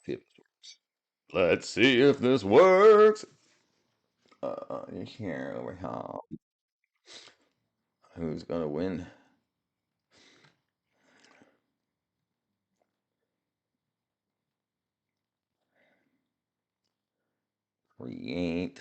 See if this works. Let's see if this works. Here over here. Who's gonna win? Create.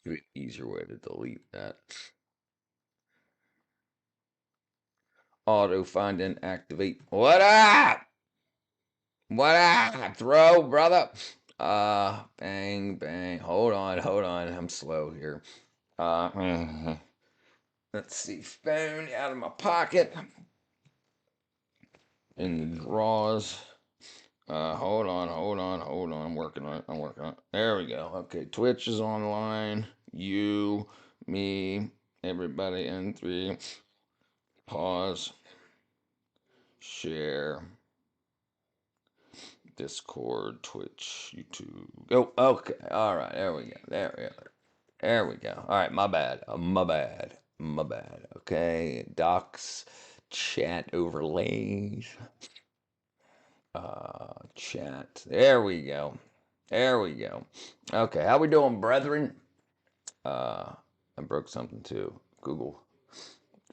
An easier way to delete that. Auto find and activate. What up? What up? Throw, brother. Bang, bang. Hold on. I'm slow here. Let's see. Phone out of my pocket. In the drawers. Hold on. I'm working on it. There we go. Okay, Twitch is online. You, me, everybody in 3. Pause. Share. Discord, Twitch, YouTube. Oh, okay. All right. There we go. There we go. All right. My bad. My bad. Okay. Docs, chat overlays. Chat. There we go. Okay. How we doing, brethren? I broke something too. Google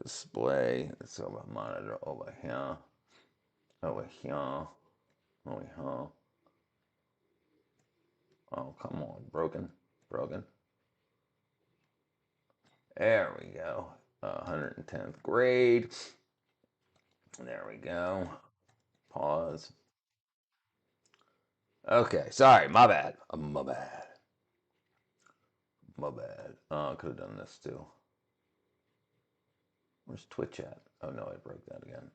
display. Let's go monitor over here. Over here. Oh, come on. Broken. There we go. 110th grade. There we go. Pause. Okay. Sorry. My bad. I could have done this too. Where's Twitch at? Oh, no. I broke that again.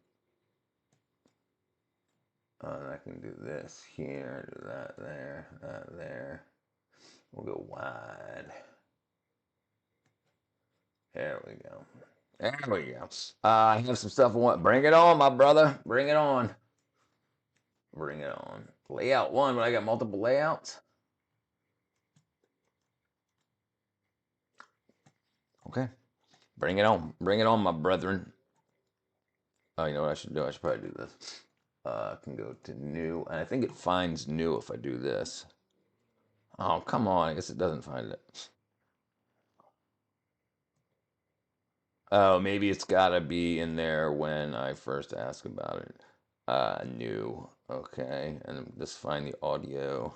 And I can do this here. Do that there. That there. We'll go wide. There we go. I have some stuff I want. Bring it on, my brother. Bring it on. Layout 1, but I got multiple layouts. Okay. Bring it on, my brethren. Oh, you know what I should do? I should probably do this. I can go to new, and I think it finds new if I do this. Oh, come on. I guess it doesn't find it. Oh, maybe it's got to be in there when I first ask about it. New. Okay. And just find the audio.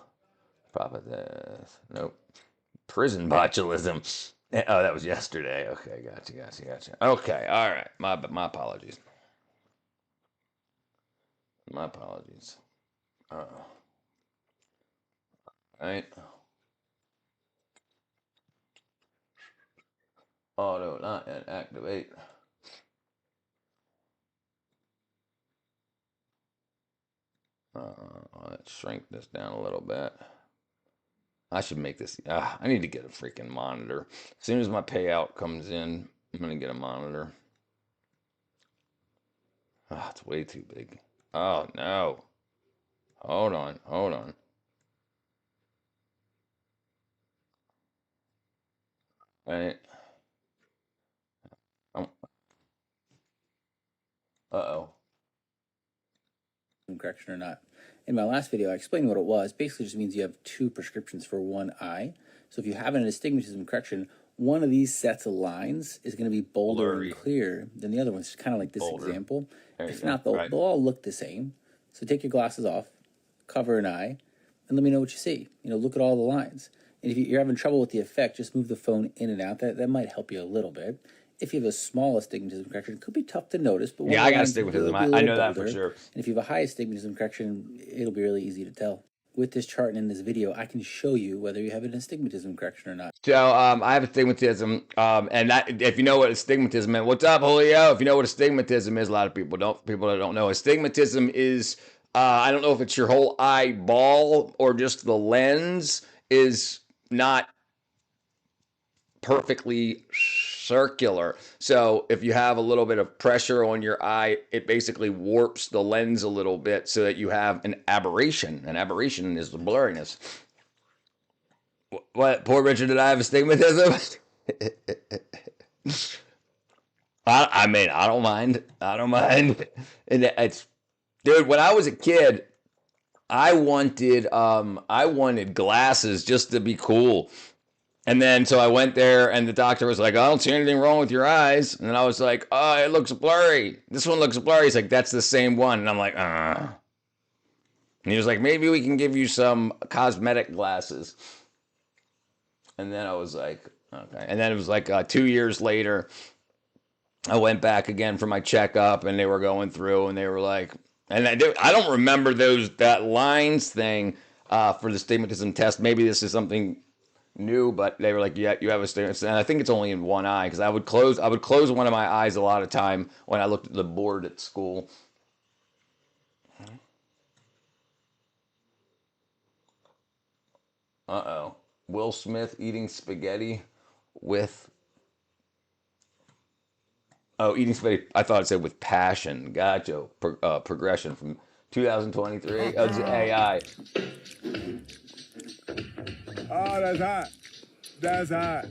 Pop it this. Nope. Prison botulism. Oh, that was yesterday. Okay, gotcha. Okay, all right. My apologies. All right. Auto not and activate. Let's shrink this down a little bit. I should make this. I need to get a freaking monitor. As soon as my payout comes in, I'm gonna get a monitor. It's way too big. Oh no. Hold on. Right. Oh, uh-oh. Correction or not. In my last video, I explained what it was. Basically, just means you have 2 prescriptions for one eye. So if you have an astigmatism correction, one of these sets of lines is going to be bolder Blurry. and clear than the other one. It's kind of like this example. If not, Right. they'll all look the same. So take your glasses off, cover an eye, and let me know what you see. Look at all the lines. And if you're having trouble with the effect, just move the phone in and out. That might help you a little bit. If you have a small astigmatism correction, it could be tough to notice. But Yeah, I got astigmatism. I know that for sure. And if you have a high astigmatism correction, it'll be really easy to tell. With this chart and in this video, I can show you whether you have an astigmatism correction or not. So I have astigmatism, and that if you know what astigmatism is, what's up, Julio? If you know what astigmatism is, a lot of people don't. People that don't know, astigmatism is I don't know if it's your whole eyeball or just the lens is not perfectly circular. So if you have a little bit of pressure on your eye, it basically warps the lens a little bit so that you have an aberration. An aberration is the blurriness. What? Poor Richard and I have astigmatism? I mean, I don't mind. I don't mind. And it's, dude, when I was a kid, I wanted glasses just to be cool. And then so I went there and the doctor was like, I don't see anything wrong with your eyes. And I was like, oh, it looks blurry. This one looks blurry. He's like, that's the same one. And I'm like, And he was like, maybe we can give you some cosmetic glasses. And then I was like, okay. And then it was like 2 years later, I went back again for my checkup and they were going through and they were like, and I don't remember that lines thing for the astigmatism test. Maybe this is something new, but they were like, yeah, you have astigmatism. And I think it's only in one eye because I would close one of my eyes a lot of time when I looked at the board at school. Uh-oh. Will Smith eating spaghetti with eating spaghetti. I thought it said with passion. Gotcha. Progression from 2023. Oh, it's AI. Oh, that's hot. That's hot.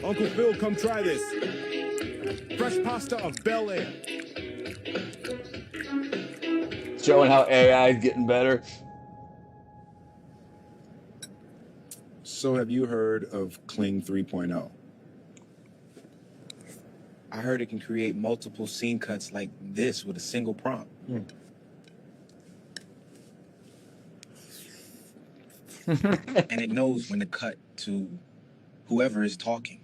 Uncle Phil, come try this. Fresh pasta of Bel Air. Showing how AI is getting better. So have you heard of Kling 3.0? I heard it can create multiple scene cuts like this with a single prompt. And it knows when to cut to whoever is talking.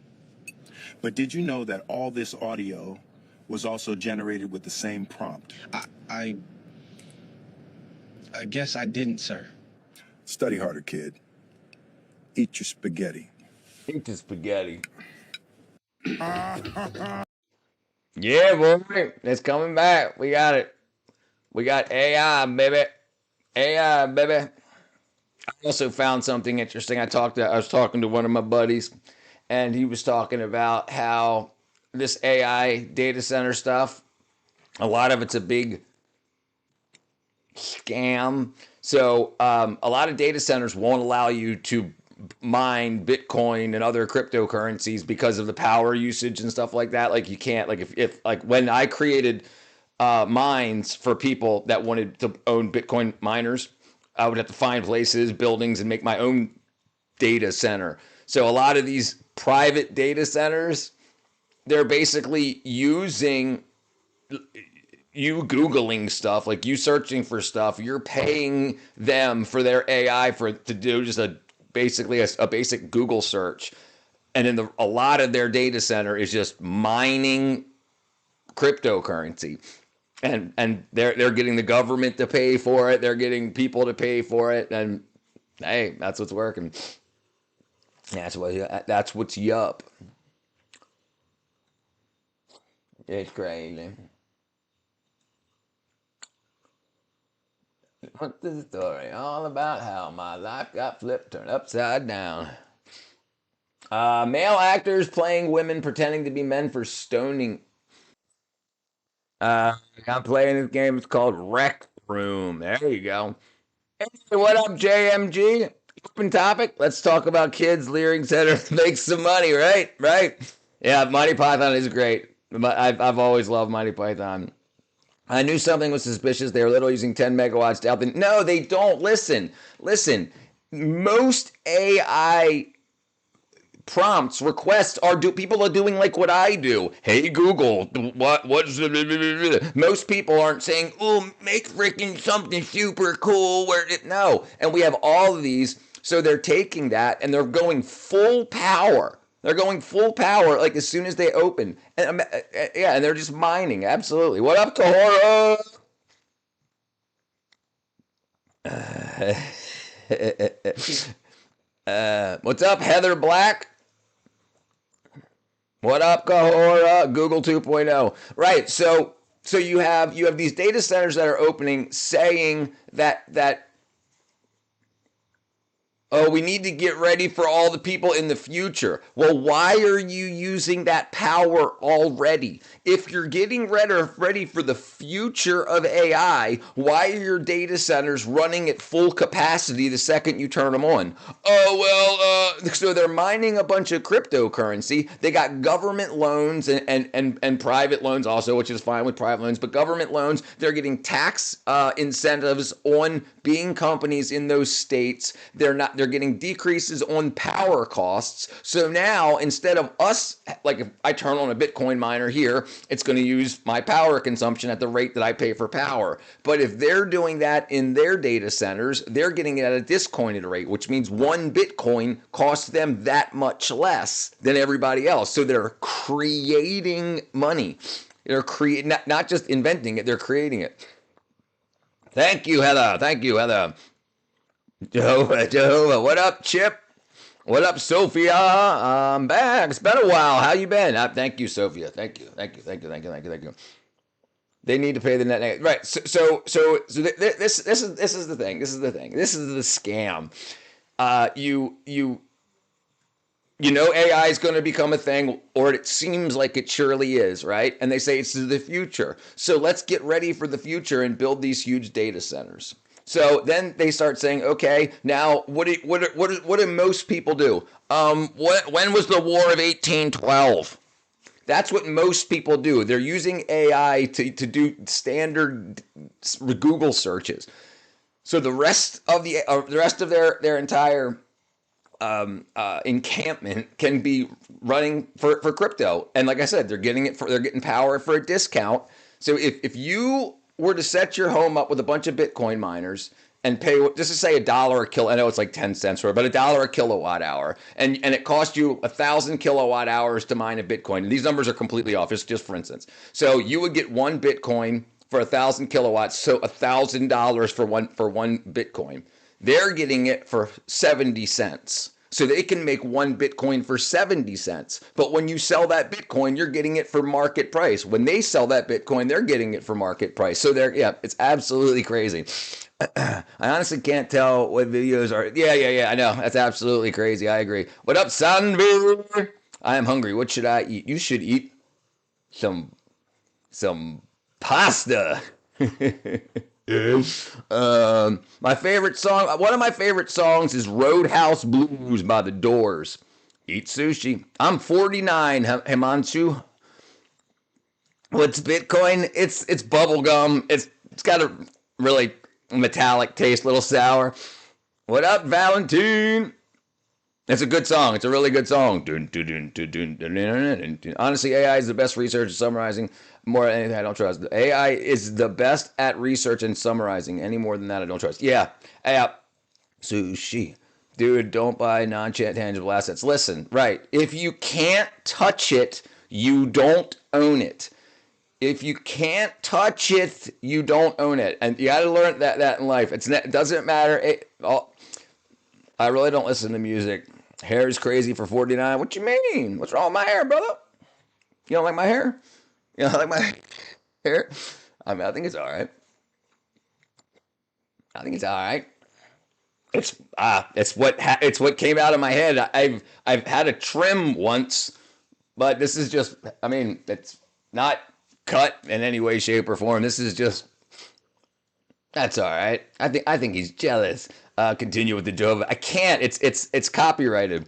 But did you know that all this audio was also generated with the same prompt? I guess I didn't, sir. Study harder, kid. Eat your spaghetti. Eat the spaghetti. Yeah, boy. It's coming back. We got it. We got AI, baby. AI, baby. I also found something interesting. I was talking to one of my buddies, and he was talking about how this AI data center stuff, a lot of it's a big scam. So a lot of data centers won't allow you to mine Bitcoin and other cryptocurrencies because of the power usage and stuff like that. Like you can't, like if like when I created mines for people that wanted to own Bitcoin miners, I would have to find places, buildings, and make my own data center. So a lot of these private data centers, they're basically using you Googling stuff, like you searching for stuff, you're paying them for their AI to do just basically a basic Google search. And then a lot of their data center is just mining cryptocurrency. And they're getting the government to pay for it, they're getting people to pay for it, and hey, that's what's working. That's what's yup. It's crazy. What's the story? All about how my life got flipped, turned upside down. Male actors playing women pretending to be men for stoning. I'm playing this game. It's called Rec Room. There you go. Hey, what up, JMG? Open topic. Let's talk about kids leering center to make some money, right? Right? Yeah, Monty Python is great. I've always loved Monty Python. I knew something was suspicious. They were literally using 10 megawatts to help them. No, they don't. Listen. Most AI prompts, requests people are doing like what I do. Hey Google, what's most people aren't saying, oh, make freaking something super cool. No. And we have all of these. So they're taking that and they're going full power. They're going full power like as soon as they open. And yeah, and they're just mining. Absolutely. What up, Kahora? What's up, Heather Black? What up, Kahora? Google 2.0. Right. So you have these data centers that are opening saying that Oh, we need to get ready for all the people in the future. Well, why are you using that power already? If you're getting ready for the future of AI, why are your data centers running at full capacity the second you turn them on? Oh, well, so they're mining a bunch of cryptocurrency. They got government loans and private loans also, which is fine with private loans, but government loans, they're getting tax incentives on being companies in those states. They're getting decreases on power costs. So now instead of us, like if I turn on a Bitcoin miner here, it's going to use my power consumption at the rate that I pay for power. But if they're doing that in their data centers, they're getting it at a discounted rate, which means one Bitcoin costs them that much less than everybody else. So they're creating money. They're creating, not just inventing it, they're creating it. Thank you, Heather. Thank you, Heather. Jehovah. What up, Chip? What up, Sophia? I'm back. It's been a while. How you been? Thank you, Sophia. Thank you. They need to pay the net. Right. This is the thing. This is the scam. You know AI is going to become a thing, or it seems like it surely is, right? And they say it's the future. So let's get ready for the future and build these huge data centers. So then they start saying, okay, now what do most people do? When was the War of 1812? That's what most people do. They're using AI to do standard Google searches. So the rest of their entire encampment can be running for crypto. And like I said, they're getting power for a discount. So if you were to set your home up with a bunch of Bitcoin miners and pay, just to say $1 a kill, I know it's like 10 cents for it, but $1 a kilowatt hour, and it costs you 1,000 kilowatt hours to mine a Bitcoin. And these numbers are completely off, just for instance. So you would get one Bitcoin for 1,000 kilowatts, so $1,000 for one Bitcoin. They're getting it for 70 cents. So they can make one Bitcoin for 70 cents. But when you sell that Bitcoin, you're getting it for market price. When they sell that Bitcoin, they're getting it for market price. So it's absolutely crazy. I honestly can't tell what videos are. Yeah, I know. That's absolutely crazy. I agree. What up, Sanveer? I am hungry. What should I eat? You should eat some pasta. My favorite song, one of my favorite songs is Roadhouse Blues by The Doors. Eat sushi. I'm 49, Himanshu. What's Bitcoin? It's bubblegum. It's got a really metallic taste, little sour. What up, Valentine? It's a good song. It's a really good song. Honestly, AI is the best research at summarizing. More than anything, I don't trust. AI is the best at research and summarizing. Any more than that, I don't trust. Yeah. Sushi. Dude, don't buy non-tangible assets. Listen, right. If you can't touch it, you don't own it. If you can't touch it, you don't own it. And you got to learn that in life. It doesn't matter. I really don't listen to music. Hair is crazy for 49. What you mean? What's wrong with my hair, brother? You don't like my hair? You don't like my hair? I mean, I think it's all right. It's what came out of my head. I've had a trim once, but this is just. I mean, it's not cut in any way, shape, or form. This is just. That's all right. I think he's jealous. Continue with the Jehovah. I can't. It's copyrighted.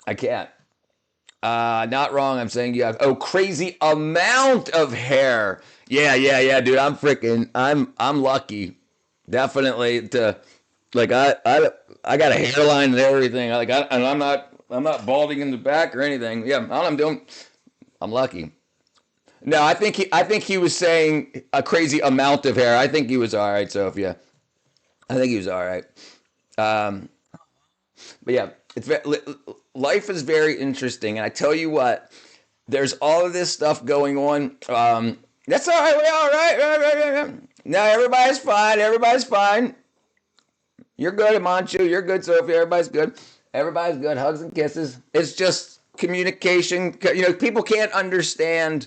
I can't. Not wrong. I'm saying you have crazy amount of hair. Yeah, dude. I'm lucky. Definitely to like I got a hairline and everything. And I'm not balding in the back or anything. Yeah, all I'm doing. I'm lucky. No, I think he was saying a crazy amount of hair. I think he was all right, Sophia. I think he was all right. But yeah, life is very interesting, and I tell you what, there's all of this stuff going on. That's all right. We're all right. No, everybody's fine. Everybody's fine. You're good, Manchu. You're good, Sophia. Everybody's good. Everybody's good. Hugs and kisses. It's just communication. You know, people can't understand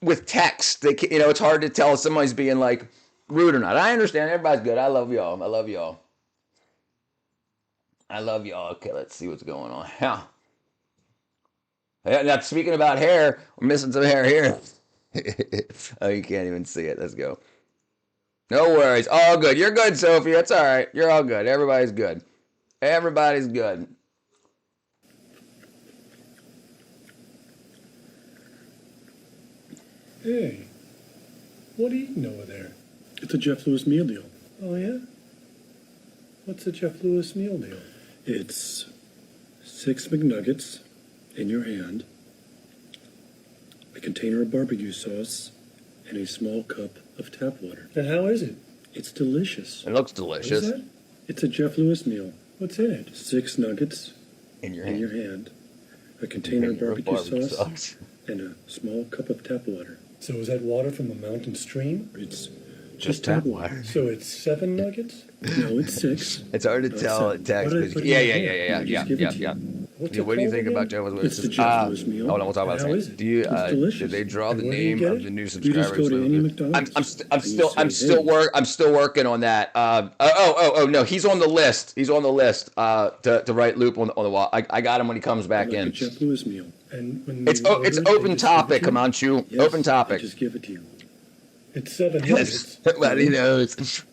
with text. It's hard to tell if somebody's being like rude or not. I understand. Everybody's good. I love y'all. I love y'all. Okay, let's see what's going on. Yeah. Now, speaking about hair, we're missing some hair here. Oh, you can't even see it. Let's go. No worries. All good. You're good, Sophie. It's all right. You're all good. Everybody's good. Everybody's good. Hey, what are you eating over there? It's a Jeff Lewis meal deal. Oh, yeah? What's a Jeff Lewis meal deal? It's 6 McNuggets in your hand, a container of barbecue sauce, and a small cup of tap water. And how is it? It's delicious. It looks What is delicious. that? It's a Jeff Lewis meal. What's in it? 6 nuggets In your in hand. your hand, a container of Your barbecue sauce, and a small cup of tap water. So is that water from a mountain stream? It's just tap water. So it's 7 nuggets? No, it's 6. It's hard to Not tell seven. in text. What but- did- what Yeah, did yeah, you yeah, get? yeah, I yeah, just give yeah, it to yeah. you. What's Yeah, it what do you called think again? about Jehovah's It's Witnesses? the Jeff Lewis meal. Hold on, we'll talk about How that. is it? Do you? It's delicious. Did they draw the And where do you name get of it? the new You subscribers? just go to any McDonald's. I'm still working on that. No, he's on the list. He's on the list. To write Loop on the wall. I got him when he comes back Like a in. Jeff Lewis meal. And when It's you order it's it, they open just give it topic. to Come you? on, Chew. Yes, Open I topic. just give it to you. It's 7 nuggets. Well, he knows.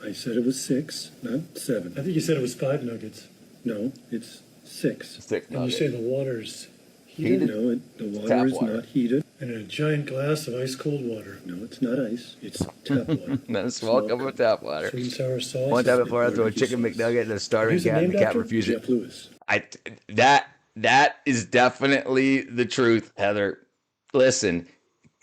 I said it was 6, not I 7. think you said it was 5 nuggets. No, it's 6. Sick And you nugget. say the water's heated? Heated? No, the Tap water is water. not heated. And in a giant glass of ice cold water. No, it's not ice. It's tap water. Then a small cup of tap water. Sweet and sour sauce. One time before I throw a chicken McNugget and a starving Who's it cat, and the named cat after? refused it. Jeff Lewis. That is definitely the truth, Heather. Listen,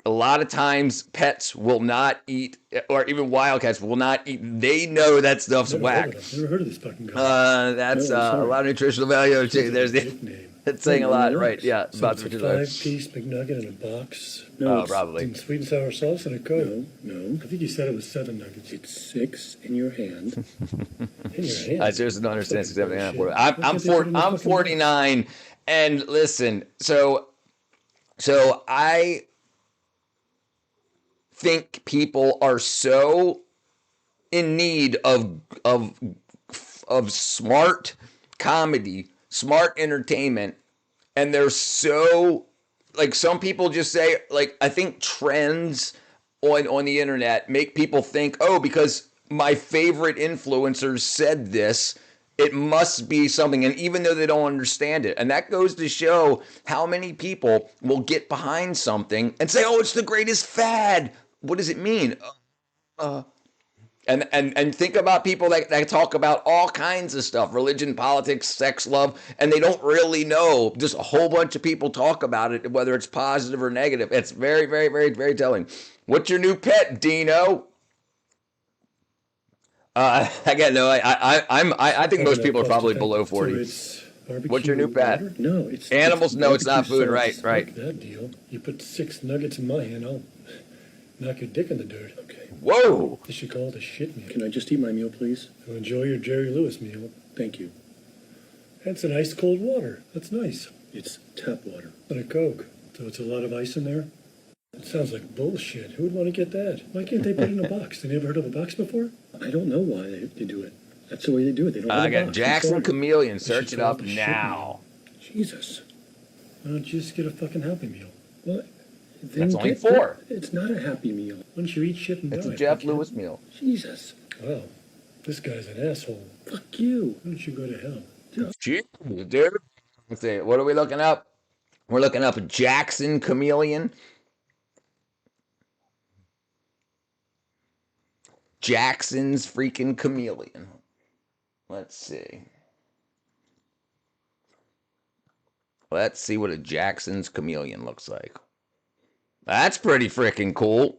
a lot of times pets will not eat, or even wildcats will not eat. They know that stuff's Never whack. heard of it. Never heard of this fucking guy. That's No, I'm a sorry. lot of nutritional value. There's the Nickname. it's saying a lot, No, right? Yeah, So about it's a nutritional value. 5-piece McNugget in a box. No, Oh, it's, probably. And sweet and sour sauce and a Coke. No. I think you said it was 7 nuggets. It's 6 in your hand. In your hand. I seriously don't understand That's fucking 6, 7, 8, 9, 40. bullshit. I'm Why can't they put it in the I'm fucking 49, and listen. So I think people are so in need of smart comedy, smart entertainment, and they're so like some people just say like I think trends on the internet make people think, oh, because my favorite influencers said this, it must be something. And even though they don't understand it, and that goes to show how many people will get behind something and say, oh, it's the greatest fad. What does it mean? And think about people that talk about all kinds of stuff, religion, politics, sex, love, and they don't really know. Just a whole bunch of people talk about it, whether it's positive or negative. It's very, very, very, very telling. What's your new pet, Dino? Again, no, I think most people are probably below 40. So it's What's your new pet? water? No, it's Animals know it's not barbecue food, right? sauce. Right. Fuck that deal. You put 6 nuggets in my hand, I'll knock your dick in the dirt. Okay. Whoa! They should call it a shit meal. Can I just eat my meal, please? So enjoy your Jerry Lewis meal. Thank you. That's an ice cold water. That's nice. It's tap water. And a Coke. So it's a lot of ice in there? It sounds like bullshit. Who would want to get that? Why can't they put it in a box? They never heard of a box before? I don't know why they do it. That's the way they do it. They don't have I a got box. Jackson I'm sorry. Chameleon. Search should it call up it a shit now. Jesus. Why don't you just get a fucking Happy Meal? Well, then That's only get 4. It's not a Happy Meal. Why don't you eat shit and It's die? a Jeff fuckhead? Lewis meal. Jesus. Wow. This guy's an asshole. Fuck you. Why don't you go to hell? Jeez, dude. Let's see. What are we looking up? We're looking up Jackson Chameleon. Jackson's freaking chameleon. Let's see. Let's see what a Jackson's chameleon looks like. That's pretty freaking cool.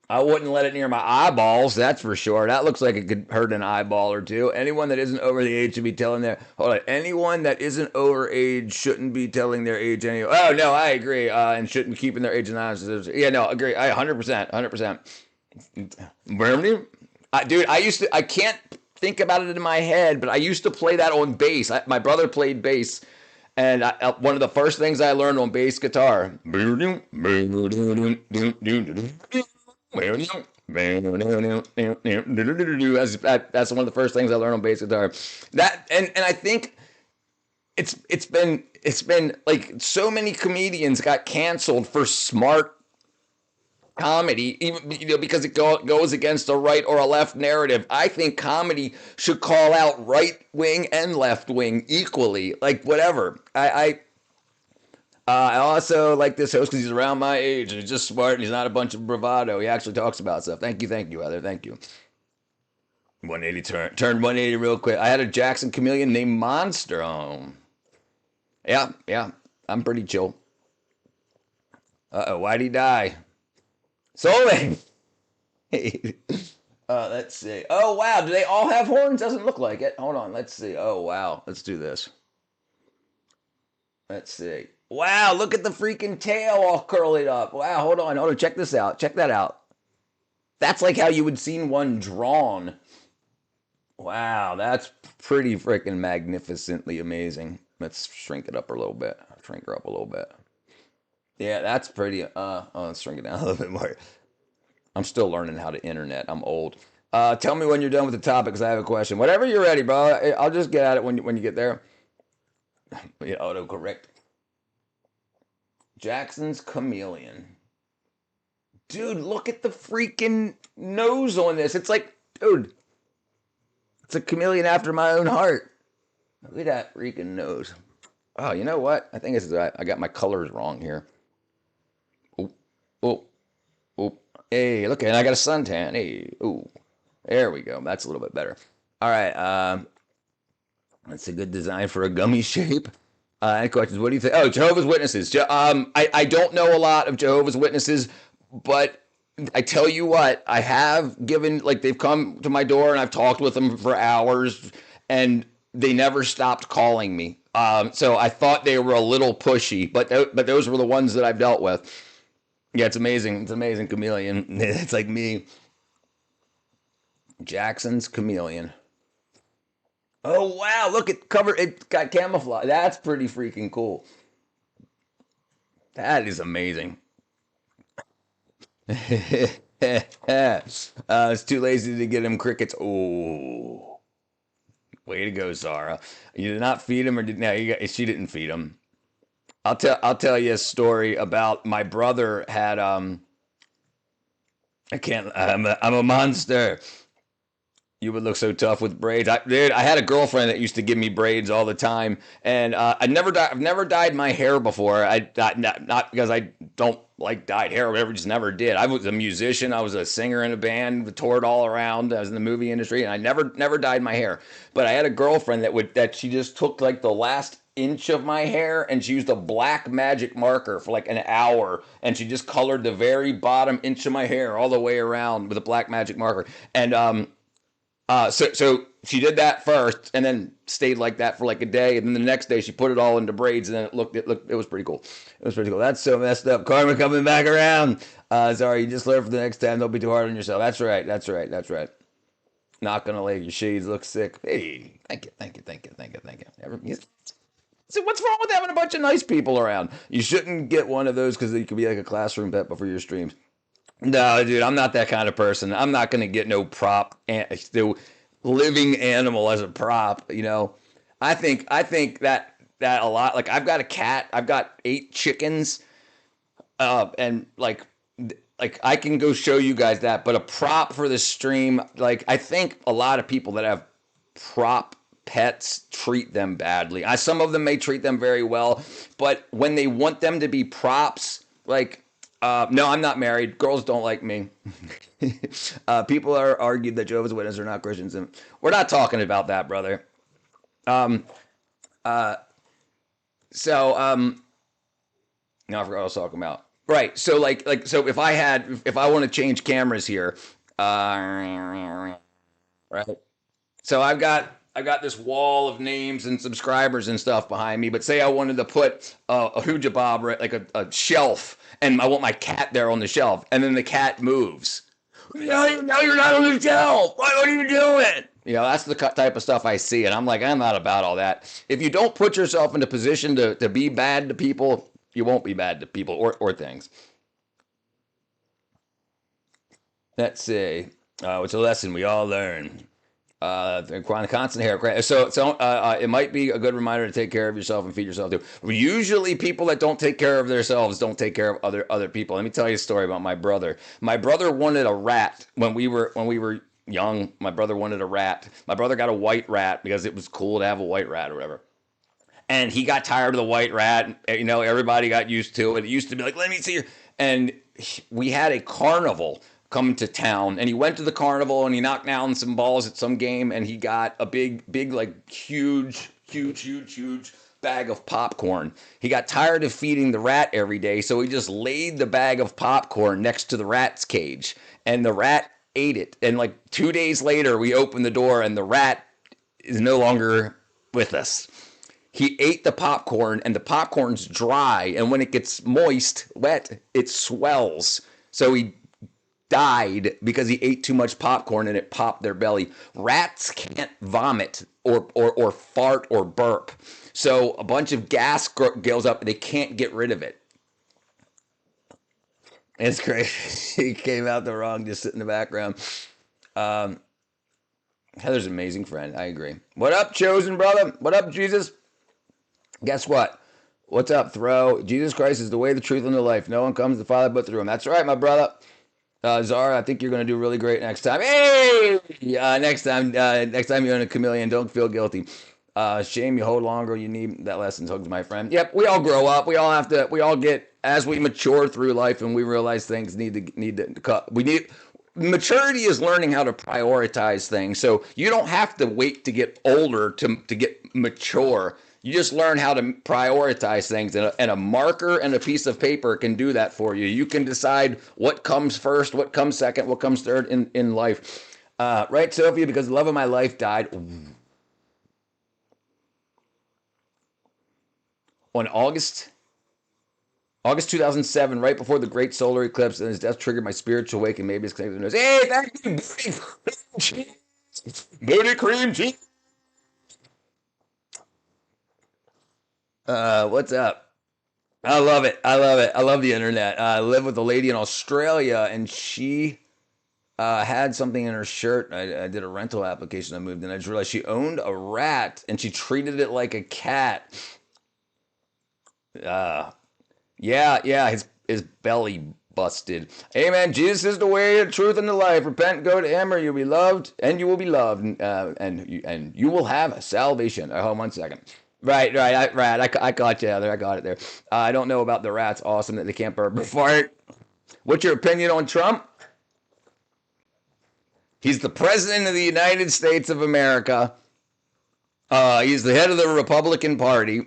I wouldn't let it near my eyeballs, that's for sure. That looks like it could hurt an eyeball or two. Anyone that isn't over the age should be telling their... Hold on. Anyone that isn't over age shouldn't be telling their age anyway. Oh, no, I agree. And shouldn't be keeping their age anonymous. Yeah, no, agree. 100%. 100%. Dude, I can't think about it in my head, but I used to play that on bass. My brother played bass. And one of the first things I learned on bass guitar. That's one of the first things I learned on bass guitar. That and I think it's been like so many comedians got canceled for smart comedy, even because it goes against a right or a left narrative. I think comedy should call out right wing and left wing equally, like whatever. I also like this host because he's around my age and he's just smart and he's not a bunch of bravado. He actually talks about stuff. Thank you, Heather. Thank you. 180 turned 180 real quick. I had a Jackson chameleon named Monster. Oh, yeah. I'm pretty chill. Why'd he die? Soulmate. Let's see. Oh wow, do they all have horns? Doesn't look like it. Hold on, let's see. Oh wow, let's do this. Let's see. Wow, look at the freaking tail all curled up. Wow, hold on. Check this out. Check that out. That's like how you would seen one drawn. Wow, that's pretty freaking magnificently amazing. Let's shrink it up a little bit. Shrink her up a little bit. Yeah, that's pretty. Let's shrink it down a little bit more. I'm still learning how to internet. I'm old. Tell me when you're done with the topic because I have a question. Whatever you're ready, bro. I'll just get at it when you get there. Yeah, autocorrect. Jackson's chameleon. Dude, look at the freaking nose on this. It's like, dude, it's a chameleon after my own heart. Look at that freaking nose. Oh, you know what? I think I got my colors wrong here. Oh. Hey, look, and I got a suntan. Hey, ooh. There we go. That's a little bit better. All right. That's a good design for a gummy shape. Any questions? What do you think? Oh, Jehovah's Witnesses. I don't know a lot of Jehovah's Witnesses, but I tell you what, I have given, like, they've come to my door and I've talked with them for hours and they never stopped calling me. So I thought they were a little pushy, but those were the ones that I've dealt with. Yeah, it's amazing. It's amazing, chameleon. It's like me. Jackson's chameleon. Oh wow! Look, it got camouflage. That's pretty freaking cool. That is amazing. It's too lazy to get him crickets. Oh, way to go, Zara. You did not feed him, or she didn't feed him. I'll tell you a story about my brother had I'm a monster. You would look so tough with braids. I had a girlfriend that used to give me braids all the time, and I've never dyed my hair before. Not because I don't like dyed hair or whatever, just never did. I was a musician. I was a singer in a band, toured all around. I was in the movie industry, and I never dyed my hair. But I had a girlfriend that she just took like the last inch of my hair and she used a black magic marker for like an hour and she just colored the very bottom inch of my hair all the way around with a black magic marker. And so she did that first and then stayed like that for like a day. And then the next day she put it all into braids and then it was pretty cool. It was pretty cool. That's so messed up. Karma coming back around. Sorry, you just learn for the next time. Don't be too hard on yourself. That's right. Not gonna let your shades look sick. Hey, thank you. So what's wrong with having a bunch of nice people around? You shouldn't get one of those because you could be like a classroom pet before your streams. No, dude, I'm not that kind of person. I'm not going to get no prop, the living animal as a prop, you know. I think that a lot. Like, I've got a cat. I've got 8 chickens. And like I can go show you guys that. But a prop for the stream, like, I think a lot of people that have prop pets treat them badly. Some of them may treat them very well. But when they want them to be props, like... no, I'm not married. Girls don't like me. People are argued that Jehovah's Witnesses are not Christians, and we're not talking about that, brother. Now I forgot what I was talking about. Right. So so if I want to change cameras here, right. So I've got this wall of names and subscribers and stuff behind me, but say I wanted to put a hoojabob, right, like a shelf, and I want my cat there on the shelf, and then the cat moves. No, you're not on the shelf. What are you doing? You know, that's the type of stuff I see, and I'm like, I'm not about all that. If you don't put yourself in a position to be bad to people, you won't be bad to people or things. Let's see. It's a lesson we all learn. Constant hair. So it might be a good reminder to take care of yourself and feed yourself too. Usually, people that don't take care of themselves don't take care of other people. Let me tell you a story about my brother. My brother wanted a rat when we were young. My brother wanted a rat. My brother got a white rat because it was cool to have a white rat or whatever. And he got tired of the white rat. You know, everybody got used to it. It used to be like, let me see your. And we had a carnival come to town, and he went to the carnival and he knocked down some balls at some game, and he got a big, like huge bag of popcorn. He got tired of feeding the rat every day, so he just laid the bag of popcorn next to the rat's cage, and the rat ate it. And like 2 days later, we opened the door, and the rat is no longer with us. He ate the popcorn, and the popcorn's dry, and when it gets moist, wet, it swells. So he died because he ate too much popcorn and it popped their belly. Rats can't vomit or fart or burp. So a bunch of gas goes up and they can't get rid of it. It's crazy. He came out the wrong, just sit in the background. Heather's an amazing friend. I agree. What up, chosen brother? What up, Jesus? Guess what? What's up, Throw? Jesus Christ is the way, the truth, and the life. No one comes to the Father but through him. That's right, my brother. Zara, I think you're going to do really great next time. Hey! Next time you're in a chameleon, don't feel guilty. Shame you hold longer. You need that lesson. Hugs, my friend. Yep, we all grow up. We all get, as we mature through life and we realize things need to cut. Maturity is learning how to prioritize things. So you don't have to wait to get older to get mature. You just learn how to prioritize things, and a marker and a piece of paper can do that for you. You can decide what comes first, what comes second, what comes third in life. Right, Sophia? Because the love of my life died on August 2007, right before the great solar eclipse, and his death triggered my spiritual awakening. Maybe it's connected to news. Hey, thank you, booty cream cheese. What's up? I love it. I love the internet. I live with a lady in Australia, and she had something in her shirt. I did a rental application. I moved, and I just realized she owned a rat, and she treated it like a cat. Yeah. His belly busted. Hey man, Jesus is the way, the truth, and the life. Repent, go to Him, or you'll be loved, and you will be loved, and you will have salvation. Hold on 1 second. Right. I caught you there. I got it there. I don't know about the rats. Awesome that they can't burp or fart. What's your opinion on Trump? He's the president of the United States of America. He's the head of the Republican Party,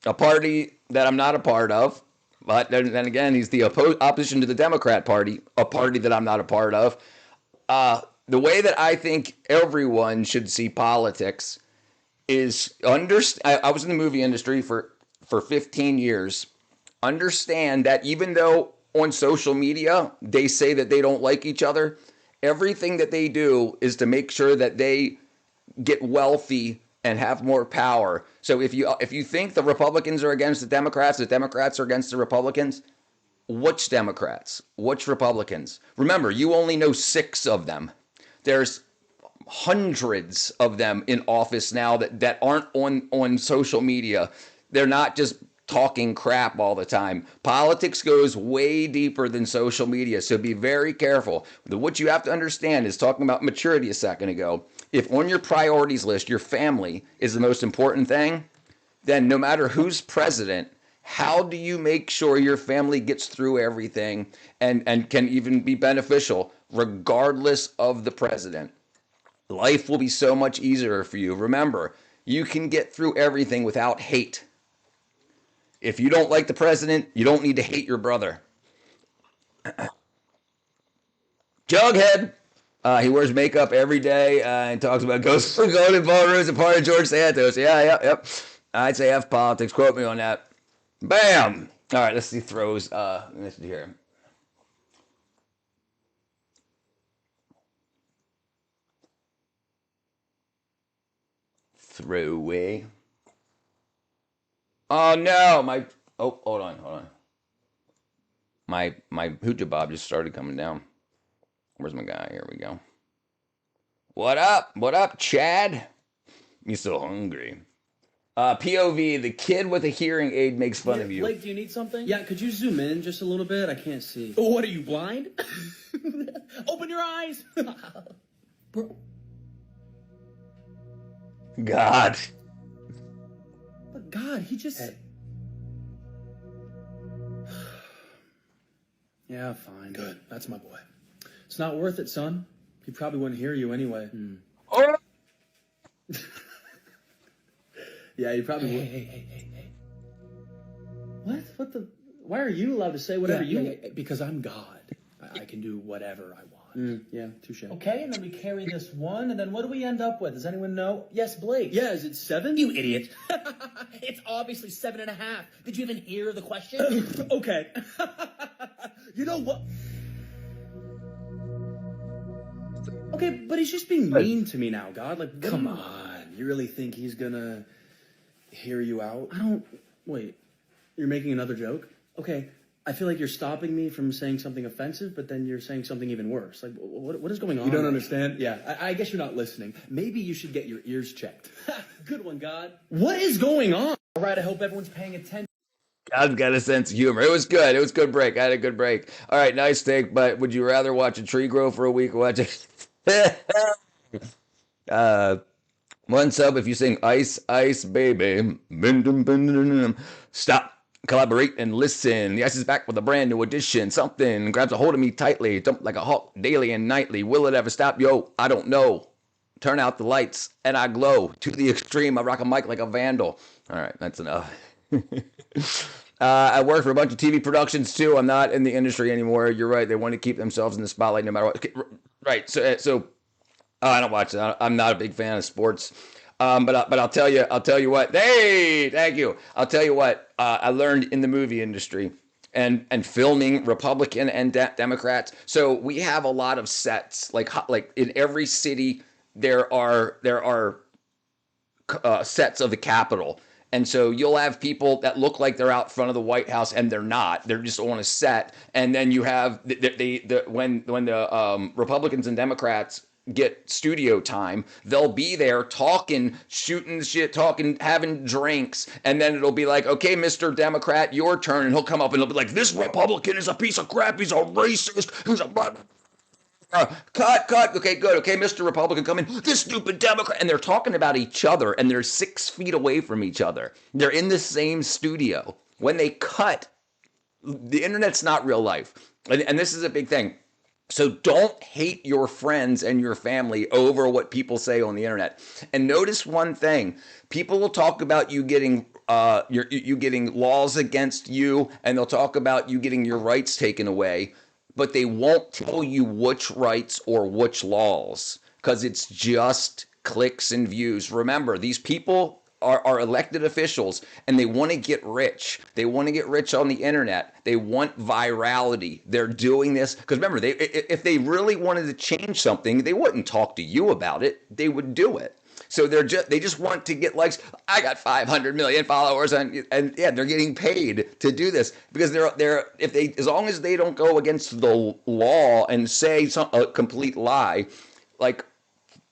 a party that I'm not a part of. But then again, he's the opposition to the Democrat Party, a party that I'm not a part of. The way that I think everyone should see politics is I was in the movie industry for 15 years. Understand that even though on social media they say that they don't like each other, everything that they do is to make sure that they get wealthy and have more power. So if you think the Republicans are against the Democrats are against the Republicans, which Democrats? Which Republicans? Remember, you only know 6 of them. There's hundreds of them in office now that aren't on social media. They're not just talking crap all the time. Politics goes way deeper than social media, so be very careful. What you have to understand is, talking about maturity a second ago, if on your priorities list your family is the most important thing, then no matter who's president, how do you make sure your family gets through everything and can even be beneficial regardless of the president? Life will be so much easier for you. Remember, you can get through everything without hate. If you don't like the president, you don't need to hate your brother. Jughead. He wears makeup every day and talks about going to ballrooms and part of George Santos. Yep. I'd say F politics. Quote me on that. Bam. All right, let's see throws. Let's see here. Throwaway. Oh no, hold on. My hooja bob just started coming down. Where's my guy? Here we go. What up? What up, Chad? You so hungry. POV, the kid with a hearing aid makes fun of you. Blake, do you need something? Yeah, could you zoom in just a little bit? I can't see. Oh, what are you, blind? Open your eyes. Bro, God. but God, he just... Yeah, fine. Good. That's my boy. It's not worth it, son. He probably wouldn't hear you anyway. Oh! Yeah, he probably would. Hey. What? What the? Why are you allowed to say whatever Because I'm God. I can do whatever I want. Yeah, touche. Okay, and then we carry this one, and then what do we end up with? Does anyone know? Yes, Blake. Yeah, is it 7? You idiot. It's obviously 7.5. Did you even hear the question? Okay. You know what? Okay, but he's just being mean to me now, God. Like, Come on. You really think he's gonna hear you out? I don't. Wait. You're making another joke? Okay. I feel like you're stopping me from saying something offensive, but then you're saying something even worse. Like, what is going on? You don't understand? Yeah, I guess you're not listening. Maybe you should get your ears checked. Good one, God. What is going on? All right, I hope everyone's paying attention. God's got a sense of humor. It was good. It was a good break. I had a good break. All right, nice take, but would you rather watch a tree grow for a week or watch it? One sub if you sing Ice, Ice, Baby. Stop. Collaborate and listen. The Ice is back with a brand new edition. Something grabs a hold of me tightly. Dump like a hawk daily and nightly. Will it ever stop? Yo, I don't know. Turn out the lights and I glow. To the extreme, I rock a mic like a vandal. All right, that's enough. I work for a bunch of TV productions too. I'm not in the industry anymore. You're right. They want to keep themselves in the spotlight no matter what. Right. So I don't watch it. I'm not a big fan of sports. But I'll tell you what. Hey, thank you. I'll tell you what. I learned in the movie industry and filming Republican and Democrats. So we have a lot of sets. Like in every city, there are sets of the Capitol. And so you'll have people that look like they're out front of the White House and they're not. They're just on a set. And then you have when the Republicans and Democrats get studio time, they'll be there talking, shooting shit, talking, having drinks, and then it'll be like, okay, Mr. Democrat, your turn, and he'll come up and he'll be like, this Republican is a piece of crap, he's a racist, he's a cut. Okay, good. Okay, Mr. Republican, come in. This stupid Democrat. And they're talking about each other, and they're 6 feet away from each other. They're in the same studio. When they cut, the internet's not real life. And this is a big thing. So don't hate your friends and your family over what people say on the internet. And notice one thing. People will talk about you getting you getting laws against you, and they'll talk about you getting your rights taken away, but they won't tell you which rights or which laws, because it's just clicks and views. Remember, these people are elected officials, and they want to get rich. They want to get rich on the internet. They want virality. They're doing this because remember, if they really wanted to change something, they wouldn't talk to you about it. They would do it. So they just want to get likes. I got 500 million followers, and yeah, they're getting paid to do this because they're as long as they don't go against the law and say a complete lie, like,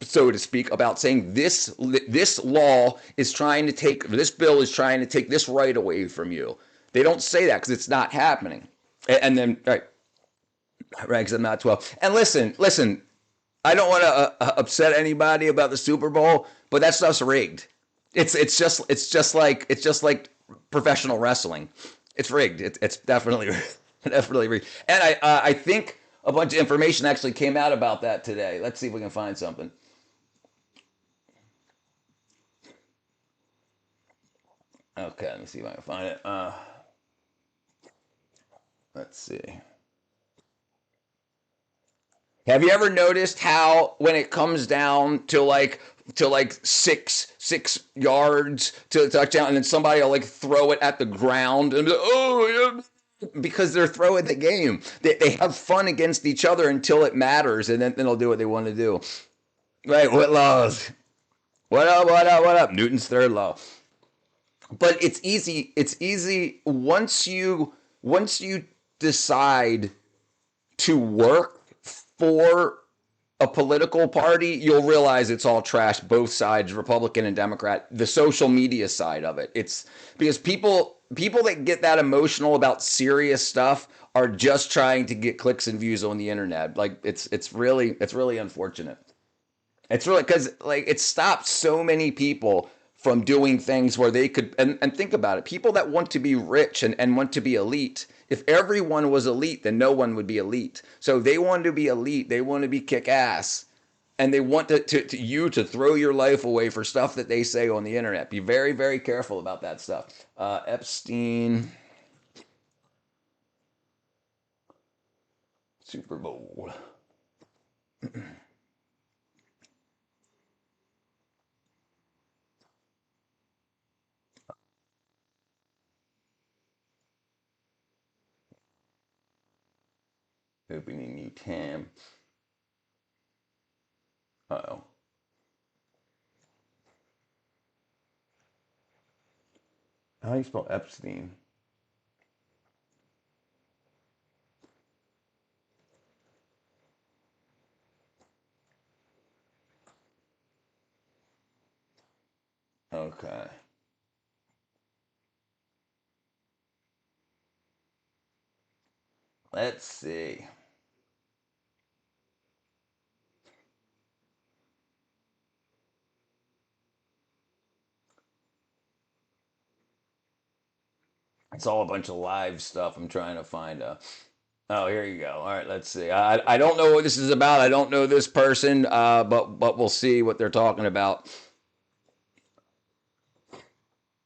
so to speak, about saying this law is trying to take, this bill is trying to take this right away from you. They don't say that because it's not happening. And then, right, because I'm not 12. And listen, I don't want to upset anybody about the Super Bowl, but that stuff's rigged. It's just like professional wrestling. It's rigged. It's definitely rigged. And I think a bunch of information actually came out about that today. Let's see if we can find something. Okay, let me see if I can find it. Let's see. Have you ever noticed how when it comes down to like 6 yards to a touchdown, and then somebody will like throw it at the ground and be like, oh yeah, because they're throwing the game. They have fun against each other until it matters, and then they'll do what they want to do. Right? What laws? What up? Newton's third law. But it's easy. It's easy once you decide to work for a political party, you'll realize it's all trash, both sides, Republican and Democrat. The social media side of it, it's because people that get that emotional about serious stuff are just trying to get clicks and views on the internet. Like it's really unfortunate. It's really because like it stopped so many people from doing things where they could and think about it. People that want to be rich and want to be elite. If everyone was elite, then no one would be elite. So they want to be elite. They want to be kick ass. And they want you to throw your life away for stuff that they say on the internet. Be very, very careful about that stuff. Epstein. Super Bowl. Opening new tab. Uh-oh. How do you spell Epstein? Okay. Let's see. It's all a bunch of live stuff. I'm trying to find a. Oh, here you go. All right, let's see. I don't know what this is about. I don't know this person, but we'll see what they're talking about.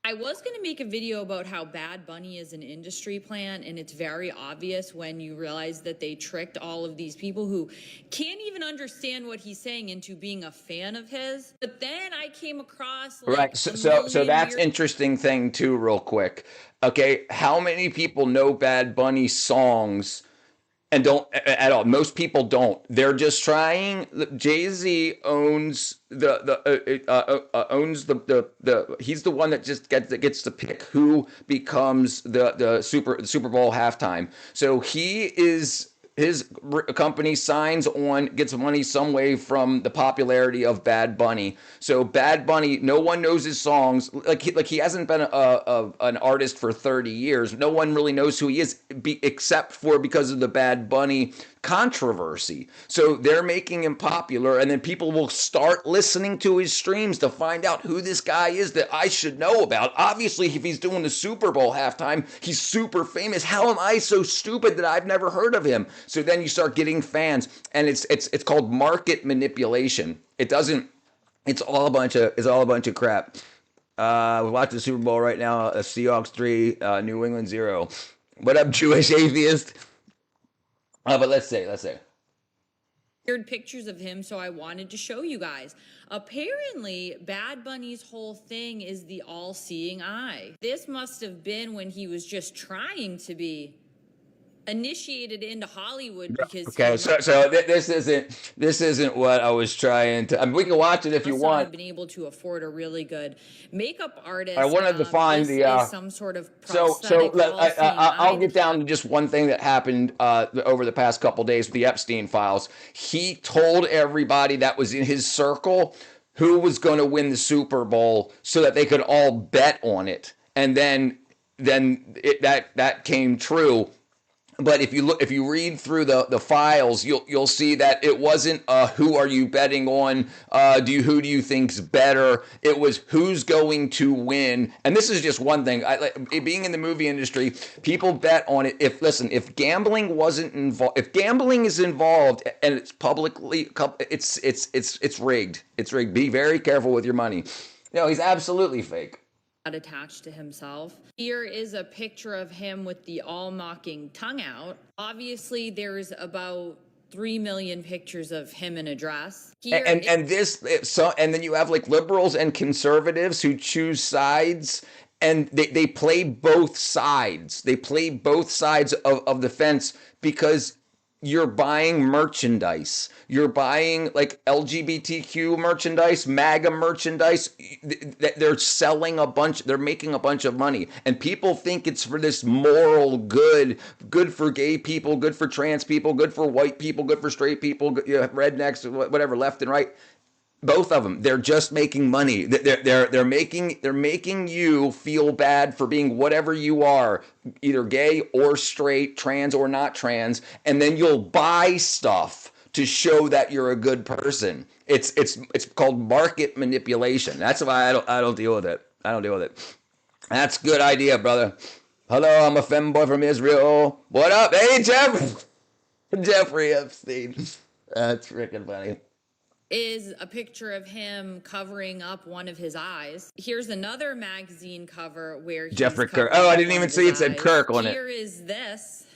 I was going to make a video about how Bad Bunny is an industry plant, and it's very obvious when you realize that they tricked all of these people who can't even understand what he's saying into being a fan of his. But then I came across like Right. So that's interesting thing too, real quick. Okay, how many people know Bad Bunny songs and don't at all? Most people don't. They're just trying. Jay-Z owns the he's the one that just gets to pick who becomes the Super Bowl halftime. So his company signs on, gets money some way from the popularity of Bad Bunny. So Bad Bunny, no one knows his songs. Like he hasn't been an artist for 30 years. No one really knows who he is, except for because of the Bad Bunny controversy. So they're making him popular, and then people will start listening to his streams to find out who this guy is that I should know about. Obviously, if he's doing the Super Bowl halftime, he's super famous. How am I so stupid that I've never heard of him? So then you start getting fans, and it's called market manipulation. It doesn't. It's all a bunch of crap. We're watching the Super Bowl right now. Seahawks 3, New England 0. What up, Jewish atheist? But let's say. weird pictures of him, so I wanted to show you guys. Apparently, Bad Bunny's whole thing is the all-seeing eye. This must have been when he was just trying to be initiated into Hollywood because this isn't what I was trying to. I mean, we can watch it if you want. Have been able to afford a really good makeup artist. I wanted to find some sort of prosthetic. I'll get down to just one thing that happened over the past couple days with the Epstein files. He told everybody that was in his circle who was going to win the Super Bowl so that they could all bet on it, and then that came true. But if you read through the files, you'll see that it wasn't who are you betting on? Who do you think's better? It was who's going to win. And this is just one thing. Being in the movie industry, people bet on it. If gambling wasn't involved, if gambling is involved and it's publicly, it's rigged. It's rigged. Be very careful with your money. No, he's absolutely fake. Attached to himself. Here is a picture of him with the all-mocking tongue out. Obviously, there's about 3 million pictures of him in a dress. And then you have like liberals and conservatives who choose sides, and they play both sides. They play both sides of the fence because you're buying merchandise. You're buying like LGBTQ merchandise, MAGA merchandise. They're selling a bunch, they're making a bunch of money. And people think it's for this moral good, good for gay people, good for trans people, good for white people, good for straight people, rednecks, whatever, left and right. Both of them, they're just making money. They're making you feel bad for being whatever you are, either gay or straight, trans or not trans, and then you'll buy stuff to show that you're a good person. It's called market manipulation. That's why I don't deal with it. I don't deal with it. That's a good idea, brother. Hello, I'm a femboy from Israel. What up? Hey, Jeffrey Epstein. That's freaking funny. Is a picture of him covering up one of his eyes. Here's another magazine cover where he's Jeffrey Kirk. covering Oh, I up didn't one even of see his it said eyes. Kirk on it. Here is this.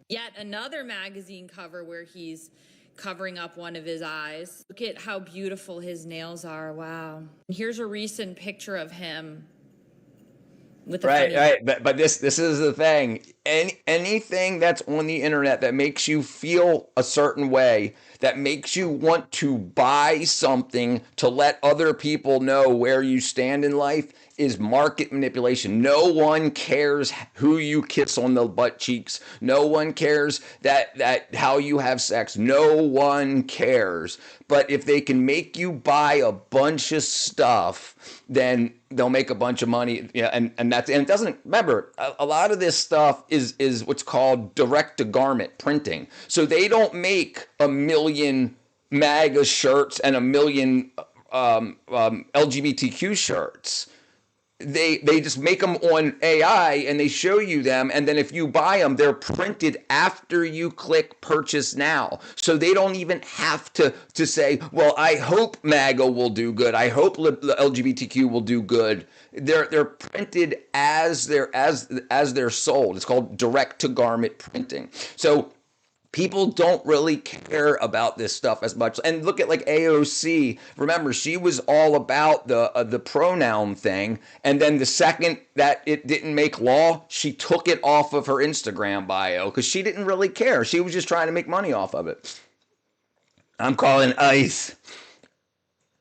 Yet another magazine cover where he's covering up one of his eyes. Look at how beautiful his nails are. Wow. Here's a recent picture of him with the Right, funny right. But this is the thing. Anything that's on the internet that makes you feel a certain way, that makes you want to buy something to let other people know where you stand in life, is market manipulation. No one cares who you kiss on the butt cheeks. No one cares that how you have sex. No one cares. But if they can make you buy a bunch of stuff, then they'll make a bunch of money. Yeah, and it doesn't, remember, a lot of this stuff is what's called direct to garment printing. So they don't make a million MAGA shirts and a million LGBTQ shirts. They just make them on AI and they show you them, and then if you buy them, they're printed after you click purchase now. So they don't even have to say, well, I hope MAGA will do good. I hope the LGBTQ will do good. They're printed as they're sold. It's called direct to garment printing. So people don't really care about this stuff as much. And look at like AOC. Remember, she was all about the pronoun thing. And then the second that it didn't make law, she took it off of her Instagram bio because she didn't really care. She was just trying to make money off of it. I'm calling ICE.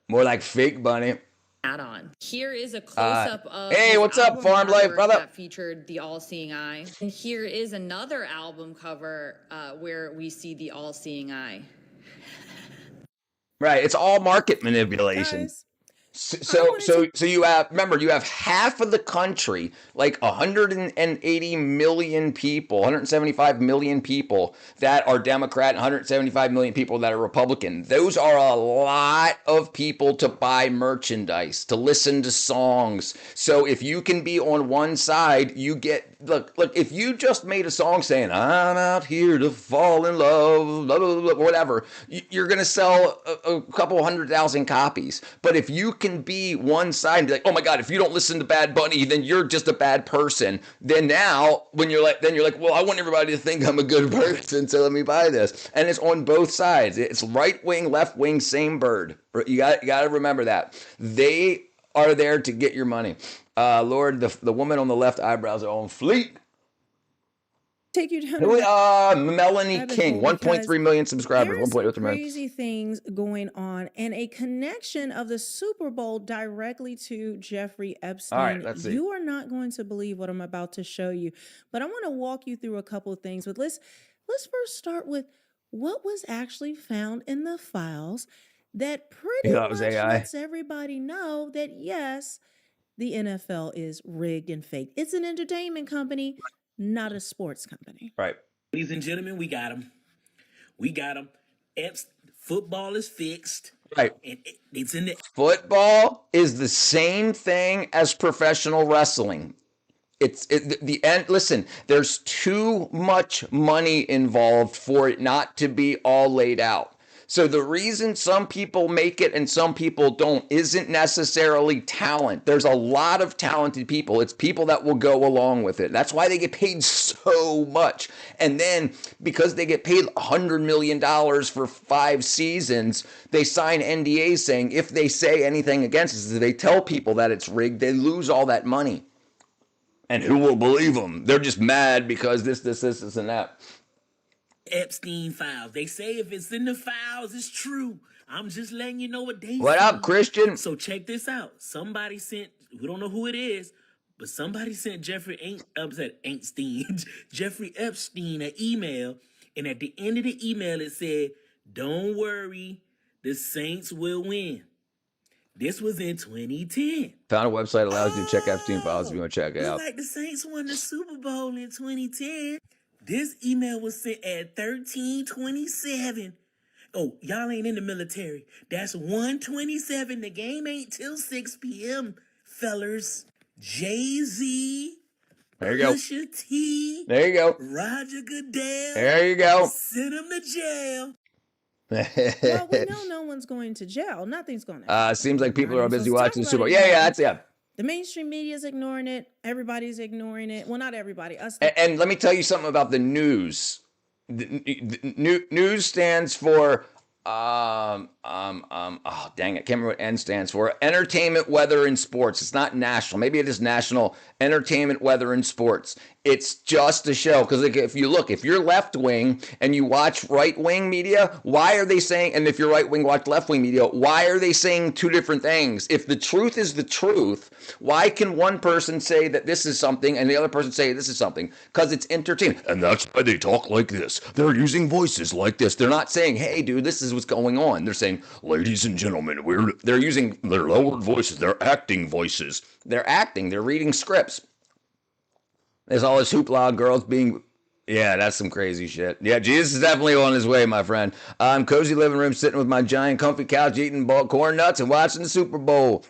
More like fake bunny. add-on. Here is a close-up of hey, his what's up, album Farm Life, artwork brother? that featured the all-seeing eye. And here is another album cover where we see the all-seeing eye. Right, it's all market manipulation. Guys, So you have, remember, you have half of the country, like 180 million people, 175 million people that are Democrat, 175 million people that are Republican. Those are a lot of people to buy merchandise, to listen to songs. So if you can be on one side, you get, look, if you just made a song saying, I'm out here to fall in love, blah, blah, blah, whatever, you're going to sell a couple 100,000 copies. But if you can be one side and be like, oh my God, if you don't listen to Bad Bunny, then you're just a bad person. Then now, when you're like, well, I want everybody to think I'm a good person, so let me buy this. And it's on both sides. It's right wing, left wing, same bird. You got to remember that. They are there to get your money. Lord, the woman on the left eyebrows are on fleek. take you down. Melanie King, 1.3 million subscribers. There's 1.3 some million. crazy things going on, and a connection of the Super Bowl directly to Jeffrey Epstein. All right, let's see. You are not going to believe what I'm about to show you, but I want to walk you through a couple of things. But let's first start with what was actually found in the files that pretty thought it was much AI. lets everybody know that yes, the NFL is rigged and fake. It's an entertainment company, not a sports company. Right. Ladies and gentlemen, we got him. We got him. Football is fixed. Right. And it's in the Football is the same thing as professional wrestling. The end. Listen, there's too much money involved for it not to be all laid out. So the reason some people make it and some people don't isn't necessarily talent. There's a lot of talented people. It's people that will go along with it. That's why they get paid so much. And then because they get paid $100 million for 5 seasons, they sign NDAs saying if they say anything against us, if they tell people that it's rigged, they lose all that money. And who will believe them? They're just mad because this, and that. Epstein files. They say if it's in the files, it's true. I'm just letting you know what they What say. up, Christian? So check this out. Somebody sent, we don't know who it is, but somebody sent Jeffrey Epstein an email, and at the end of the email it said, "Don't worry, the Saints will win." This was in 2010. Found a website that allows you to check Epstein files if you want to check it Look out. like the Saints won the Super Bowl in 2010. This email was sent at 13:27. Oh, y'all ain't in the military. That's 1:27. The game ain't till 6 p.m., fellers. Jay-Z. There you go. Pusha T. There you go. Roger Goodell. There you go. Send him to jail. Well, we know no one's going to jail. Nothing's going to happen. Seems like people are busy So let's watching the talk Super Bowl. about it. Yeah, that's it. The mainstream media is ignoring it. Everybody's ignoring it. Well, not everybody. Us. And let me tell you something about the news. The news stands for oh dang it, can't remember what N stands for. Entertainment, weather, and sports. It's not national. Maybe it is national. Entertainment, weather, and sports. It's just a show. Because if you're left wing and you watch right wing media, why are they saying? And if you're right wing, watch left wing media. Why are they saying two different things? If the truth is the truth, why can one person say that this is something and the other person say this is something? Because it's entertainment, and that's why they talk like this. They're using voices like this. They're not saying, "Hey, dude, this is what's going on." They're saying, "Ladies and gentlemen, they're using their lowered voices. They're acting voices. They're acting. They're reading scripts." There's all this hoopla, girls being, yeah, that's some crazy shit. Yeah, Jesus is definitely on his way, my friend. I'm cozy living room, sitting with my giant comfy couch, eating corn nuts and watching the Super Bowl.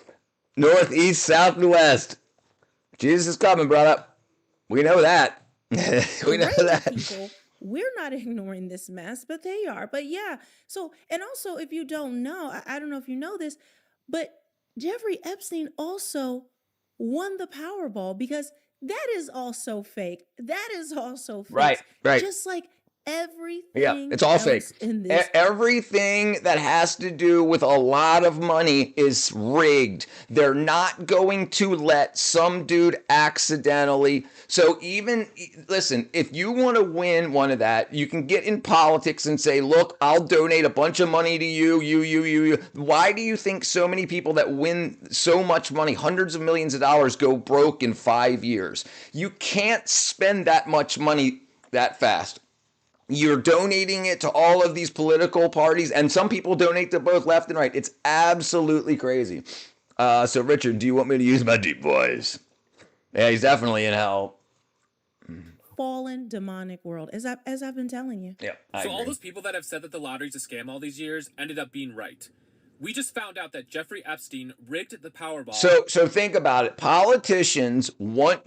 North, east, south, and west. Jesus is coming, brother. We know that. We know that. People, we're not ignoring this mess, but they are. But yeah, so, and also, if you don't know, I don't know if you know this, but Jeffrey Epstein also won the Powerball, because that is also fake. That is also fake. Right. Just like everything. Yeah, it's all fake. In this. Everything that has to do with a lot of money is rigged. They're not going to let some dude accidentally. So listen, if you want to win one of that, you can get in politics and say, "Look, I'll donate a bunch of money to you. Why do you think so many people that win so much money, hundreds of millions of dollars, go broke in 5 years? You can't spend that much money that fast. You're donating it to all of these political parties, and some people donate to both left and right. It's absolutely crazy. So, Richard, do you want me to use my deep voice? Yeah, he's definitely in hell. Fallen demonic world, as I've been telling you. Yeah. So all those people that have said that the lottery's a scam all these years ended up being right. We just found out that Jeffrey Epstein rigged the Powerball. So think about it. Politicians want,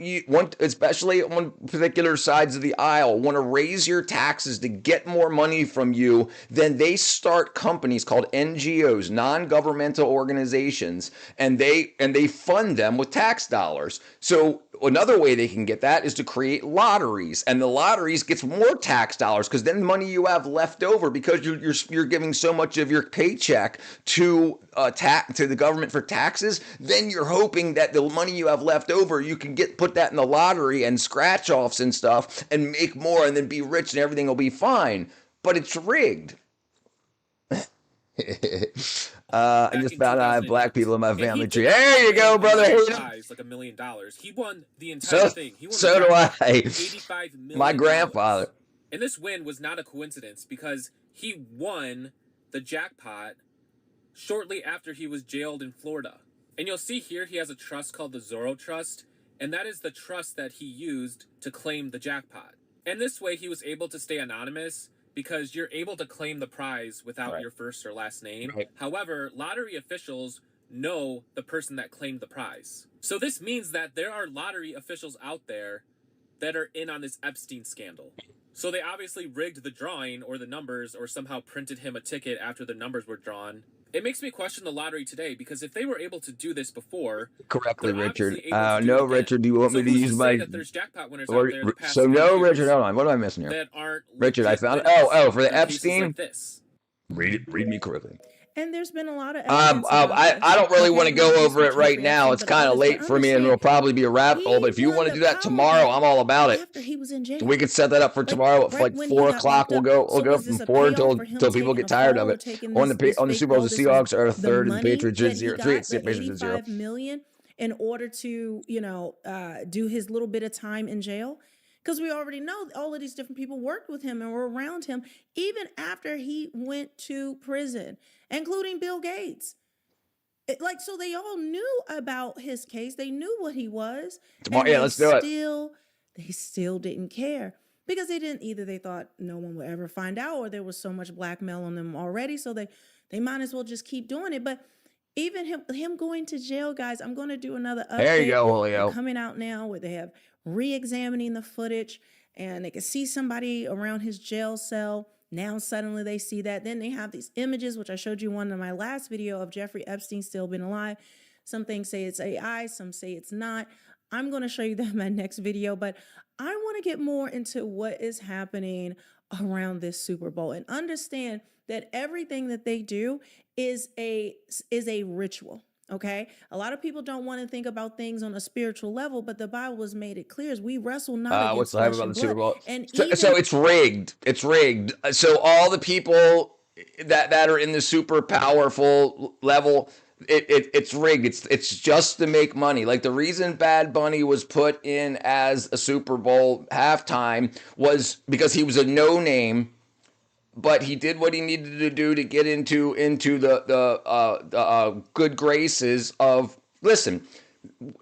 especially on particular sides of the aisle, want to raise your taxes to get more money from you. Then they start companies called NGOs, non-governmental organizations, and they fund them with tax dollars. So another way they can get that is to create lotteries, and the lotteries gets more tax dollars, because then the money you have left over, because you're giving so much of your paycheck to the government for taxes, then you're hoping that the money you have left over, you can put that in the lottery and scratch offs and stuff and make more and then be rich and everything will be fine. But it's rigged. I just found out I have black people in my family tree. There you go, brother. Like $1 million. He won the entire thing. He won so do I. $85 million. My grandfather. And this win was not a coincidence, because he won the jackpot shortly after he was jailed in Florida. And you'll see here he has a trust called the Zorro Trust, and that is the trust that he used to claim the jackpot. And this way he was able to stay anonymous, because you're able to claim the prize without your first or last name. Right. However, lottery officials know the person that claimed the prize. So this means that there are lottery officials out there that are in on this Epstein scandal. So they obviously rigged the drawing or the numbers, or somehow printed him a ticket after the numbers were drawn. It makes me question the lottery today, because if they were able to do this before correctly, Richard. No, Richard, do you want me to use my? So no, Richard, hold on. What am I missing here? That aren't Richard, I found it. Oh, for the cases Epstein. like this. Read me correctly. And there's been a lot of evidence about I this. don't really want Okay, to not go just over with it right Jeffrey now. Epstein, It's but kind of others. But late for me, and understand, it'll probably be a rabbit hole. he But if you won want to the do that power tomorrow, battle I'm all about it. after he was in We jail. could set that up for Like tomorrow at right like when he 4 got o'clock. locked We'll up. go. We'll So go was from this a four payoff till for him people taking get a tired of fall or it. taking On this the fake Super Bowl, fall? the This was Seahawks are a the third, and the money Patriots are that he zero. got, The the Patriots are zero. 85 million, in order to, do his little bit of time in jail. Because we already know all of these different people worked with him and were around him even after he went to prison, including Bill Gates. So they all knew about his case. They knew what he was, Tomorrow, and yeah, let's do it. they still didn't care because they thought no one would ever find out, or there was so much blackmail on them already, so they might as well just keep doing it. But even him going to jail, guys, I'm going to do another update. There you go, They're Julio. coming out now where they have re-examining the footage, and they can see somebody around his jail cell. Now suddenly they see that. Then they have these images, which I showed you one in my last video, of Jeffrey Epstein still been alive. Some things say it's AI, some say it's not. I'm going to show you that in my next video, but I want to get more into what is happening around this Super Bowl and understand that everything that they do is a ritual. Okay, a lot of people don't want to think about things on a spiritual level, but the Bible has made it clear: as we wrestle not What's against the hype flesh about and the Super blood. Bowl? And So it's rigged. It's rigged. So all the people that are in the super powerful level, it's rigged. It's just to make money. Like the reason Bad Bunny was put in as a Super Bowl halftime was because he was a no name, but he did what he needed to do to get into the good graces of, listen,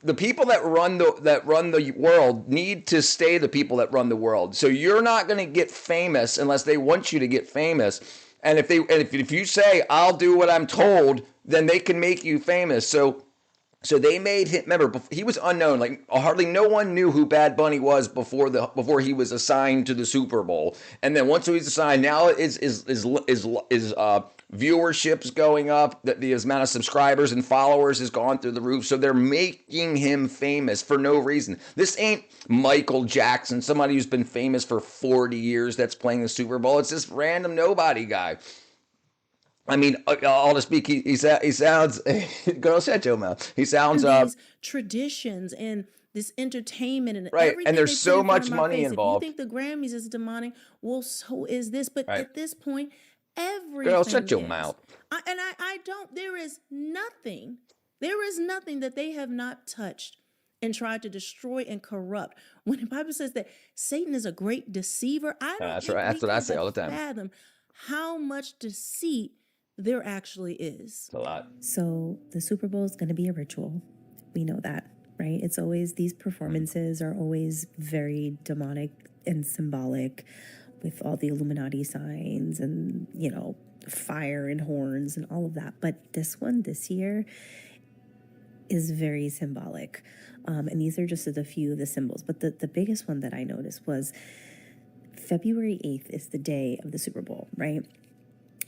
the people that run the world need to stay the people that run the world. So you're not going to get famous unless they want you to get famous. And if you say I'll do what I'm told, then they can make you famous. So they made him. Remember, he was unknown. Like hardly no one knew who Bad Bunny was before he was assigned to the Super Bowl. And then once he was assigned, now is viewership's going up. The amount of subscribers and followers has gone through the roof. So they're making him famous for no reason. This ain't Michael Jackson, somebody who's been famous for 40 years that's playing the Super Bowl. It's this random nobody guy. I mean, I'll just speak. He sounds. Girl, shut your mouth. He sounds. These traditions and this entertainment and right, everything. And there's so much money face. involved. If you think the Grammys is demonic, well, so is this. But right. At this point, everything. Girl, shut your mouth. I don't. There is nothing. There is nothing that they have not touched and tried to destroy and corrupt. When the Bible says that Satan is a great deceiver, I don't. That's right. That's what I say all the time. Fathom how much deceit there actually is. A lot. So the Super Bowl is going to be a ritual. We know that, right? It's always, these performances are always very demonic and symbolic, with all the Illuminati signs and, fire and horns and all of that. But this one this year is very symbolic. And these are just a few of the symbols. But the biggest one that I noticed was February 8th is the day of the Super Bowl, right?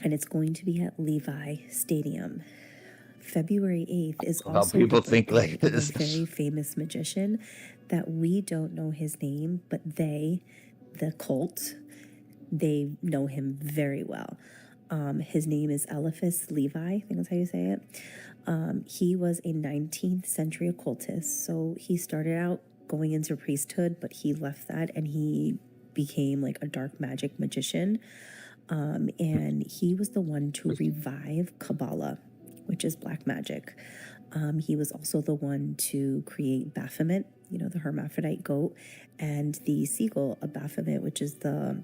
And it's going to be at Levi Stadium. February 8th is also people think like this. A very famous magician that we don't know his name, but the cult, they know him very well. His name is Eliphas Levi, I think that's how you say it. He was a 19th century occultist. So he started out going into priesthood, but he left that and he became like a dark magic magician. And he was the one to revive Kabbalah, which is black magic. He was also the one to create Baphomet, the hermaphrodite goat, and the seagull of Baphomet, which is the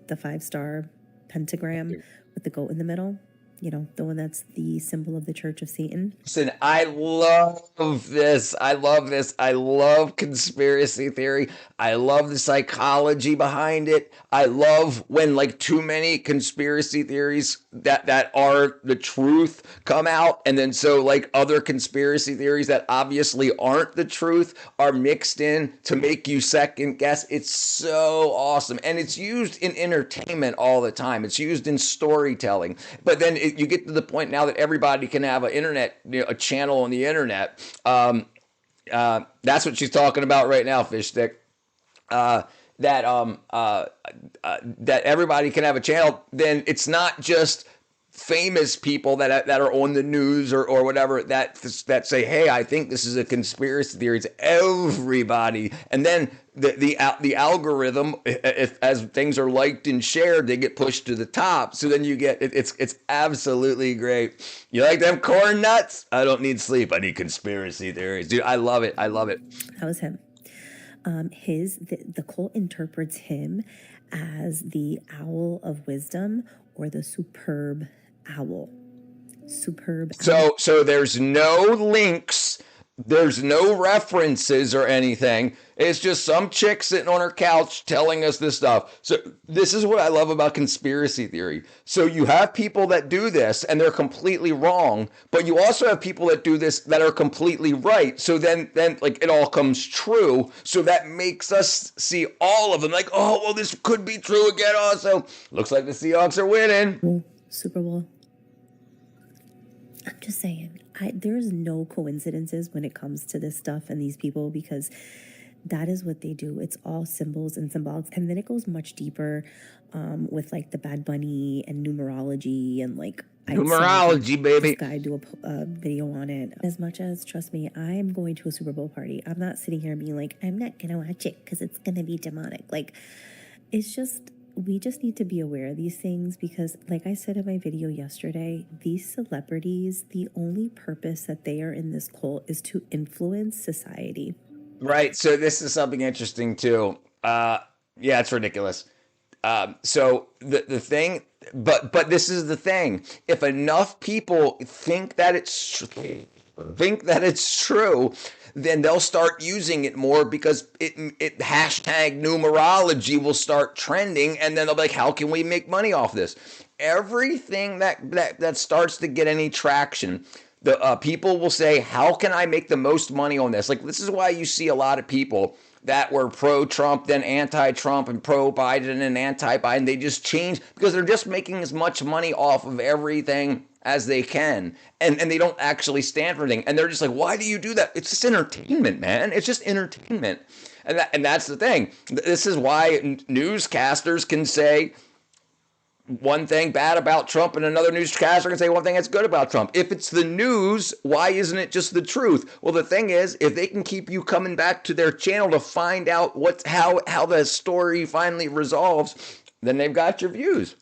5-star pentagram with the goat in the middle. The one that's the symbol of the Church of Satan. Listen, I love this. I love conspiracy theory. I love the psychology behind it. I love when too many conspiracy theories that are the truth come out. And then so other conspiracy theories that obviously aren't the truth are mixed in to make you second guess. It's so awesome. And it's used in entertainment all the time. It's used in storytelling. But then you get to the point now that everybody can have an internet, a channel on the internet. That's what she's talking about right now, Fish Stick. That everybody can have a channel. Then it's not just famous people that are on the news or whatever that say, hey, I think this is a conspiracy theory. It's everybody, and then the algorithm, if as things are liked and shared, they get pushed to the top. So then you get it's absolutely great. You like them corn nuts? I don't need sleep. I need conspiracy theories, dude. I love it. I love it. That was him. The cult interprets him as the owl of wisdom or the superb owl. Superb owl. So there's no links, there's no references or anything. It's just some chick sitting on her couch telling us this stuff. So this is what I love about conspiracy theory. So you have people that do this and they're completely wrong, but you also have people that do this that are completely right. So then like it all comes true. So that makes us see all of them like, oh, well, this could be true again also. Looks like the Seahawks are winning. Super Bowl. I'm just saying, there's no coincidences when it comes to this stuff and these people, because that is what they do. It's all symbols and symbolics. And then it goes much deeper with like the Bad Bunny and numerology and like numerology, baby. This guy do a video on it. As much as, trust me, I'm going to a Super Bowl party. I'm not sitting here being like, I'm not gonna watch it because it's gonna be demonic. Like, it's just, we just need to be aware of these things because, like I said in my video yesterday, these celebrities, the only purpose that they are in this cult is to influence society. Right. So this is something interesting too. Yeah, it's ridiculous. So the thing, but this is the thing. If enough people think that it's true, then they'll start using it more because it hashtag numerology will start trending, and then they'll be like, how can we make money off this? Everything that starts to get any traction, the people will say, how can I make the most money on this? Like, this is why you see a lot of people that were pro-Trump, then anti-Trump, and pro-Biden and anti-Biden. They just change because they're just making as much money off of everything as they can. And they don't actually stand for anything. And they're just like, why do you do that? It's just entertainment, man. It's just entertainment. And that's the thing. This is why newscasters can say one thing bad about Trump and another newscaster can say one thing that's good about Trump. If it's the news, why isn't it just the truth? Well, the thing is, if they can keep you coming back to their channel to find out how the story finally resolves, then they've got your views.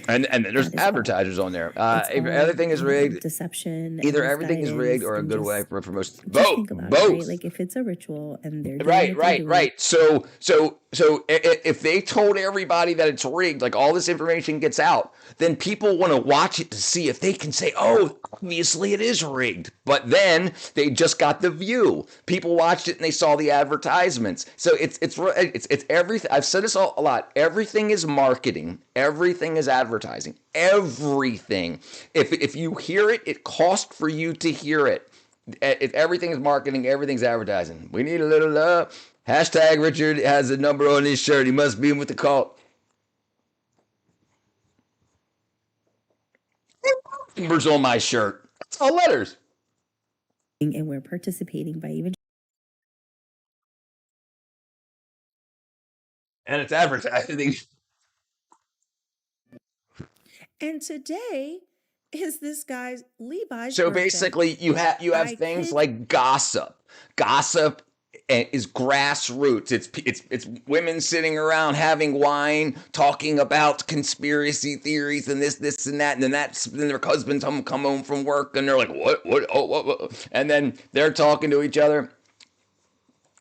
And there's advertisers on there. Everything is rigged. Deception. Either everything is rigged or a good way for promotion. Both. Both. Like if it's a ritual and they're right. So if they told everybody that it's rigged, like all this information gets out, then people want to watch it to see if they can say, oh, obviously it is rigged. But then they just got the view. People watched it and they saw the advertisements. So it's everything. I've said this a lot. Everything is marketing. Everything is advertising. Everything. If you hear it, it costs for you to hear it. If everything is marketing, everything's advertising. We need a little love. Hashtag Richard has a number on his shirt. He must be in with the cult. Numbers on my shirt. It's all letters. And we're participating by even. And it's advertising. And today is this guy's Levi's So birthday. basically, you have things like gossip. Gossip is grassroots. It's women sitting around having wine, talking about conspiracy theories and this and that, and then their husbands come home from work and they're like, what? And then they're talking to each other,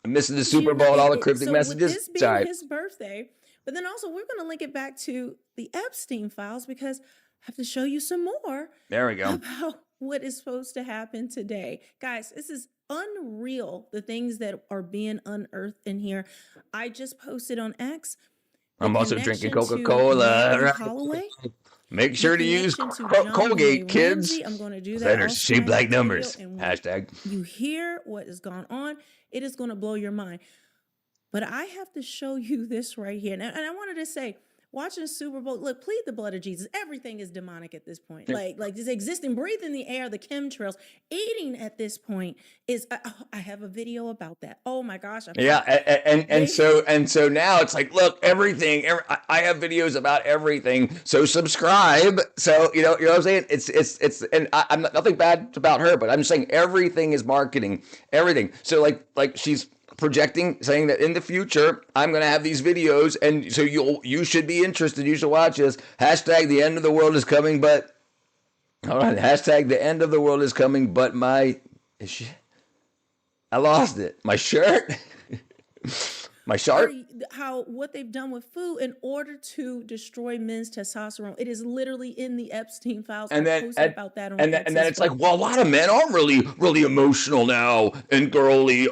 missing the Super Bowl and all the cryptic messages. With this being his birthday, but then also we're going to link it back to the Epstein files because I have to show you some more. There we go. About what is supposed to happen today. Guys, this is unreal, the things that are being unearthed in here. I just posted on X. I'm also drinking Coca-Cola. Make sure to use Colgate, kids. I'm going to do that. Letters shaped like numbers. Hashtag. You hear what has gone on. It is going to blow your mind. But I have to show you this right here. And I wanted to say, watching Super Bowl. Look, plead the blood of Jesus. Everything is demonic at this point. Like just existing, breathing the air, the chemtrails, eating at this point is. I have a video about that. Oh my gosh! And so now it's like, look, everything. I have videos about everything. So subscribe. So you know what I'm saying. It's and I'm not, nothing bad about her, but I'm just saying everything is marketing. Everything. So like she's projecting, saying that in the future I'm going to have these videos, and so you should be interested. You should watch this. Hashtag the end of the world is coming, but hold on. Hashtag the end of the world is coming, but I lost it. My shirt. My shirt. What they've done with food in order to destroy men's testosterone. It is literally in the Epstein files. And then about that on and then it's like, well, a lot of men are really emotional now and girly,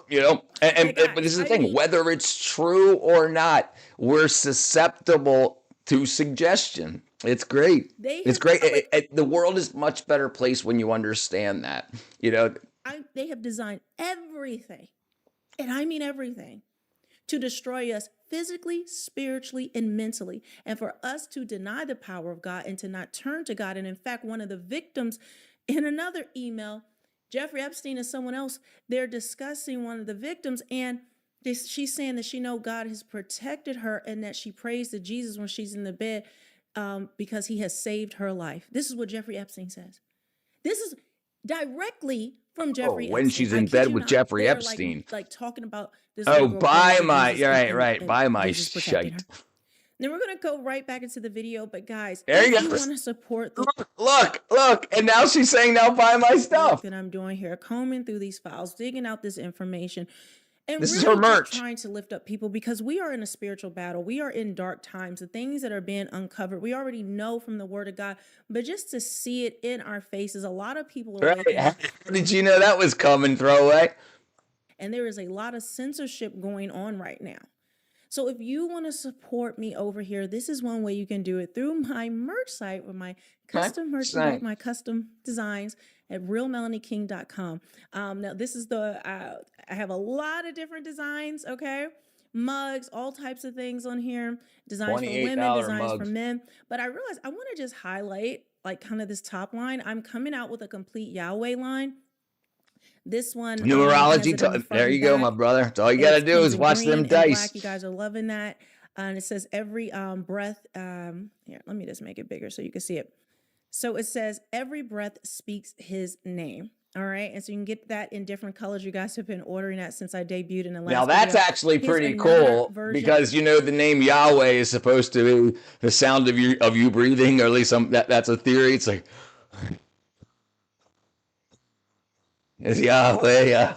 you know. But this is the thing: whether it's true or not, we're susceptible to suggestion. It's great. It's great. The world is a much better place when you understand that. You know, they have designed everything, and I mean everything, to destroy us physically, spiritually, and mentally, and for us to deny the power of God and to not turn to God. And in fact, one of the victims in another email, Jeffrey Epstein and someone else, they're discussing one of the victims, and she's saying that she know God has protected her and that she prays to Jesus when she's in the bed because he has saved her life. This is what Jeffrey Epstein says. This is directly from Jeffrey Epstein. When she's in bed with Jeffrey Epstein. Like talking about this. Buy my shite. Then we're going to go right back into the video. But guys, if you want to support the look. And now she's saying, now buy my stuff. That I'm doing here, combing through these files, digging out this information. And this really is her merch. Trying to lift up people because we are in a spiritual battle. We are in dark times. The things that are being uncovered, we already know from the Word of God. But just to see it in our faces, a lot of people are waking up. How did you know that was coming? Throwaway. And there is a lot of censorship going on right now. So if you want to support me over here, this is one way you can do it through my merch site with my custom merchandise, my custom designs at realmelanieking.com. Now this is I have a lot of different designs, okay? Mugs, all types of things on here. Designs for women, designs for men. But I realized I want to just highlight like kind of this top line. I'm coming out with a complete Yahweh line. This one, numerology. There you go, my brother. That's all you got to do is watch them dice. Black. You guys are loving that. And it says every breath. Here, let me just make it bigger so you can see it. So it says every breath speaks his name. All right. And so you can get that in different colors. You guys have been ordering that since I debuted in the last Now that's video. actually pretty cool because, you know, the name Yahweh is supposed to be the sound of you breathing, or at least that's a theory. It's like, it's Yahweh. Yeah.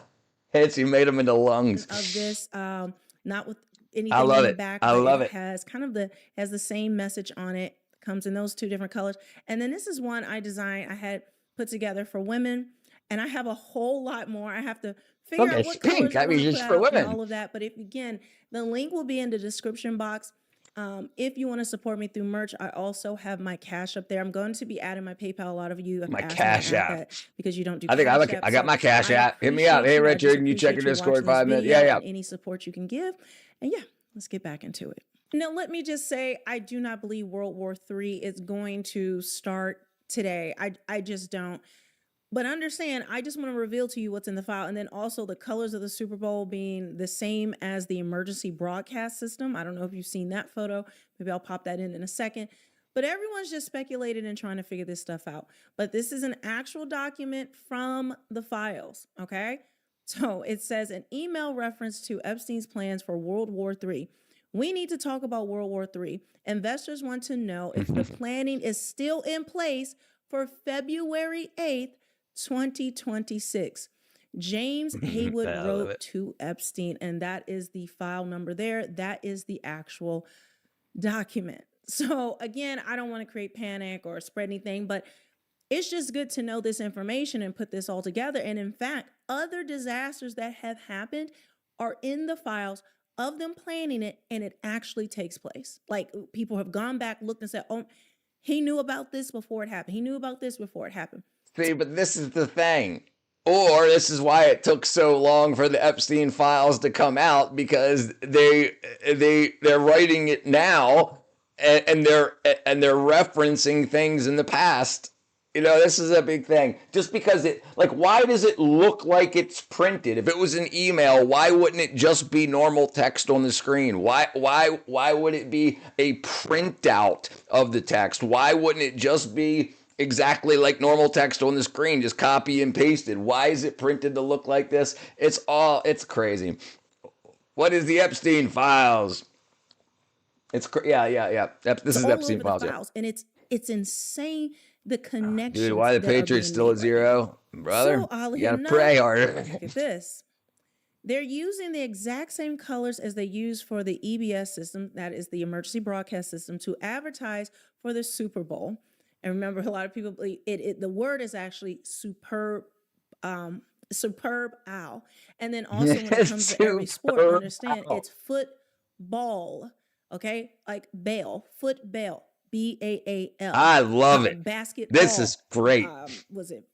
You made them into lungs. Of this, not with anything in the back. I love it. Has kind of has the same message on it. Comes in those two different colors. And then this is one I had put together for women. And I have a whole lot more. I have to figure out what colors I mean, just for women. And all of that. But the link will be in the description box. If you want to support me through merch, I also have my Cash up there. I'm going to be adding my PayPal. A lot of you have my Cash app because you don't do. I got my Cash app. Hit me up. Hey, Richard, can you check your Discord 5 minutes? Yeah. Any support you can give, and let's get back into it. Now, let me just say, I do not believe World War III is going to start today. I just don't. But understand, I just want to reveal to you what's in the file. And then also the colors of the Super Bowl being the same as the emergency broadcast system. I don't know if you've seen that photo. Maybe I'll pop that in a second. But everyone's just speculating and trying to figure this stuff out. But this is an actual document from the files, okay? So it says an email reference to Epstein's plans for World War III. We need to talk about World War III. Investors want to know if the planning is still in place for February 8th, 2026. James Haywood wrote to Epstein, and that is the file number there. That is the actual document. So again, I don't want to create panic or spread anything, but it's just good to know this information and put this all together. And in fact, other disasters that have happened are in the files of them planning it, and it actually takes place. Like people have gone back, looked and said, oh, he knew about this before it happened. He knew about this before it happened. See, but this is the thing. Or this is why it took so long for the Epstein files to come out, because they're writing it now and they're referencing things in the past. This is a big thing. Just because why does it look like it's printed? If it was an email, why wouldn't it just be normal text on the screen? Why would it be a printout of the text? Why wouldn't it just be exactly like normal text on the screen, just copy and pasted? Why is it printed to look like this? It's crazy. What is the Epstein files? Yeah. This is Epstein files. Yeah. And it's insane the connections. Dude, why the Patriots still at 0, brother? So, you gotta pray harder. Look at this. They're using the exact same colors as they use for the EBS system, that is the emergency broadcast system, to advertise for the Super Bowl. And remember, a lot of people believe the word is actually superb owl. And then also when it comes to every sport, understand it's football. Okay, like bail, football, BAAL. I love it. Basketball. This is great. Was it?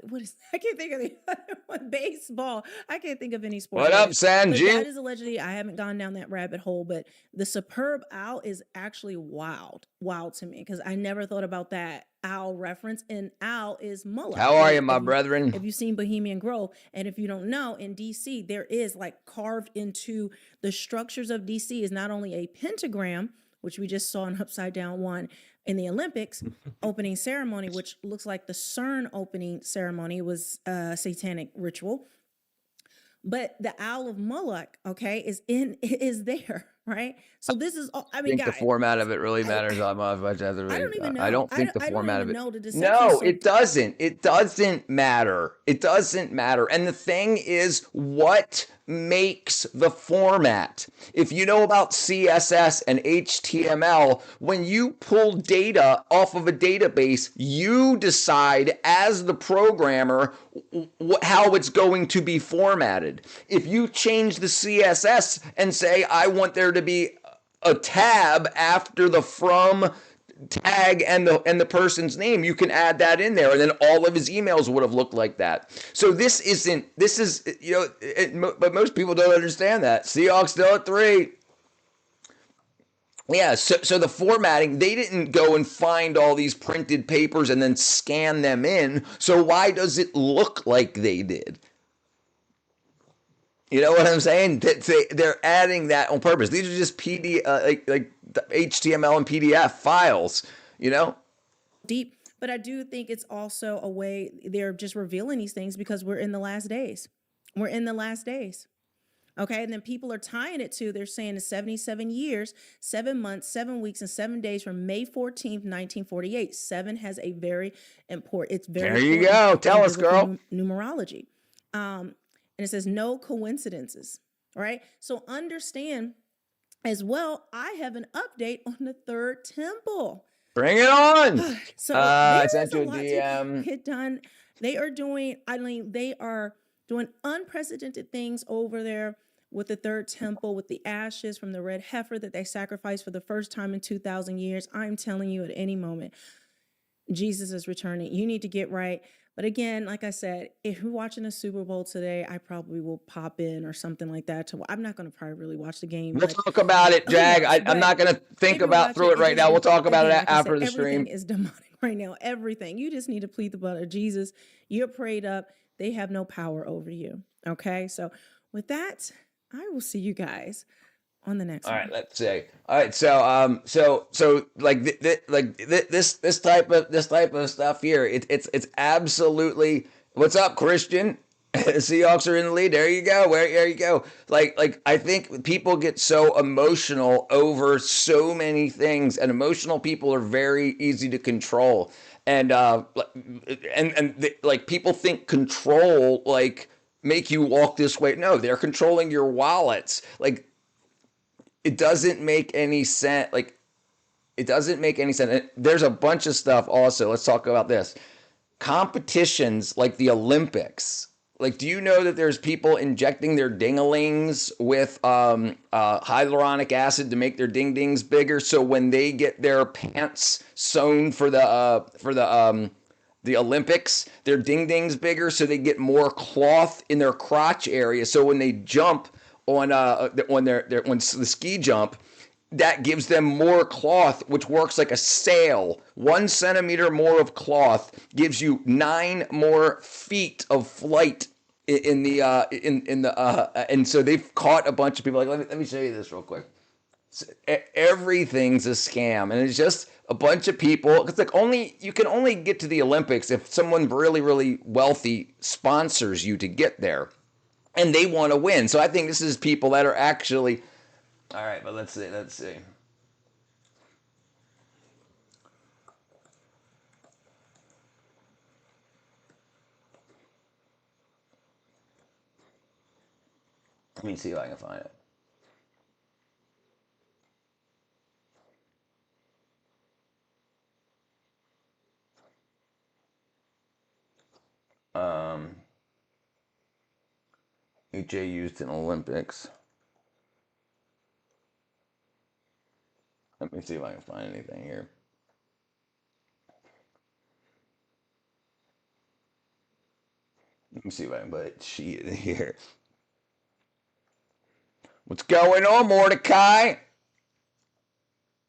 What is? I can't think of the other one. Baseball. I can't think of any sport. What up, Sanjay? That is allegedly. I haven't gone down that rabbit hole, but the superb owl is actually wild to me because I never thought about that owl reference. And owl is Mullah. How are you, my brethren? Have you seen Bohemian Grove? And if you don't know, in DC there is like carved into the structures of DC is not only a pentagram, which we just saw an upside down one in the Olympics opening ceremony, which looks like the CERN opening ceremony was a satanic ritual. But the Owl of Moloch, okay, is there, right? So this is all, I mean, think the format of it really matters. I don't even know. I don't think the format of it. No, it doesn't. It doesn't matter. It doesn't matter. And the thing is, what makes the format? If you know about CSS and HTML, when you pull data off of a database, you decide as the programmer how it's going to be formatted. If you change the CSS and say, I want there to be a tab after the from tag and the person's name, you can add that in there, and then all of his emails would have looked like that. So this is but most people don't understand that. Seahawks still at 3. Yeah, so the formatting, they didn't go and find all these printed papers and then scan them in. So why does it look like they did? You know what I'm saying? They're adding that on purpose. These are just like HTML and PDF files, Deep. But I do think it's also a way they're just revealing these things because we're in the last days. We're in the last days. Okay. And then people are tying it to, they're saying it's 77 years, 7 months, 7 weeks, and 7 days from May 14th, 1948. 7 has a very important, it's very There you go. Tell us, girl. Numerology. And it says no coincidences. All right. So understand as well, I have an update on the third temple. Bring it on. So sent you a DM. Get done. They are doing unprecedented things over there with the third temple, with the ashes from the red heifer that they sacrificed for the first time in 2,000 years. I'm telling you, at any moment, Jesus is returning. You need to get right. But again, like I said, if you're watching the Super Bowl today, I probably will pop in or something like that. I'm not going to probably really watch the game. We'll talk about it, Jag. I'm not going to think through it right now. We'll talk about it after the stream. Everything is demonic right now. Everything. You just need to plead the blood of Jesus. You're prayed up. They have no power over you. Okay? So with that, I will see you guys on the next one. All right, let's see. All right, so like this type of stuff here, it's absolutely. What's up, Christian? Seahawks are in the lead. There you go. There you go. Like I think people get so emotional over so many things, and emotional people are very easy to control. And people think control make you walk this way. No, they're controlling your wallets. It doesn't make any sense. It doesn't make any sense. There's a bunch of stuff also. Let's talk about this. Competitions like the Olympics. Do you know that there's people injecting their dingalings with hyaluronic acid to make their ding-dings bigger? So when they get their pants sewn for the Olympics, their ding-dings bigger, so they get more cloth in their crotch area. So when they jump on the ski jump, that gives them more cloth, which works like a sail. 1 centimeter more of cloth gives you 9 more feet of flight and so they've caught a bunch of people. Like, let me show you this real quick. Everything's a scam, and it's just a bunch of people. It's like you can only get to the Olympics if someone really, really wealthy sponsors you to get there, and they want to win. So I think this is people that are actually. All right, but let's see. Let me see if I can find it. HA used in Olympics. Let me see if I can find anything here. Let me see if I can put a sheet in here. What's going on, Mordecai?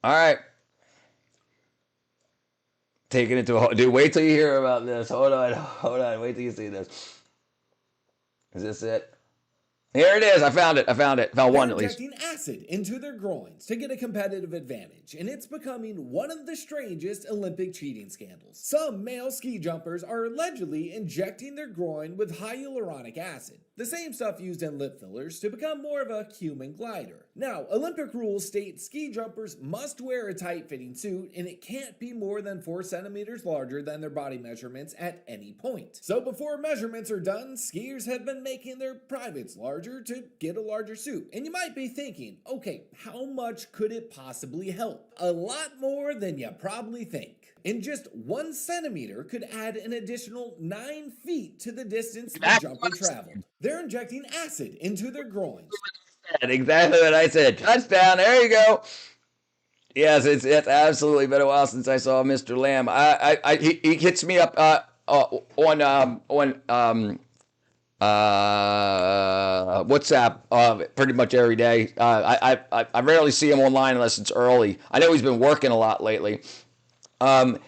All right. Taking it to a... Dude, wait till you hear about this. Hold on. Wait till you see this. Is this it? Here it is. I found it. Found one at least. They're injecting acid into their groins to get a competitive advantage, and it's becoming one of the strangest Olympic cheating scandals. Some male ski jumpers are allegedly injecting their groin with hyaluronic acid, the same stuff used in lip fillers to become more of a human glider. Now, Olympic rules state ski jumpers must wear a tight-fitting suit, and it can't be more than 4 centimeters larger than their body measurements at any point. So before measurements are done, skiers have been making their privates larger to get a larger suit. And you might be thinking, okay, how much could it possibly help? A lot more than you probably think. And just 1 centimeter could add an additional 9 feet to the distance the jumper traveled. They're injecting acid into their groins. Exactly what I said. Touchdown. There you go. Yes, it's absolutely been a while since I saw Mr. Lamb. He hits me up on WhatsApp pretty much every day. I rarely see him online unless it's early. I know he's been working a lot lately. So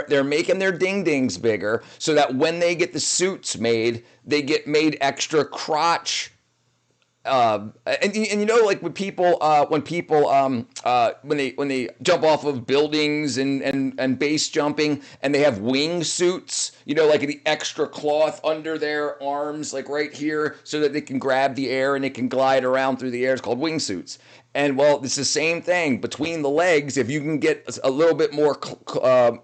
they're making their ding-dings bigger so that when they get the suits made, they get made extra crotch. And you know, like when they jump off of buildings and base jumping and they have wing suits, you know, like the extra cloth under their arms, like right here, so that they can grab the air and they can glide around through the air. It's called wingsuits. And well, it's the same thing between the legs. If you can get a little bit more cloth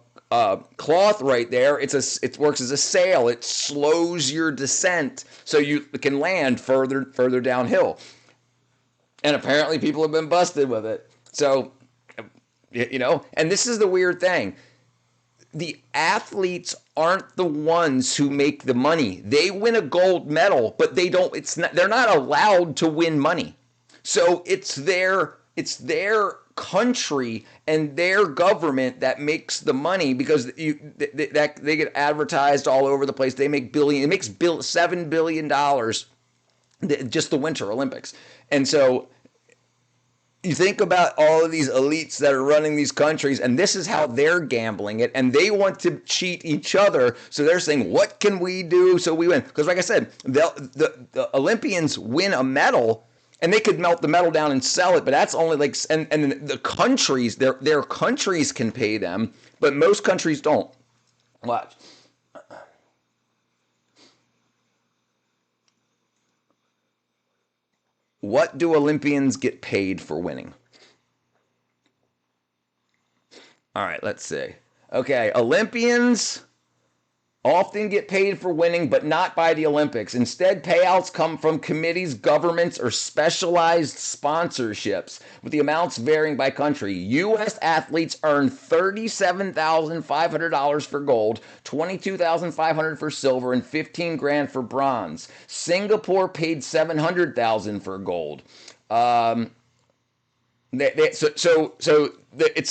right there, it works as a sail. It slows your descent so you can land further downhill. And apparently people have been busted with it. So, you know, and this is the weird thing. The athletes aren't the ones who make the money. They win a gold medal, but they're not allowed to win money. So it's their country and their government that makes the money because they get advertised all over the place. They make $7 billion just the Winter Olympics. And so you think about all of these elites that are running these countries, and this is how they're gambling it, and they want to cheat each other. So they're saying, what can we do so we win? Because like I said, the Olympians win a medal, and they could melt the metal down and sell it, but that's only like, and the countries, their countries can pay them, but most countries don't. Watch. What do Olympians get paid for winning? All right, let's see. Okay, Olympians often get paid for winning, but not by the Olympics. Instead, payouts come from committees, governments, or specialized sponsorships, with the amounts varying by country. U.S. athletes earn $37,500 for gold, $22,500 for silver, and $15,000 for bronze. Singapore paid $700,000 for gold. It's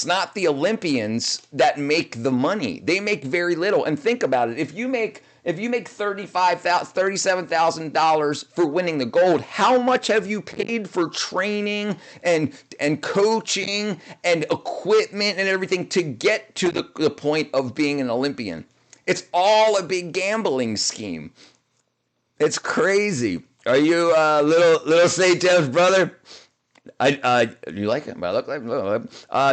not the Olympians that make the money. They make very little. And think about it. If you make If you make $37,000 for winning the gold, how much have you paid for training and coaching and equipment and everything to get to the point of being an Olympian? It's all a big gambling scheme. It's crazy. Are you little St. Joe's brother? You like it? I look like.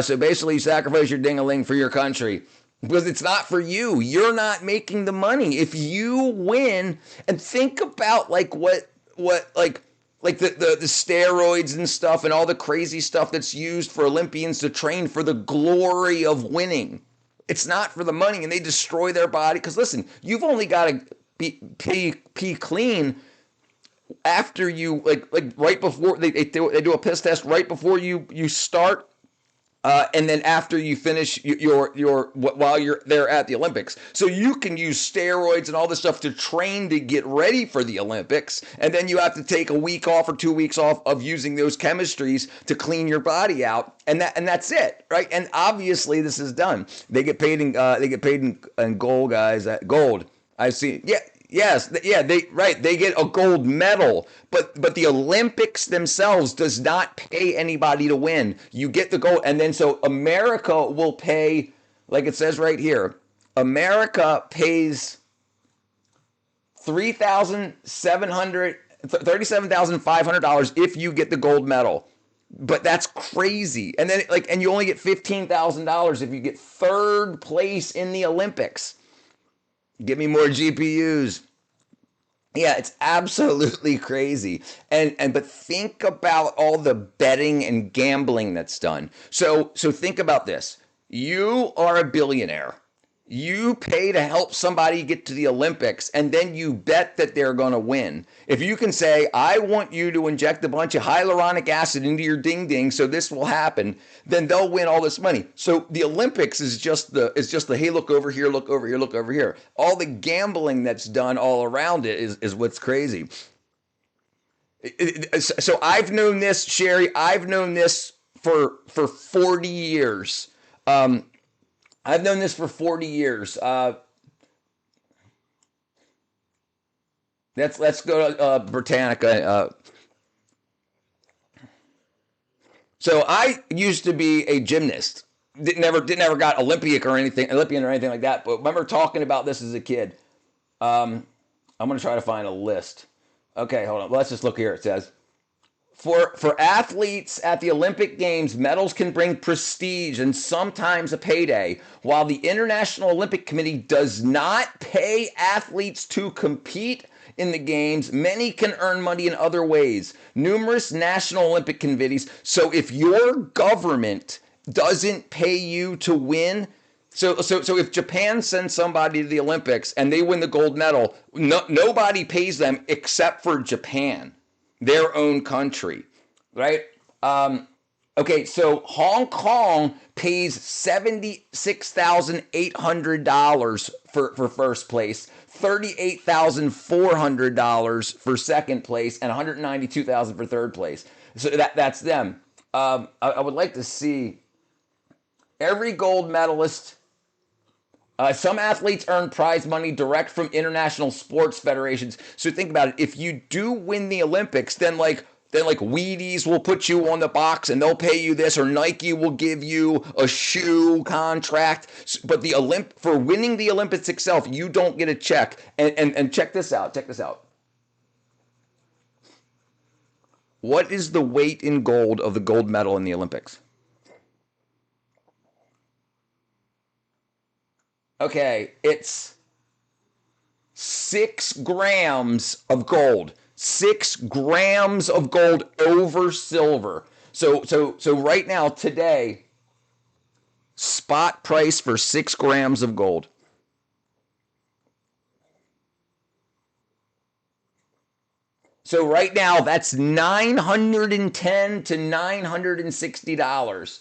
So basically, you sacrifice your ding-a-ling for your country because it's not for you. You're not making the money. If you win, and think about like what like the steroids and stuff and all the crazy stuff that's used for Olympians to train for the glory of winning. It's not for the money, and they destroy their body. Because listen, you've only got to pee clean after you like right before they do a piss test right before you start, and then after you finish your while you're there at the Olympics. So you can use steroids and all this stuff to train to get ready for the Olympics, and then you have to take a week off or 2 weeks off of using those chemistries to clean your body out, and that's it, right? And obviously this is done. They get paid in gold, guys. Gold. I see. Yeah. Yes, yeah, they get a gold medal, but the Olympics themselves does not pay anybody to win. You get the gold, and then so America will pay, like it says right here, America pays $37,500 if you get the gold medal. But that's crazy. And then and you only get $15,000 if you get third place in the Olympics. Give me more GPUs. Yeah, it's absolutely crazy. But think about all the betting and gambling that's done. So think about this. You are a billionaire. You pay to help somebody get to the Olympics, and then you bet that they're going to win. If you can say, I want you to inject a bunch of hyaluronic acid into your ding-ding so this will happen, then they'll win all this money. So the Olympics is just the hey, look over here, look over here, look over here. All the gambling that's done all around it is what's crazy. So I've known this, Sherry, I've known this for 40 years. I've known this for 40 years. Let's go to Britannica. So I used to be a gymnast. Never got Olympian or anything like that. But remember talking about this as a kid. I'm gonna try to find a list. Okay, hold on. Let's just look here. It says, For athletes at the Olympic Games, medals can bring prestige and sometimes a payday. While the International Olympic Committee does not pay athletes to compete in the Games, many can earn money in other ways. Numerous national Olympic committees. So if your government doesn't pay you to win, so if Japan sends somebody to the Olympics and they win the gold medal, nobody pays them except for Japan. Their own country, right? Okay, so Hong Kong pays $76,800 for first place, $38,400 for second place, and $192,000 for third place. So that's them. I would like to see every gold medalist. Some athletes earn prize money direct from international sports federations. So think about it. If you do win the Olympics, then Wheaties will put you on the box and they'll pay you this, or Nike will give you a shoe contract. But for winning the Olympics itself, you don't get a check. And check this out. Check this out. What is the weight in gold of the gold medal in the Olympics? Okay, it's 6 grams of gold. 6 grams of gold over silver. So right now, today, spot price for 6 grams of gold. So right now, that's $910 to $960.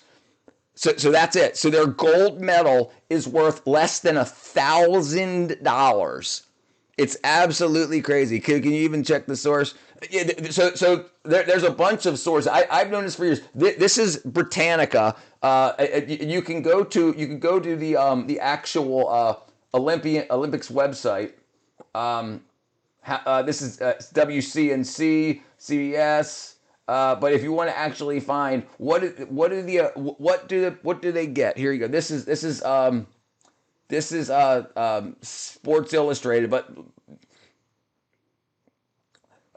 So that's it. So their gold medal is worth less than $1,000. It's absolutely crazy. Can you even check the source? So there's a bunch of sources. I've known this for years. This is Britannica. You can go to the actual Olympics website. This is WCNC, CBS. But if you want to actually find what do they get? Here you go. This is Sports Illustrated. But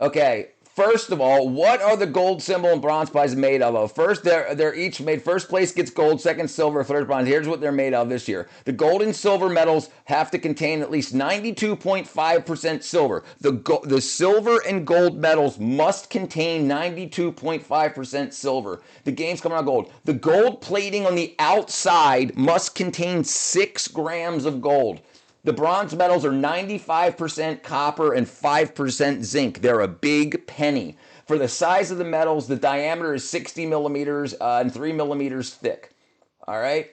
okay. First of all, what are the gold, symbol, and bronze prizes made of? First, they're each made. First place gets gold, second silver, third bronze. Here's what they're made of this year. The gold and silver medals have to contain at least 92.5% silver. The silver and gold medals must contain 92.5% silver. The game's coming out gold. The gold plating on the outside must contain 6 grams of gold. The bronze medals are 95% copper and 5% zinc. They're a big penny. For the size of the medals, the diameter is 60 millimeters and 3 millimeters thick. All right?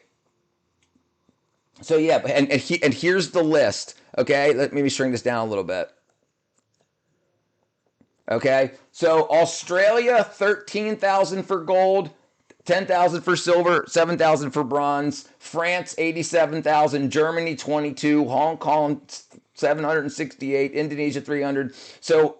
So, yeah, and here's the list. Okay? Let me shrink this down a little bit. Okay? So, Australia, 13,000 for gold. 10,000 for silver, 7,000 for bronze. France, 87,000. Germany, 22. Hong Kong, 768. Indonesia, 300. So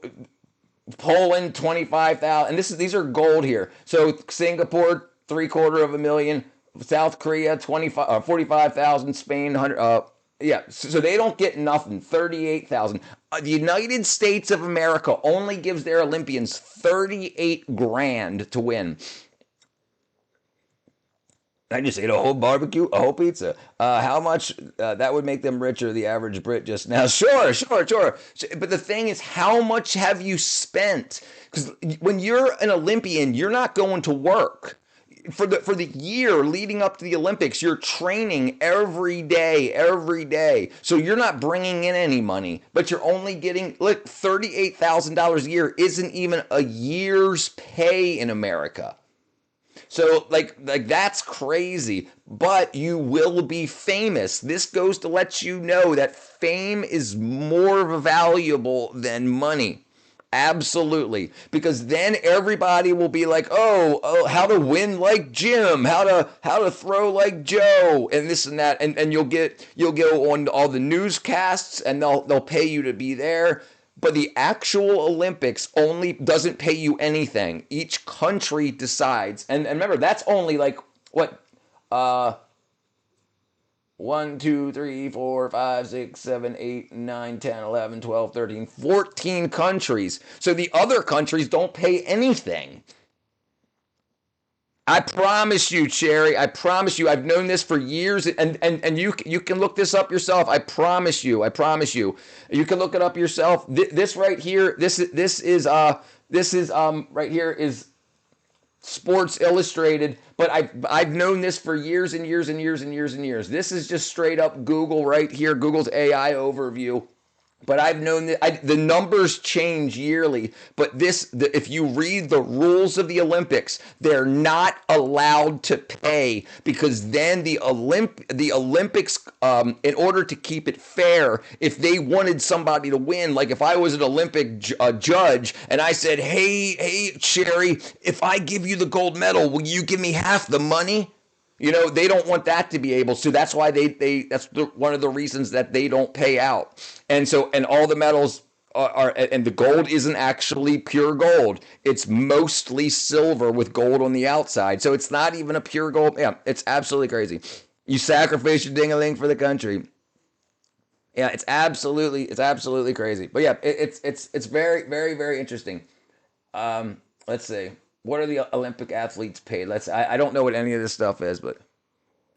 Poland, 25,000. And these are gold here. So Singapore, $750,000. South Korea, 45,000. Spain, 100. Yeah, so they don't get nothing. 38,000. The United States of America only gives their Olympians 38 grand to win. I just ate a whole barbecue, a whole pizza. How much that would make them richer, the average Brit just now? Sure. But the thing is, how much have you spent? Because when you're an Olympian, you're not going to work. For the year leading up to the Olympics, you're training every day. So you're not bringing in any money, but you're only getting, look, $38,000 a year isn't even a year's pay in America. So like that's crazy, but you will be famous. This goes to let you know that fame is more valuable than money. Absolutely. Because then everybody will be like, oh, how to win like Jim, how to throw like Joe, and this and that, and you'll go on all the newscasts and they'll pay you to be there. But the actual Olympics only doesn't pay you anything. Each country decides. And remember, that's only like, what, 1, 2, 3, 4, 5, 6, 7, 8, 9, 10, 11, 12, 13, 14 countries. So the other countries don't pay anything. I promise you, Cherry. I promise you. I've known this for years, and you can look this up yourself. I promise you. You can look it up yourself. This right here. This is right here is Sports Illustrated. But I've known this for years and years and years and years and years. This is just straight up Google right here. Google's AI overview. But I've known that the numbers change yearly. But if you read the rules of the Olympics, they're not allowed to pay, because then the Olympics, in order to keep it fair, if they wanted somebody to win, like if I was an Olympic judge and I said, hey, Sherry, if I give you the gold medal, will you give me half the money? You know, they don't want that to be able. So that's why that's one of the reasons that they don't pay out. And all the medals are, and the gold isn't actually pure gold. It's mostly silver with gold on the outside. So it's not even a pure gold. Yeah, it's absolutely crazy. You sacrifice your ding-a-ling for the country. Yeah, it's absolutely crazy. But yeah, it's very, very, very interesting. Let's see. What are the Olympic athletes paid? I don't know what any of this stuff is, but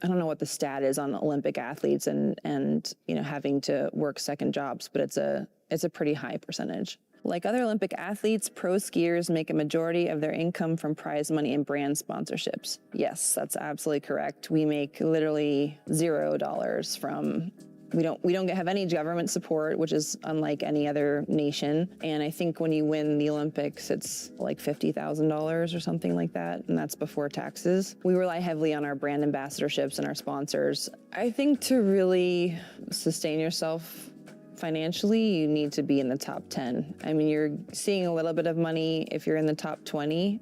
I don't know what the stat is on Olympic athletes and having to work second jobs, but it's a pretty high percentage. Like other Olympic athletes, pro skiers make a majority of their income from prize money and brand sponsorships. Yes, that's absolutely correct. We make literally $0 from. We don't have any government support, which is unlike any other nation. And I think when you win the Olympics, it's like $50,000 or something like that, and that's before taxes. We rely heavily on our brand ambassadorships and our sponsors. I think to really sustain yourself financially, you need to be in the top 10. I mean, you're seeing a little bit of money if you're in the top 20,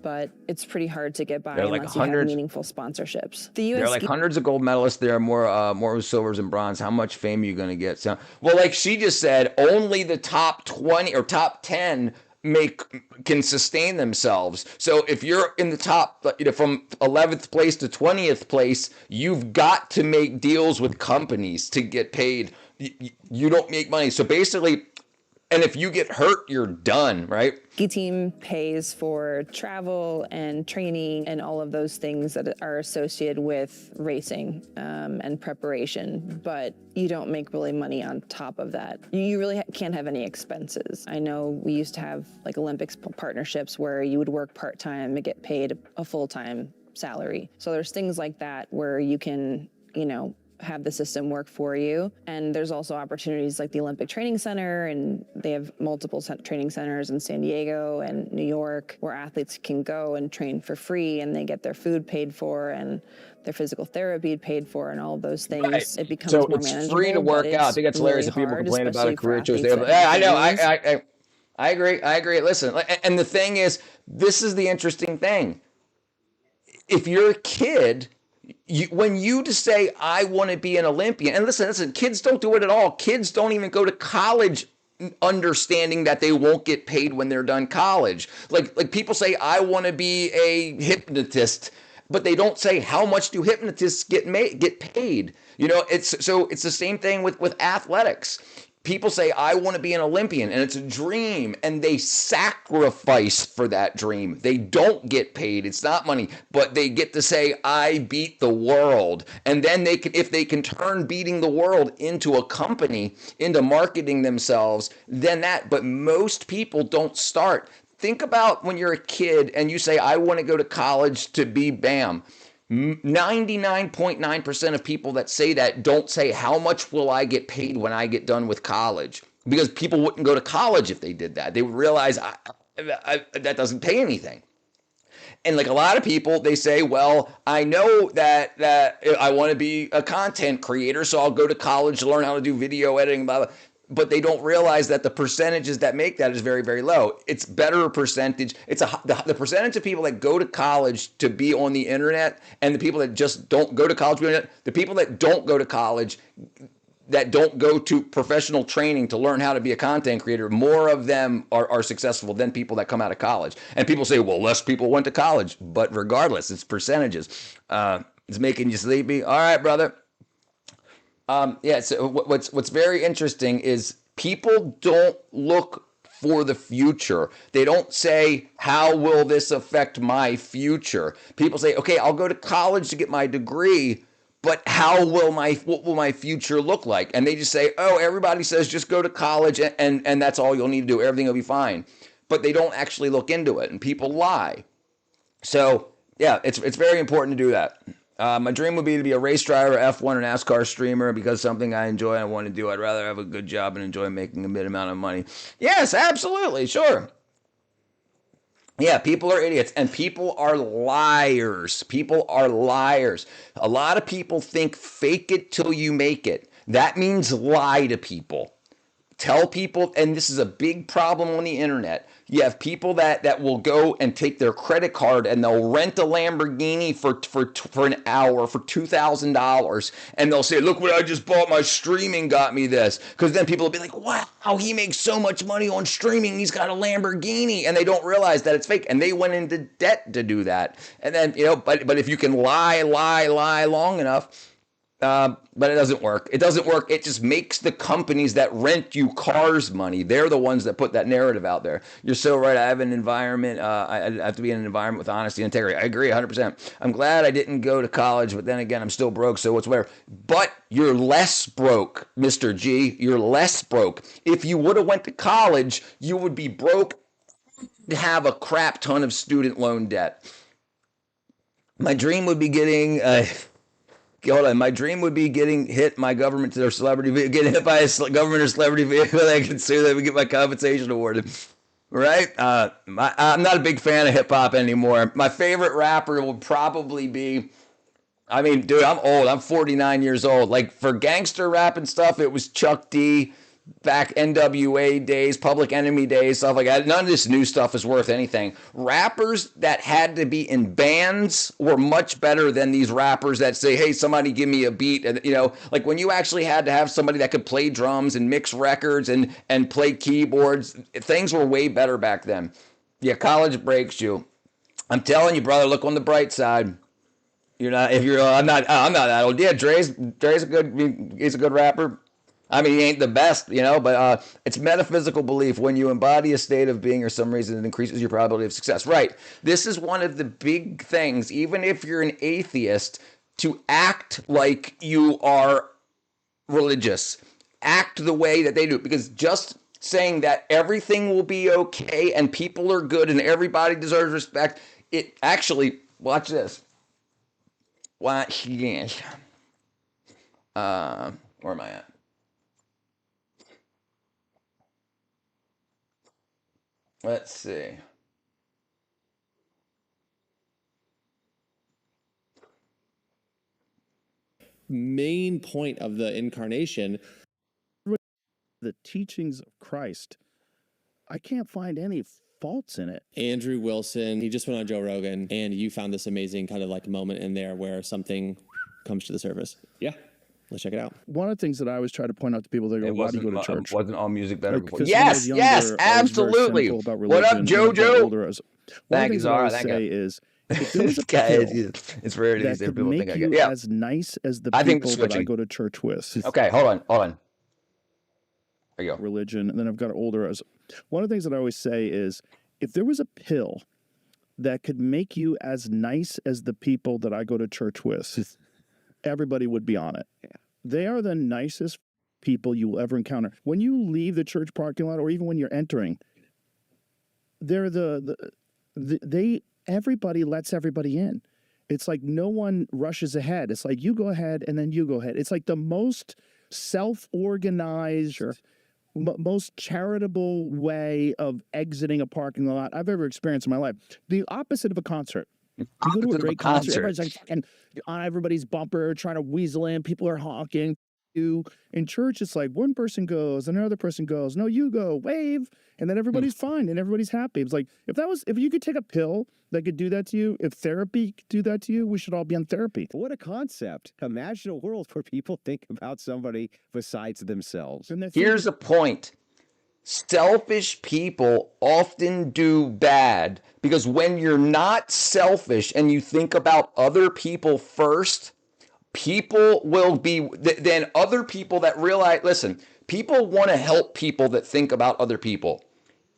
but it's pretty hard to get by They're like unless you have hundreds. meaningful sponsorships. The There U.S. are like hundreds of gold medalists. There are more silvers and bronze. How much fame are you going to get? So, well, like she just said, only the top 20 or top 10 can sustain themselves. So if you're in the top, from 11th place to 20th place, you've got to make deals with companies to get paid. You don't make money. So basically, and if you get hurt, you're done, right? Ski team pays for travel and training and all of those things that are associated with racing and preparation, but you don't make really money on top of that. You really can't have any expenses. I know we used to have like Olympics partnerships where you would work part-time and get paid a full-time salary. So there's things like that where you can, have the system work for you. And there's also opportunities like the Olympic Training Center, and they have multiple training centers in San Diego and New York where athletes can go and train for free, and they get their food paid for and their physical therapy paid for and all of those things. Right. It becomes So more it's manageable. free to work out. I think that's hilarious that people complain about a career choice. Yeah, I know. I agree. Listen, and the thing is, this is the interesting thing. If you're a kid, when you just say, I want to be an Olympian, and listen, kids don't do it at all. Kids don't even go to college understanding that they won't get paid when they're done college. Like people say, I want to be a hypnotist, but they don't say how much do hypnotists get paid. It's the same thing with athletics. People say, I want to be an Olympian, and it's a dream, and they sacrifice for that dream. They don't get paid. It's not money, but they get to say, I beat the world. And then if they can turn beating the world into a company, into marketing themselves, then but most people don't start. Think about when you're a kid and you say, I want to go to college to be BAM. 99.9% of people that say that don't say, how much will I get paid when I get done with college? Because people wouldn't go to college if they did that. They would realize that doesn't pay anything. And like a lot of people, they say, well, I know that I want to be a content creator, so I'll go to college to learn how to do video editing, blah, blah. But they don't realize that the percentages that make that is very, very low. It's better percentage. The percentage of people that go to college to be on the internet and the people that just don't go to college, the people that don't go to college, that don't go to professional training to learn how to be a content creator, more of them are successful than people that come out of college. And people say, well, less people went to college. But regardless, it's percentages. It's making you sleepy. All right, brother. So what's very interesting is people don't look for the future. They don't say, how will this affect my future? People say, okay, I'll go to college to get my degree, but what will my future look like? And they just say, oh, everybody says just go to college and that's all you'll need to do. Everything will be fine. But they don't actually look into it, and people lie. So yeah, it's very important to do that. My dream would be to be a race driver, F1 or NASCAR streamer, because something I enjoy and I want to do. I'd rather have a good job and enjoy making a big amount of money. Yes, absolutely, sure. Yeah, people are idiots, and people are liars. People are liars. A lot of people think fake it till you make it. That means lie to people. Tell people, and this is a big problem on the internet. You have people that will go and take their credit card and they'll rent a Lamborghini for an hour for $2,000, and they'll say, look what I just bought, my streaming got me this. Because then people will be like, wow, he makes so much money on streaming, he's got a Lamborghini, and they don't realize that it's fake, and they went into debt to do that. And then, but if you can lie long enough, but it doesn't work. It doesn't work. It just makes the companies that rent you cars money. They're the ones that put that narrative out there. You're so right. I have an environment. I have to be in an environment with honesty and integrity. I agree 100%. I'm glad I didn't go to college, but then again, I'm still broke. So what's whatever. But you're less broke, Mr. G. You're less broke. If you would have went to college, you would be broke to have a crap ton of student loan debt. My dream would be getting... My dream would be getting hit by government or celebrity, getting hit by a government or celebrity vehicle that I can sue that would get my compensation awarded. Right? I'm not a big fan of hip hop anymore. My favorite rapper would probably be, dude, I'm old. I'm 49 years old. Like for gangster rap and stuff, it was Chuck D. back NWA days, Public Enemy days, stuff like that. None of this new stuff is worth anything. Rappers that had to be in bands were much better than these rappers that say, hey, somebody give me a beat. And, you know, like when you actually had to have somebody that could play drums and mix records and play keyboards, things were way better back then. Yeah, college breaks you. I'm telling you, brother, look on the bright side. You're not, if you're, I'm not that old. Yeah, Dre's he's a good rapper. I mean, he ain't the best, you know, but it's metaphysical belief. When you embody a state of being or some reason, it increases your probability of success. Right. This is one of the big things, even if you're an atheist, to act like you are religious. Act the way that they do. Because just saying that everything will be okay and people are good and everybody deserves respect, it actually, watch this. Watch this. Where am I at? Let's see. Main point of the incarnation. The teachings of Christ, I can't find any faults in it. Andrew Wilson, he just went on Joe Rogan, and you found this amazing kind of like moment in there where something comes to the surface. Yeah. Let's check it out. One of the things that I always try to point out to people, they go, why do you go to church? Wasn't all music better before? Because Yes, when I was younger, I was very absolutely. cynical about What up, religion. When I got JoJo? older, I was- One of the Thank you, things that I Zara. always Thank say you. is, if there was a This guy pill it's rare to that these could people make think I you get. Yeah. as nice as the I think we're people that I switching. go to church with. Okay, hold on. There you go. Religion, and then I've got older. One of the things that I always say is, if there was a pill that could make you as nice as the people that I go to church with, everybody would be on it. Yeah. They are the nicest people you will ever encounter. When you leave the church parking lot, or even when you're entering, they're everybody lets everybody in. It's like no one rushes ahead. It's like you go ahead and then you go ahead. It's like the most self-organized, most charitable way of exiting a parking lot I've ever experienced in my life. The opposite of a concert. You go to a great concert, everybody's like fucking on everybody's bumper, trying to weasel in. People are honking. In church, it's like one person goes, and another person goes. No, you go, wave, and then everybody's fine and everybody's happy. It's like if you could take a pill that could do that to you, if therapy could do that to you, we should all be on therapy. What a concept! Imagine a world where people think about somebody besides themselves. Here's the point. Selfish people often do bad because when you're not selfish and you think about other people first, people will be, then other people that realize, listen, people want to help people that think about other people.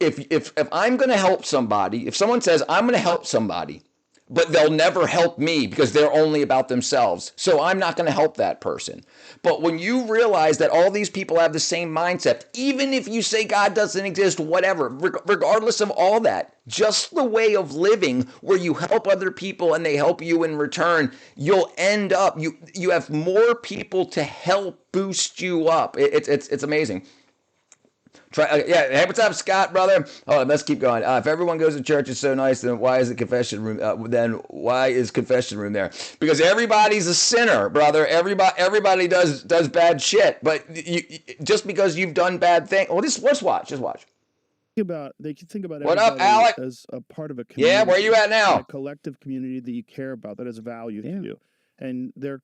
If I'm going to help somebody, if someone says, I'm going to help somebody, but they'll never help me because they're only about themselves, so I'm not going to help that person. But when you realize that all these people have the same mindset, even if you say God doesn't exist, whatever, regardless of all that, just the way of living where you help other people and they help you in return, you'll end up, you have more people to help boost you up. It's amazing. Hey, what's up, Scott, brother? Oh, let's keep going. If everyone goes to church is so nice, then why is the confession room? Then why is confession room there? Because everybody's a sinner, brother. Everybody does bad shit. But just because you've done bad things, well, just watch. They can think about what up, Alec? As a part of a community. Yeah, where you at now? A collective community that you care about, that has value to you, and there's.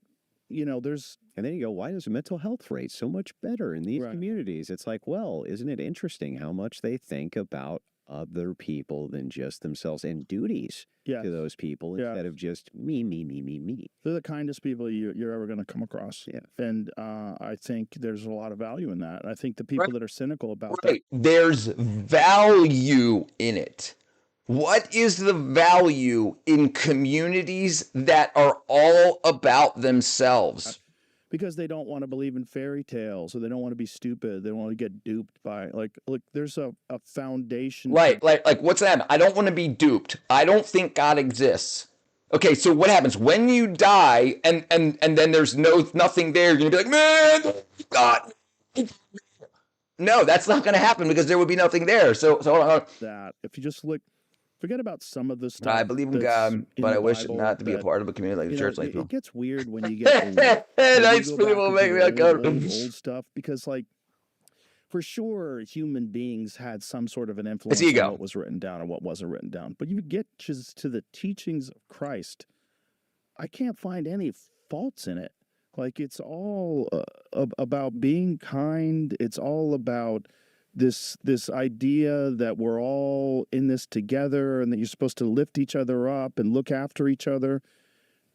And then you go, why is mental health rate so much better in these communities? It's like, well, isn't it interesting how much they think about other people than just themselves and duties to those people instead of just me. They're the kindest people you're ever going to come across. Yeah. And I think there's a lot of value in that. And I think the people that are cynical about that. There's value in it. What is the value in communities that are all about themselves? Because they don't want to believe in fairy tales, or they don't want to be stupid. They don't want to get duped by look. There's a foundation. Right, like what's that? I don't want to be duped. I don't think God exists. Okay, so what happens when you die, and then there's nothing there? You're gonna be like, man, God. No, that's not gonna happen because there would be nothing there. So hold on. That if you just look. Forget about some of the stuff. I believe in God, but I wish not to be a part of a community like the church. Like it gets weird when you get nice people make me uncomfortable. Old stuff because, like, for sure, human beings had some sort of an It's influence on ego. what was written down and what wasn't written down. But you get just to the teachings of Christ, I can't find any faults in it. Like, it's all about being kind. It's all about this idea that we're all in this together and that you're supposed to lift each other up and look after each other.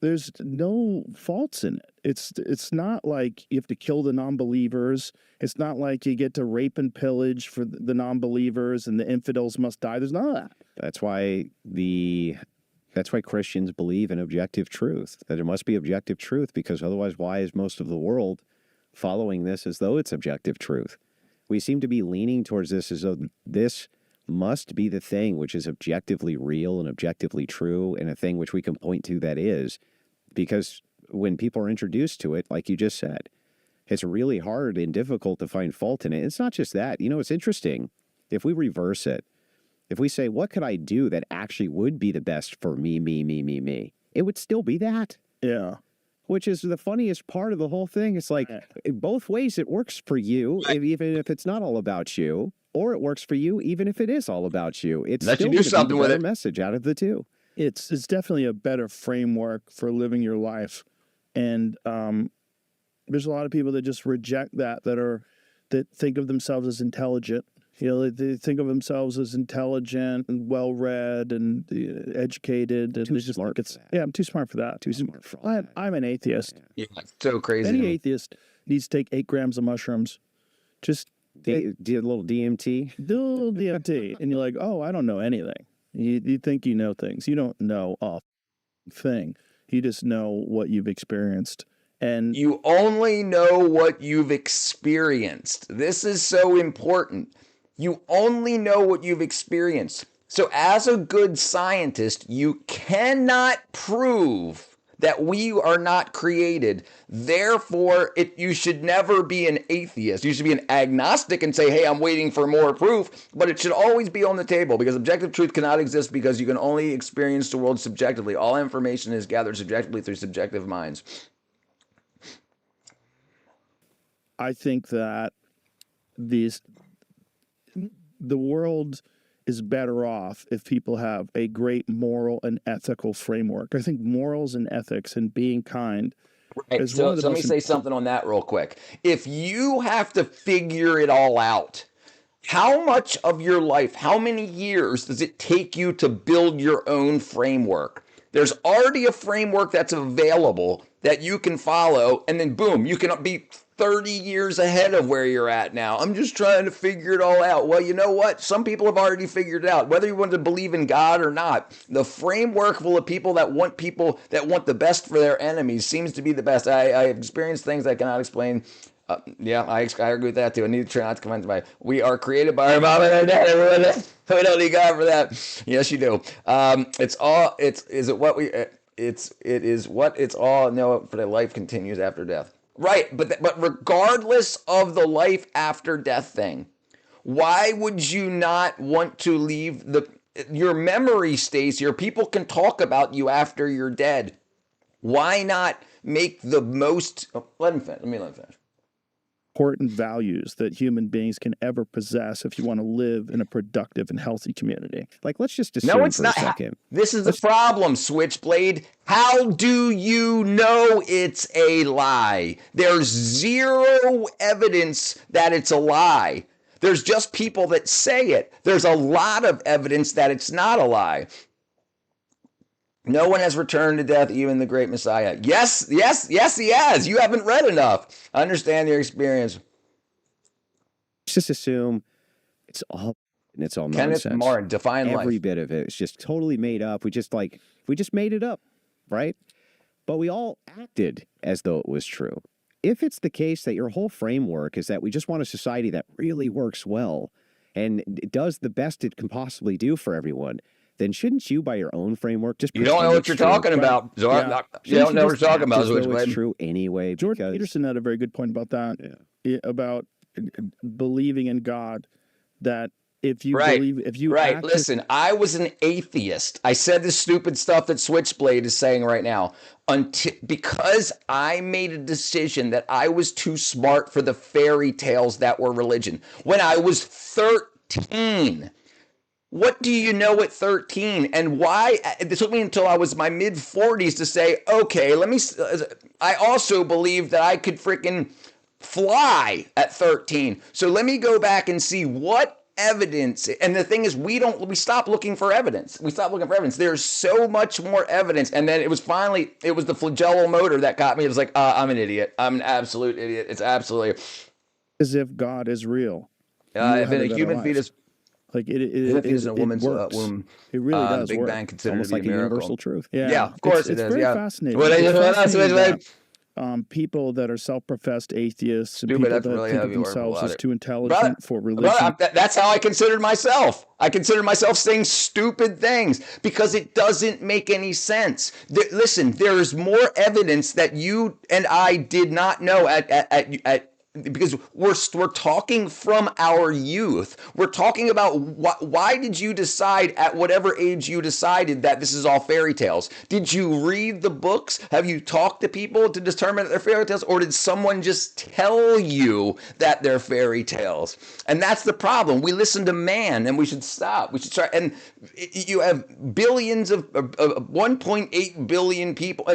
There's no faults in it. It's not like you have to kill the non-believers. It's not like you get to rape and pillage for the non-believers and the infidels must die. There's none of that. That's why Christians believe in objective truth, that there must be objective truth, because otherwise why is most of the world following this as though it's objective truth? We seem to be leaning towards this as though this must be the thing which is objectively real and objectively true, and a thing which we can point to that is, because when people are introduced to it, like you just said, it's really hard and difficult to find fault in it. It's not just that. You know, it's interesting. If we reverse it, if we say, what could I do that actually would be the best for me, it would still be that. Yeah. Which is the funniest part of the whole thing. It's like, both ways it works for you, even if it's not all about you, or it works for you, even if it is all about you. It's Let you still do gonna be something the with better it. message out of the two. It's definitely a better framework for living your life. And there's a lot of people that just reject that think of themselves as intelligent. You know, they think of themselves as intelligent and well-read and educated. And Too smart for that. Yeah, I'm too smart for that. Too smart for all that. I'm an atheist. Yeah, it's so crazy. Any atheist needs to take 8 grams of mushrooms. Just Do a little DMT. do a little DMT. And you're like, oh, I don't know anything. You think you know things. You don't know a thing. You just know what you've experienced. And you only know what you've experienced. This is so important. You only know what you've experienced. So as a good scientist, you cannot prove that we are not created. Therefore, you should never be an atheist. You should be an agnostic and say, hey, I'm waiting for more proof. But it should always be on the table, because objective truth cannot exist, because you can only experience the world subjectively. All information is gathered subjectively through subjective minds. I think that the world is better off if people have a great moral and ethical framework. I think morals and ethics and being kind Right. is So, one of the let me most say something on that real quick. If you have to figure it all out, how much of your life, how many years does it take you to build your own framework? There's already a framework that's available that you can follow, and then boom, you can be 30 years ahead of where you're at now. I'm just trying to figure it all out. Well, you know what? Some people have already figured it out. Whether you want to believe in God or not, the framework full of people that want the best for their enemies seems to be the best. I have experienced things I cannot explain. Yeah, I agree with that too. I need to try not to come into my. We are created by our mom and our dad. We don't need God for that. Yes, you do. It's all. It is what it's all. No, for the life continues after death. Right, but regardless of the life after death thing, why would you not want to leave your memory stays here? People can talk about you after you're dead. Why not make the most? Let me finish. important values that human beings can ever possess if you want to live in a productive and healthy community. Like, let's just assume No, it's for not. a second. This is the problem, Switchblade. How do you know it's a lie? There's zero evidence that it's a lie. There's just people that say it. There's a lot of evidence that it's not a lie. No one has returned to death, even the great Messiah. Yes, he has. You haven't read enough. Understand your experience. Let's just assume it's all nonsense. Kenneth Martin, define life. Every bit of it. It's just totally made up. We just made it up, right? But we all acted as though it was true. If it's the case that your whole framework is that we just want a society that really works well and it does the best it can possibly do for everyone, then shouldn't you, by your own framework, just You don't know what you're talking about. You don't know what you're talking about. It's true anyway. Jordan Peterson had a very good point about that. Yeah. About believing in God, that if you Right. believe, if you Right. act, Listen, I was an atheist. I said this stupid stuff that Switchblade is saying right now. Because I made a decision that I was too smart for the fairy tales that were religion. When I was 13. What do you know at 13? And why? It took me until I was my mid 40s to say, okay, I also believe that I could freaking fly at 13. So let me go back and see what evidence. And the thing is, we stop looking for evidence. We stop looking for evidence. There's so much more evidence. And then it was the flagellar motor that got me. It was like, I'm an idiot. I'm an absolute idiot. It's absolutely as if God is real. if in a human fetus. Like it is in a woman's womb. It really does. The Big work. Bang considered Almost to be like a a miracle. universal truth. Yeah, of course it's it is. very Yeah, fascinating. But It's fascinating that, people that are self-professed atheists and people that really think of heavy word, themselves as brother. too intelligent for religion. That's how I considered myself. I considered myself saying stupid things because it doesn't make any sense. Listen, there's more evidence that you and I did not know because we're talking from our youth. We're talking about why did you decide at whatever age you decided that this is all fairy tales? Did you read the books? Have you talked to people to determine that they're fairy tales? Or did someone just tell you that they're fairy tales? And that's the problem. We listen to man and we should stop. We should try. And you have billions of 1.8 billion people.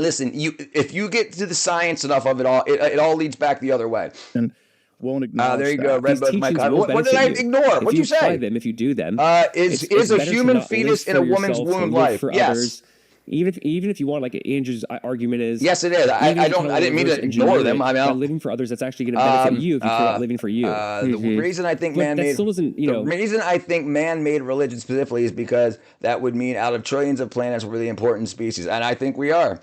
Listen, if you get to the science enough of it all leads back the other way. And won't acknowledge there you that. go. Red Bug, my God. What did I ignore? What'd you say? Them, if you do them, is a human fetus in a woman's womb life? Yes. Others. Even if you want, like Andrew's argument is, yes, it is. I didn't mean to ignore them. I mean, living for others, that's actually going to benefit you if you feel living for you. The reason I think the reason I think man-made religion specifically is because that would mean out of trillions of planets we're the important species, and I think we are.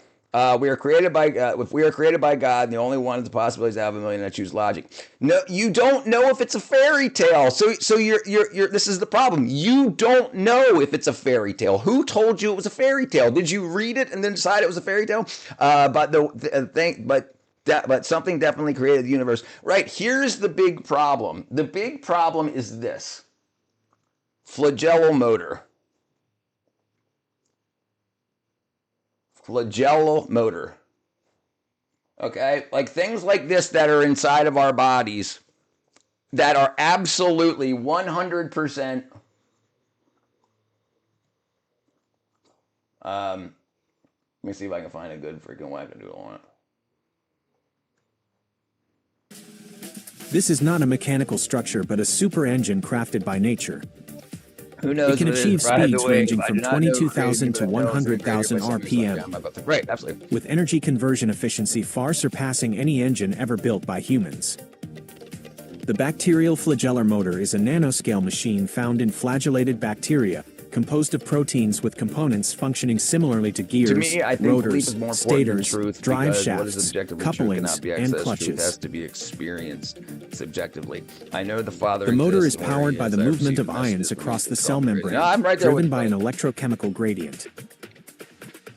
We are created by if we are created by God, the only one of the possibilities to have a million that choose logic. No, you don't know if it's a fairy tale. So you're this is the problem. You don't know if it's a fairy tale. Who told you it was a fairy tale? Did you read it and then decide it was a fairy tale? But something definitely created the universe. Right, here's the big problem. The big problem is this. Flagellar motor. Flagellar motor. Okay? Like things like this that are inside of our bodies that are absolutely 100%. Let me see if I can find a good freaking wackadoodle on it. This is not a mechanical structure, but a super engine crafted by nature. Who knows? It can achieve speeds ranging from 22,000 to 100,000 RPM. Right, absolutely. With energy conversion efficiency far surpassing any engine ever built by humans. The bacterial flagellar motor is a nanoscale machine found in flagellated bacteria, composed of proteins with components functioning similarly to gears, rotors, stators, drive shafts, couplings, and clutches. Truth has to be experienced subjectively. I know the Father. The motor is powered by the movement of ions across the cell membrane, driven by an electrochemical gradient.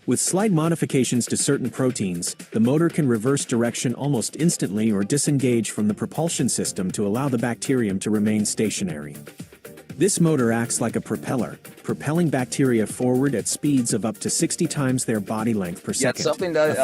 With slight modifications to certain proteins, the motor can reverse direction almost instantly or disengage from the propulsion system to allow the bacterium to remain stationary. This motor acts like a propeller, propelling bacteria forward at speeds of up to 60 times their body length per second, a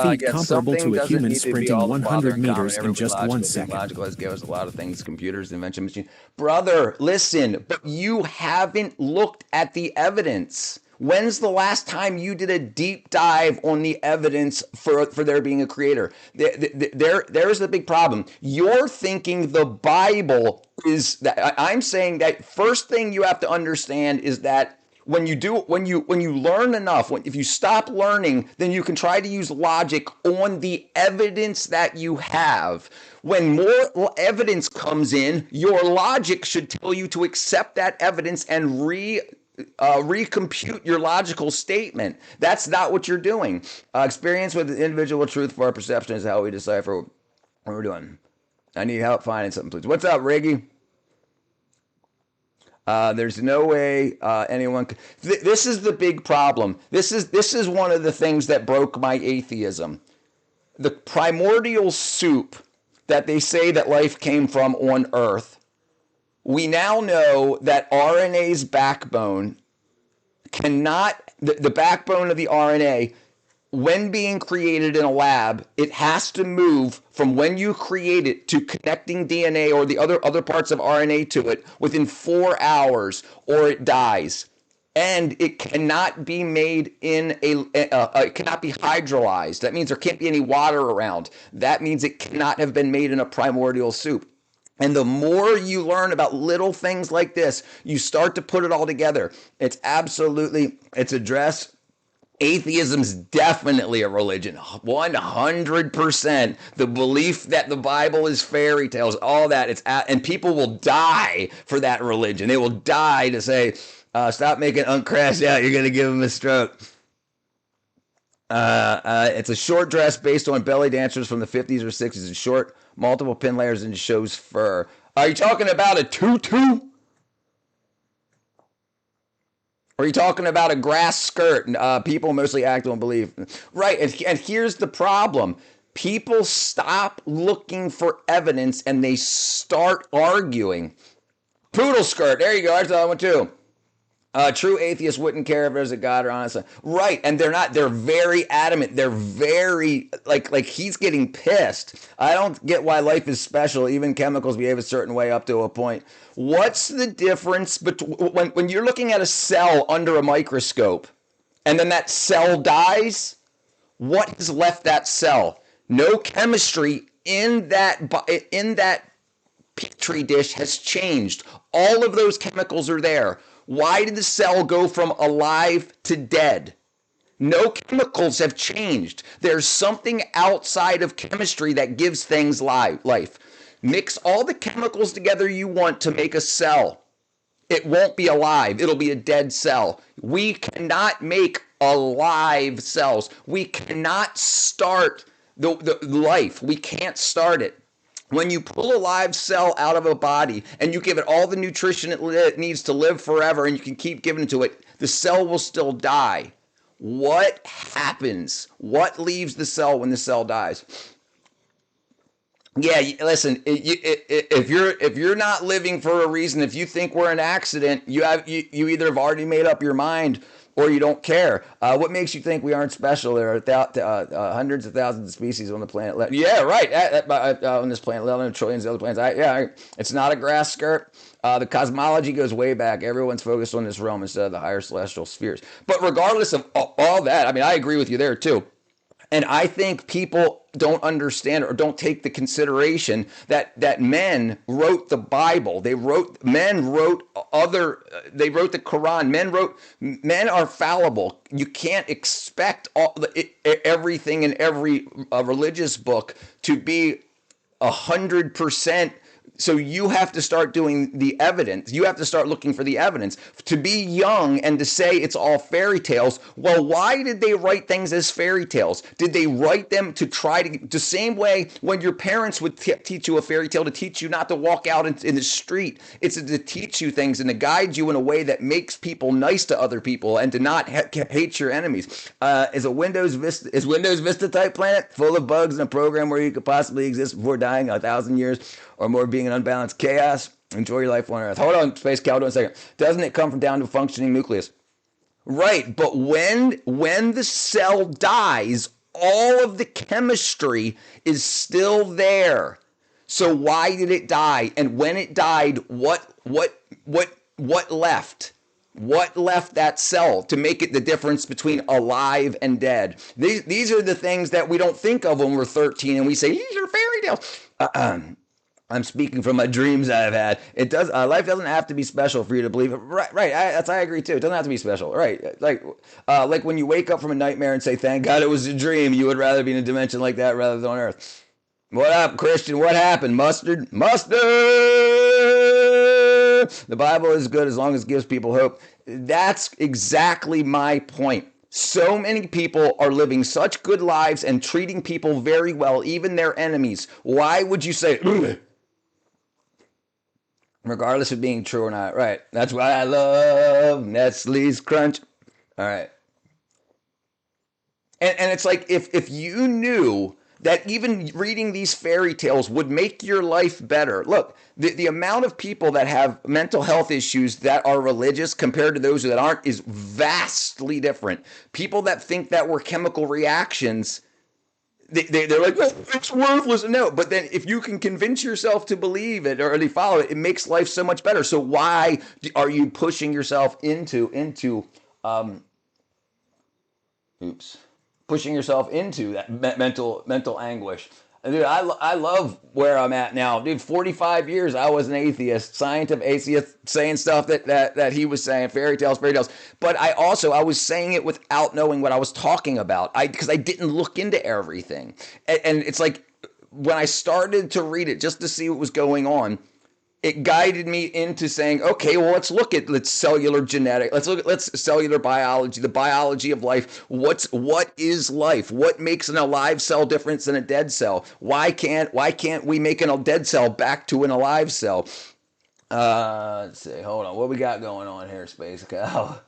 feat comparable to a human sprinting 100 meters in just 1 second. Logical has given us a lot of things, computers, invention, machine. Brother, listen, but you haven't looked at the evidence. When's the last time you did a deep dive on the evidence for there being a creator? There's the big problem. You're thinking the Bible is that. I'm saying that first thing you have to understand is that when you learn enough, if you stop learning, then you can try to use logic on the evidence that you have. When more evidence comes in, your logic should tell you to accept that evidence and recompute your logical statement. That's not what you're doing. Experience with the individual truth for our perception is how we decipher what we're doing. I need help finding something, please. What's up, Riggy? There's no way anyone could. This is the big problem. This is one of the things that broke my atheism. The primordial soup that they say that life came from on Earth We now know that RNA's backbone the backbone of the RNA, when being created in a lab, it has to move from when you create it to connecting DNA or the other parts of RNA to it within 4 hours, or it dies. And it cannot be made it cannot be hydrolyzed. That means there can't be any water around. That means it cannot have been made in a primordial soup. And the more you learn about little things like this, you start to put it all together. It's addressed. Atheism's definitely a religion, 100%. The belief that the Bible is fairy tales, all that, and people will die for that religion. They will die to say, stop making uncrash out, you're going to give them a stroke. It's a short dress based on belly dancers from the 50s or 60s. It's short, multiple pin layers, and shows fur. Are you talking about a tutu? Or are you talking about a grass skirt? People mostly act on belief. Right, and here's the problem. People stop looking for evidence and they start arguing. Poodle skirt, there you go, I saw one too. True atheists wouldn't care if there's a God or honestly. Right, and they're very adamant. They're very, like he's getting pissed. I don't get why life is special. Even chemicals behave a certain way up to a point. What's the difference between when you're looking at a cell under a microscope and then that cell dies? What has left that cell? No chemistry in that petri dish has changed. All of those chemicals are there. Why did the cell go from alive to dead? No chemicals have changed. There's something outside of chemistry that gives things life. Mix all the chemicals together you want to make a cell. It won't be alive. It'll be a dead cell. We cannot make alive cells. We cannot start the life. We can't start it. When you pull a live cell out of a body and you give it all the nutrition it needs to live forever and you can keep giving it to it, the cell will still die. What happens? What leaves the cell when the cell dies? Yeah, listen, if you're not living for a reason, if you think we're an accident, you either have already made up your mind or you don't care. What makes you think we aren't special? There are hundreds of thousands of species on the planet. Yeah, right. On this planet, let alone trillions of other planets. It's not a grass skirt. The cosmology goes way back. Everyone's focused on this realm instead of the higher celestial spheres. But regardless of all that, I mean, I agree with you there too. And I think people don't understand or don't take the consideration that men wrote the Bible. They wrote the Quran. Men are fallible. You can't expect everything in every religious book to be 100%. So you have to start doing the evidence. You have to start looking for the evidence. To be young and to say it's all fairy tales, well, why did they write things as fairy tales? Did they write them to try to, the same way when your parents would teach you a fairy tale to teach you not to walk out in the street. It's to teach you things and to guide you in a way that makes people nice to other people and to not hate your enemies. Is Windows Vista type planet full of bugs and a program where you could possibly exist before dying 1,000 years or more, being an unbalanced chaos? Enjoy your life on Earth. Hold on, Space Cow, a second. Doesn't it come from down to a functioning nucleus? Right, but when the cell dies, all of the chemistry is still there. So why did it die? And when it died, what left? What left that cell to make it the difference between alive and dead? These are the things that we don't think of when we're 13 and we say, these are fairy tales. I'm speaking from my dreams I've had. It does. Life doesn't have to be special for you to believe it. Right. I agree too. It doesn't have to be special. Right. Like when you wake up from a nightmare and say, "Thank God it was a dream." You would rather be in a dimension like that rather than on Earth. What up, Christian? What happened? Mustard. The Bible is good as long as it gives people hope. That's exactly my point. So many people are living such good lives and treating people very well, even their enemies. Why would you say, ugh? Regardless of being true or not? Right. That's why I love Nestle's Crunch. All right. And it's like if you knew that even reading these fairy tales would make your life better. Look, the amount of people that have mental health issues that are religious compared to those that aren't is vastly different. People that think that we're chemical reactions, they're like, well, it's worthless. No, but then if you can convince yourself to believe it or really follow it, it makes life so much better. So why are you pushing yourself into pushing yourself into that mental anguish? And dude, I love where I'm at now. Dude, 45 years I was an atheist, scientific atheist, saying stuff that he was saying, fairy tales. But I was saying it without knowing what I was talking about. Because I didn't look into everything. And it's like when I started to read it just to see what was going on, it guided me into saying, okay, well, let's look at cellular genetics. Let's cellular biology, the biology of life. What is life? What makes an alive cell different than a dead cell? Why can't we make a dead cell back to an alive cell? Let's see. Hold on. What we got going on here, Space Cow?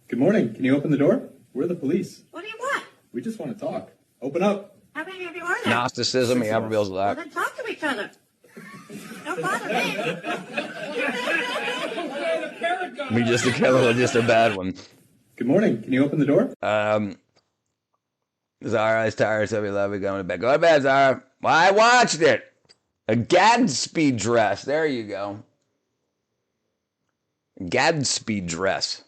Good morning. Can you open the door? We're the police. What do you want? We just want to talk. Open up. How many of you are there? Gnosticism, yeah, reveals Well, that. then talk to each other. Don't bother me. Me just a killer, just a bad one. Good morning. Can you open the door? Zara is tired, so we love it. Going to bed. Go to bed, Zara. Well, I watched it. A Gadsby dress. There you go. Gadsby dress.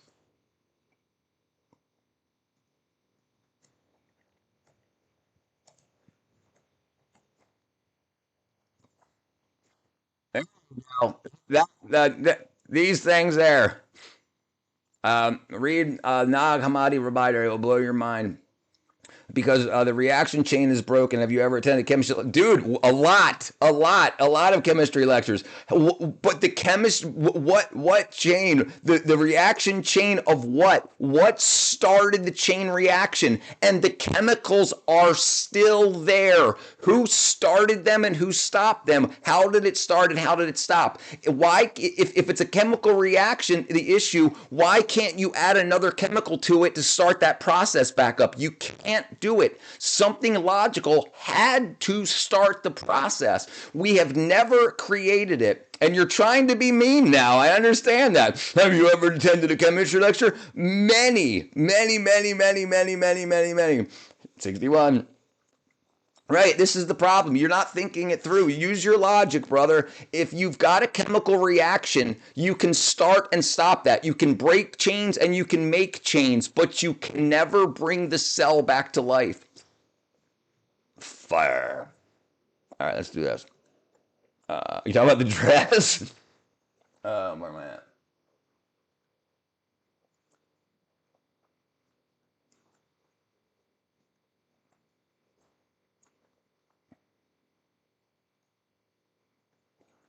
These things there. Read Nag Hammadi Rabider. It will blow your mind. Because the reaction chain is broken. Have you ever attended chemistry? Dude, a lot of chemistry lectures. But the what chain? The reaction chain of what? What started the chain reaction? And the chemicals are still there. Who started them and who stopped them? How did it start and how did it stop? Why, if it's a chemical reaction, the issue, why can't you add another chemical to it to start that process back up? You can't do it. Something logical had to start the process. We have never created it. And you're trying to be mean now. I understand that. Have you ever attended a chemistry lecture? Many. 61. Right, this is the problem. You're not thinking it through. Use your logic, brother. If you've got a chemical reaction, you can start and stop that. You can break chains and you can make chains, but you can never bring the cell back to life. Fire. All right, let's do this. You talking about the dress? Where am I at?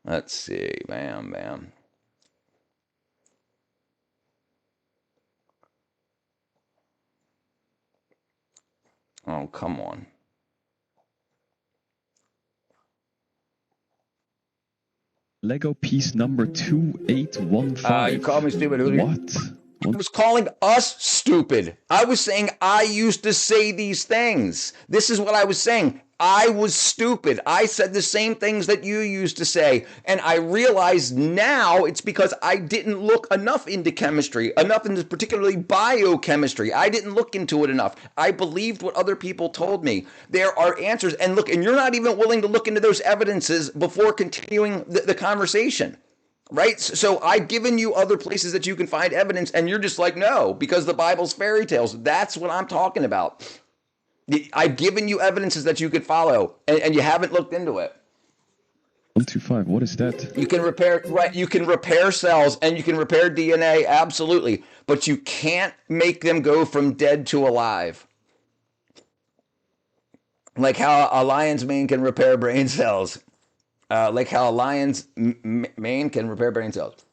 Let's see. Bam. Oh, come on. Lego piece number 2815. You call me stupid. What? I was calling us stupid. I was saying I used to say these things. This is what I was saying. I was stupid. I said the same things that you used to say. And I realize now it's because I didn't look enough into chemistry, enough into particularly biochemistry. I didn't look into it enough. I believed what other people told me. There are answers. And look, and you're not even willing to look into those evidences before continuing the conversation. Right? So I've given you other places that you can find evidence, and you're just like, no, because the Bible's fairy tales. That's what I'm talking about. I've given you evidences that you could follow, and you haven't looked into it. 125, what is that? You can repair, right? You can repair cells, and you can repair DNA, absolutely. But you can't make them go from dead to alive. Like how a lion's mane can repair brain cells. Like how a lion's mane can repair brain cells.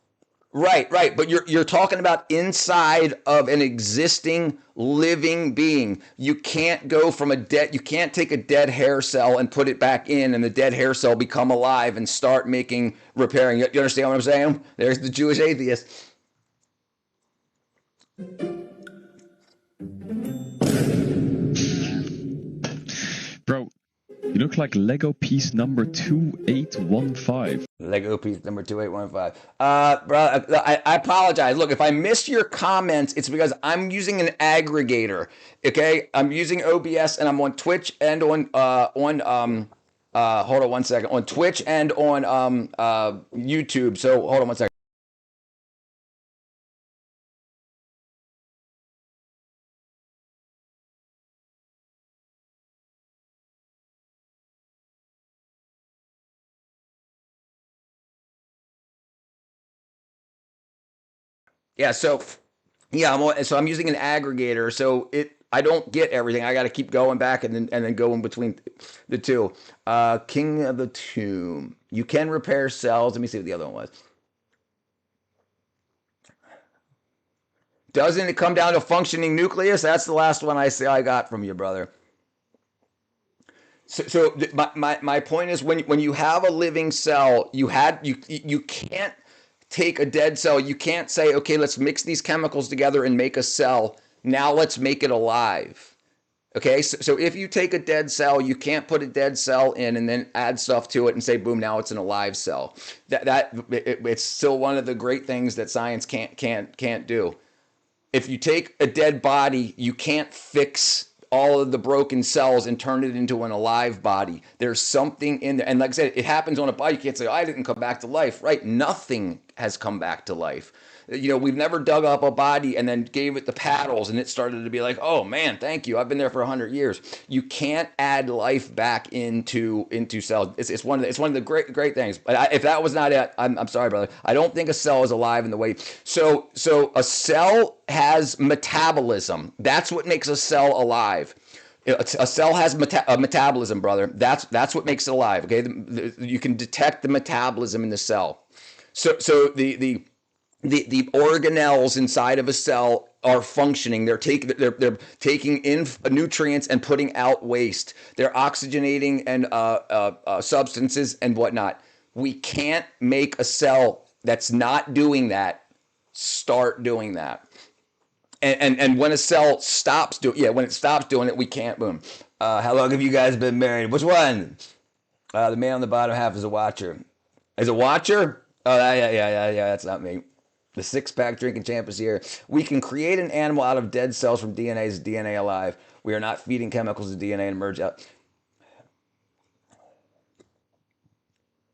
Right. But you're talking about inside of an existing living being. You can't go from you can't take a dead hair cell and put it back in and the dead hair cell become alive and start repairing. You understand what I'm saying? There's the Jewish atheist. Bro, you look like Lego piece number 2815. Lego piece number 2815. Bro, I apologize. Look, if I missed your comments, it's because I'm using an aggregator. Okay, I'm using OBS and I'm on Twitch and on hold on one second, on Twitch and on YouTube. So hold on one second. Yeah, so yeah, I'm using an aggregator, so I don't get everything. I got to keep going back and then go in between the two. King of the Tomb. You can repair cells. Let me see what the other one was. Doesn't it come down to functioning nucleus? That's the last one I got from you, brother. So my point is when you have a living cell, you can't take a dead cell. You can't say, okay, let's mix these chemicals together and make a cell. Now let's make it alive. Okay, so if you take a dead cell, you can't put a dead cell in and then add stuff to it and say, boom, now it's an alive cell. It's still one of the great things that science can't do. If you take a dead body, you can't fix all of the broken cells and turn it into an alive body. There's something in there. And like I said, it happens on a body. You can't say, oh, I didn't come back to life, right? Nothing has come back to life. You know, we've never dug up a body and then gave it the paddles and it started to be like, oh man, thank you. I've been there for 100 years. You can't add life back into cells. It's one of the great things. But if that was not it, I'm sorry, brother. I don't think a cell is alive in the way. So a cell has metabolism. That's what makes a cell alive. A cell has a metabolism, brother. That's what makes it alive. Okay, you can detect the metabolism in the cell. So the organelles inside of a cell are functioning. They're taking in nutrients and putting out waste. They're oxygenating and substances and whatnot. We can't make a cell that's not doing that start doing that. And when a cell stops doing it, we can't. Boom. How long have you guys been married? Which one? The man on the bottom half is a watcher. Is a watcher? Oh yeah. That's not me. The six-pack drinking champ is here. We can create an animal out of dead cells from DNA. Is DNA alive? We are not feeding chemicals to DNA and merge out.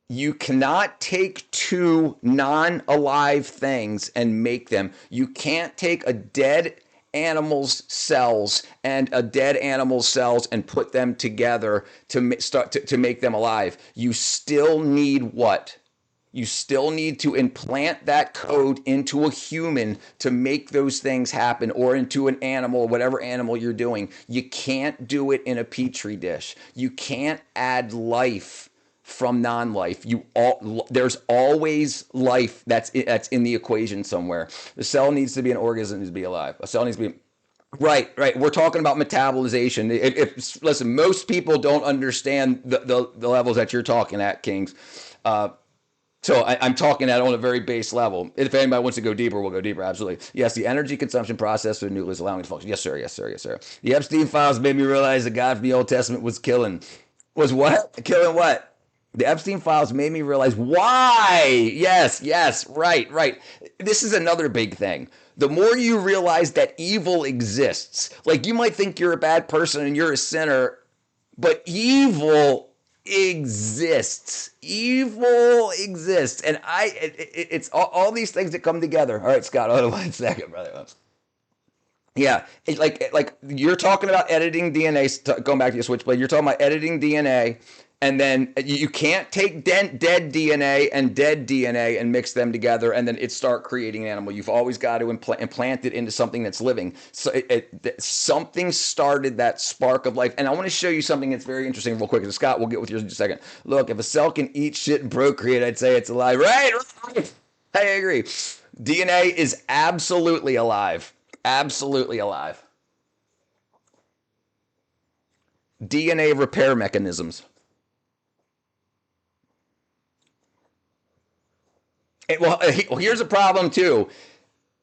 You cannot take two non-alive things and make them. You can't take a dead animal's cells and a dead animal's cells and put them together to start to make them alive. You still need what? You still need to implant that code into a human to make those things happen, or into an animal, whatever animal you're doing. You can't do it in a petri dish. You can't add life from non-life. There's always life that's in the equation somewhere. The cell needs to be an organism to be alive. A cell needs to be right. We're talking about metabolization. Listen, most people don't understand the levels that you're talking at, Kings. So I'm talking that on a very base level. If anybody wants to go deeper, we'll go deeper. Absolutely. Yes, the energy consumption process for the nucleus allowing it to function. Yes, sir. The Epstein files made me realize the God from the Old Testament was killing. Was what? Killing what? The Epstein files made me realize why. Yes, right. This is another big thing. The more you realize that evil exists, like you might think you're a bad person and you're a sinner, but evil exists. Evil exists. And it's all these things that come together. All right, Scott, hold on 1 second, brother. Yeah, like you're talking about editing DNA, going back to your switchblade, you're talking about editing DNA, and then you can't take dead DNA and dead DNA and mix them together and then it start creating an animal. You've always got to implant it into something that's living. So something started that spark of life. And I want to show you something that's very interesting real quick. Scott, we'll get with yours in just a second. Look, if a cell can eat shit and procreate, I'd say it's alive. Right. I agree. DNA is absolutely alive. Absolutely alive. DNA repair mechanisms. Well, here's a problem too.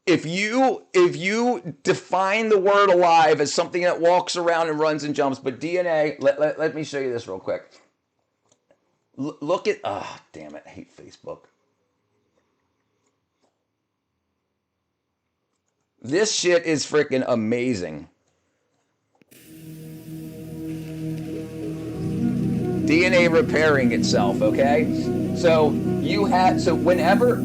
if you define the word alive as something that walks around and runs and jumps, but DNA, let me show you this real quick. Look at, damn it, I hate Facebook. This shit is freaking amazing. DNA repairing itself, okay? So whenever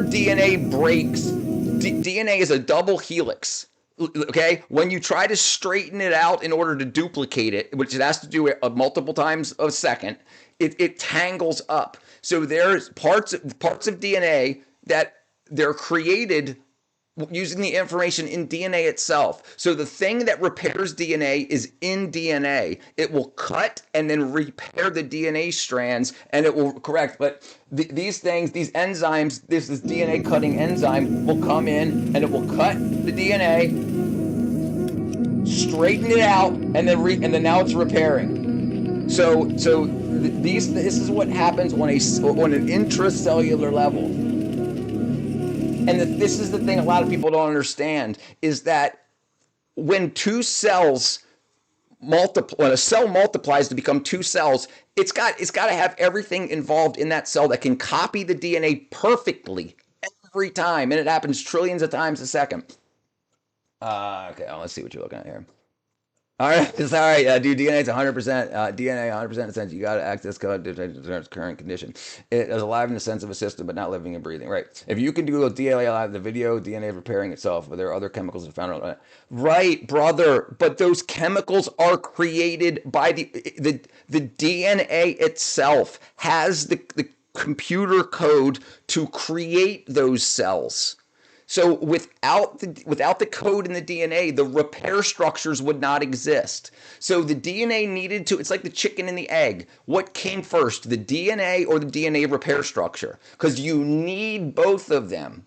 DNA breaks, DNA is a double helix. Okay, when you try to straighten it out in order to duplicate it, which it has to do it multiple times a second, it tangles up. So there's parts of DNA that they're created using the information in DNA itself. So the thing that repairs DNA is in DNA. It will cut and then repair the DNA strands, and it will correct. But these things, these enzymes, this DNA cutting enzyme will come in and it will cut the DNA, straighten it out, and then now it's repairing. So this is what happens on an intracellular level. And this is the thing a lot of people don't understand, is that when two cells when a cell multiplies to become two cells, it's got to have everything involved in that cell that can copy the DNA perfectly every time, and it happens trillions of times a second. Okay, let's see what you're looking at here. All right, sorry, dude. DNA is 100%. DNA 100% essential. You got to access code to its current condition. It is alive in the sense of a system, but not living and breathing. Right. If you can do DNA alive, the video DNA repairing itself, but there are other chemicals that found out. Right, brother. But those chemicals are created by the DNA itself has the computer code to create those cells. So without the code in the DNA, the repair structures would not exist. So the DNA needed to, it's like the chicken and the egg. What came first, the DNA or the DNA repair structure? Because you need both of them.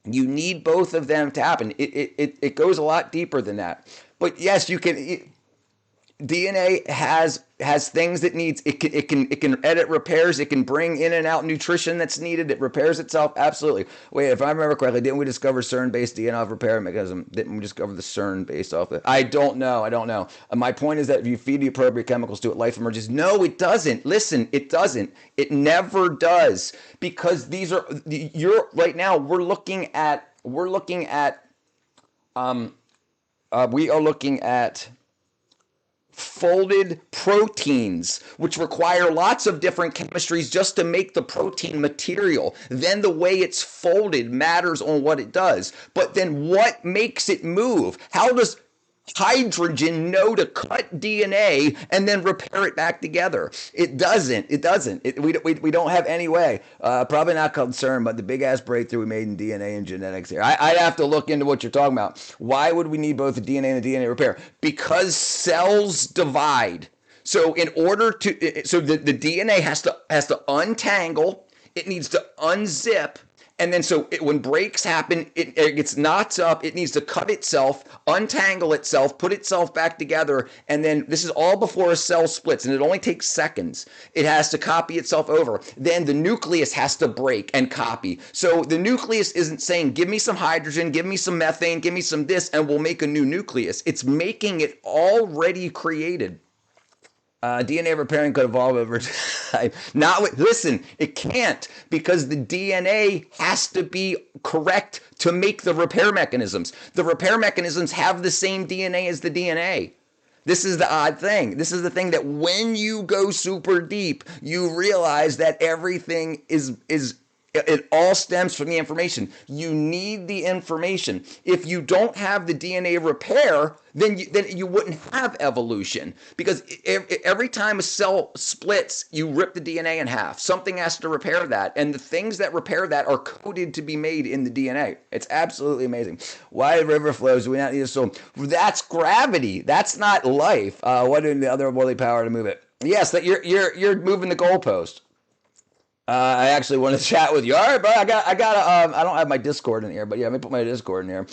You need both of them to happen. It goes a lot deeper than that. But yes, you can. DNA has things that needs. It can edit repairs. It can bring in and out nutrition that's needed. It repairs itself. Absolutely. Wait, if I remember correctly, didn't we discover CERN-based DNA repair mechanism? Didn't we discover the CERN based off it? I don't know. My point is that if you feed the appropriate chemicals to it, life emerges. No, it doesn't. Listen, it doesn't. It never does, because right now we're looking at folded proteins, which require lots of different chemistries just to make the protein material. Then the way it's folded matters on what it does. But then what makes it move? How does hydrogen know to cut DNA and then repair it back together? It doesn't. We don't have any way. Probably not called CERN, but the big ass breakthrough we made in DNA and genetics here. I'd have to look into what you're talking about. Why would we need both the DNA and the DNA repair? Because cells divide. So in order to, so the DNA has to untangle. It needs to unzip. And then when breaks happen, it gets knots up. It needs to cut itself, untangle itself, put itself back together. And then this is all before a cell splits, and it only takes seconds. It has to copy itself over. Then the nucleus has to break and copy. So the nucleus isn't saying, give me some hydrogen, give me some methane, give me some this, and we'll make a new nucleus. It's making it already created. DNA repairing could evolve over time. Listen, it can't, because the DNA has to be correct to make the repair mechanisms. The repair mechanisms have the same DNA as the DNA. This is the odd thing. This is the thing that when you go super deep, you realize that everything it all stems from the information. You need the information. If you don't have the DNA repair, then you wouldn't have evolution, because every time a cell splits, you rip the DNA in half. Something has to repair that, and the things that repair that are coded to be made in the DNA. It's absolutely amazing. Why the river flows? Do we not need a soul? That's gravity. That's not life. What is the other worldly power to move it? Yes, that you're moving the goalpost. I actually want to chat with you. All right, bro. I don't have my Discord in here, but yeah, let me put my Discord in here.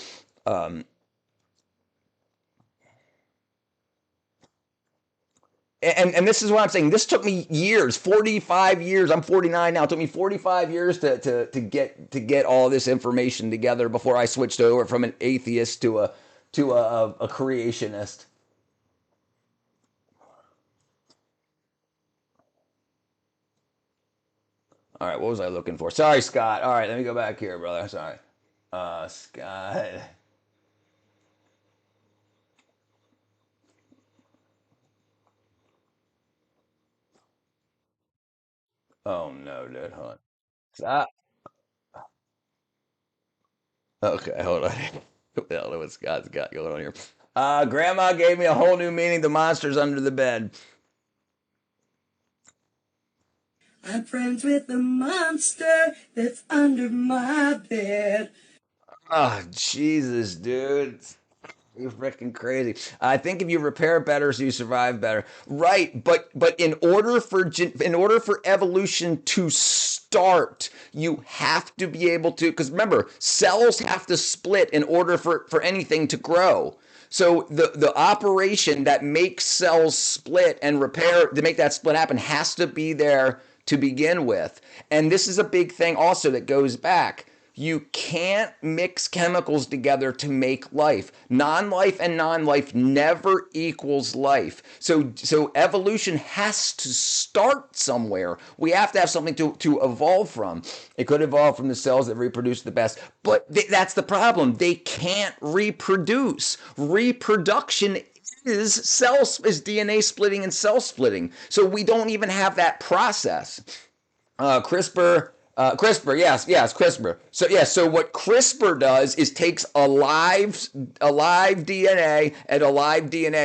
and this is what I'm saying. This took me years, 45 years. I'm 49 now. It took me 45 years to get all this information together before I switched over from an atheist to a creationist. All right, what was I looking for? Sorry, Scott. All right, let me go back here, brother. Sorry. Scott. Oh no, dude. Hold on. Stop. Okay, hold on. I don't know what Scott's got going on here. Grandma gave me a whole new meaning. The monster's under the bed. I'm friends with the monster that's under my bed. Oh, Jesus, dude. You're freaking crazy. I think if you repair better, so you survive better. Right, but in order for evolution to start, you have to be able to, because remember, cells have to split in order for anything to grow. So the operation that makes cells split and repair to make that split happen has to be there to begin with. And this is a big thing also that goes back. You can't mix chemicals together to make life. Non-life and non-life never equals life. So evolution has to start somewhere. We have to have something to evolve from. It could evolve from the cells that reproduce the best, but that's the problem. They can't reproduce. Reproduction is DNA splitting and cell splitting. So we don't even have that process. CRISPR, yes, CRISPR. So what CRISPR does is takes a live DNA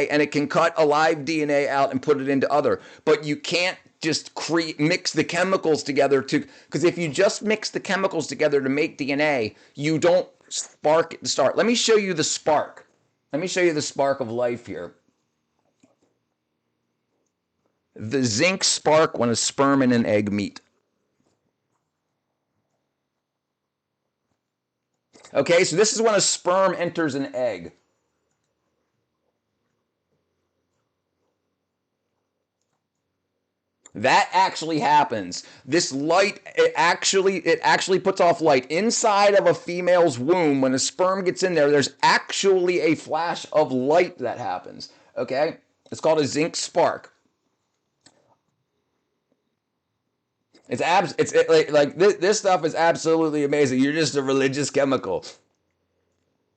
and it can cut a live DNA out and put it into other. But you can't just mix the chemicals together because if you just mix the chemicals together to make DNA, you don't spark it to start. Let me show you the spark. Let me show you the spark of life here. The zinc spark when a sperm and an egg meet. Okay, so this is when a sperm enters an egg. That actually happens. This light, it actually puts off light inside of a female's womb. When a sperm gets in there, there's actually a flash of light that happens. Okay, it's called a zinc spark. This stuff is absolutely amazing. You're just a religious chemical.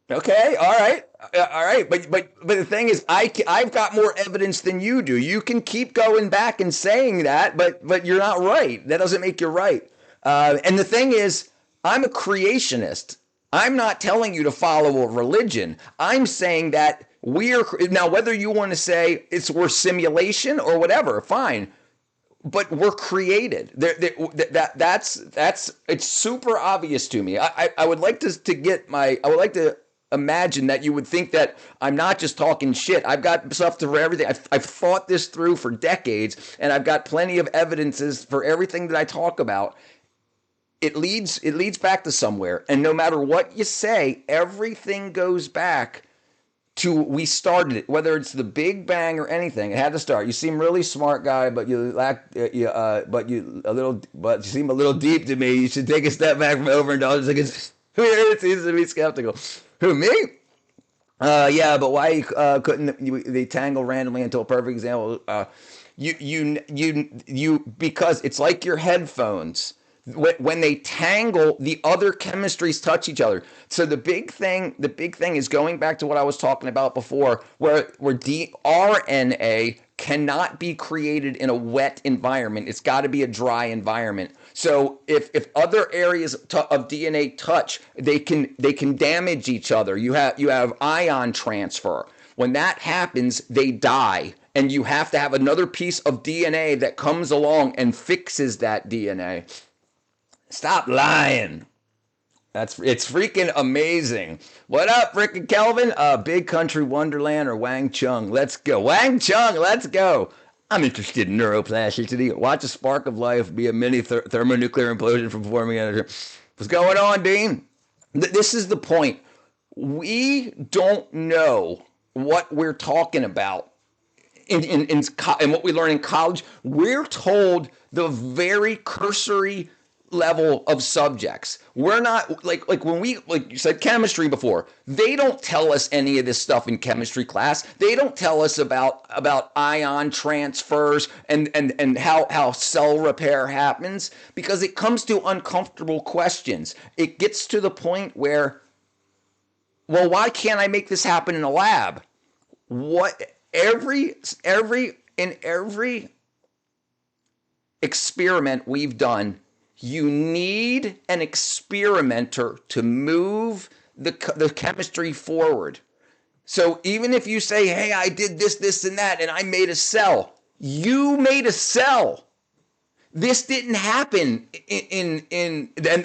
Okay, all right, but the thing is, I've got more evidence than you do. You can keep going back and saying that, but you're not right. That doesn't make you right. And the thing is, I'm a creationist. I'm not telling you to follow a religion. I'm saying that now whether you want to say we're simulation or whatever, fine. But we're created. That's it's super obvious to me. I would like I would like to imagine that you would think that I'm not just talking shit. I've got stuff for everything. I've thought this through for decades, and I've got plenty of evidences for everything that I talk about. It leads back to somewhere, and no matter what you say, everything goes back to we started it. Whether it's the Big Bang or anything, it had to start. You seem really smart guy, but you seem a little deep to me. You should take a step back from overindulgence. It seems to be skeptical. Who, me? Yeah, but why couldn't they tangle randomly until a perfect example? Because it's like your headphones. When they tangle, the other chemistries touch each other. So the big thing is going back to what I was talking about before, where RNA cannot be created in a wet environment. It's got to be a dry environment. So if other areas of DNA touch, they can damage each other. You have ion transfer. When that happens, they die, and you have to have another piece of DNA that comes along and fixes that DNA. Stop lying. It's freaking amazing. What up, freaking Kelvin? Big Country Wonderland or Wang Chung? Let's go. Wang Chung, let's go. I'm interested in neuroplasticity. Watch a spark of life be a mini thermonuclear implosion from forming energy. What's going on, Dean? This is the point. We don't know what we're talking about in what we learn in college, we're told the very cursory level of subjects. We're not like when we, like you said, chemistry before. They don't tell us any of this stuff in chemistry class. They don't tell us about ion transfers and how cell repair happens, because it comes to uncomfortable questions. It gets to the point where, well, why can't I make this happen in a lab? What every experiment we've done, you need an experimenter to move the chemistry forward. So even if you say, hey, I did this, and that, and I made a cell, you made a cell. This didn't happen and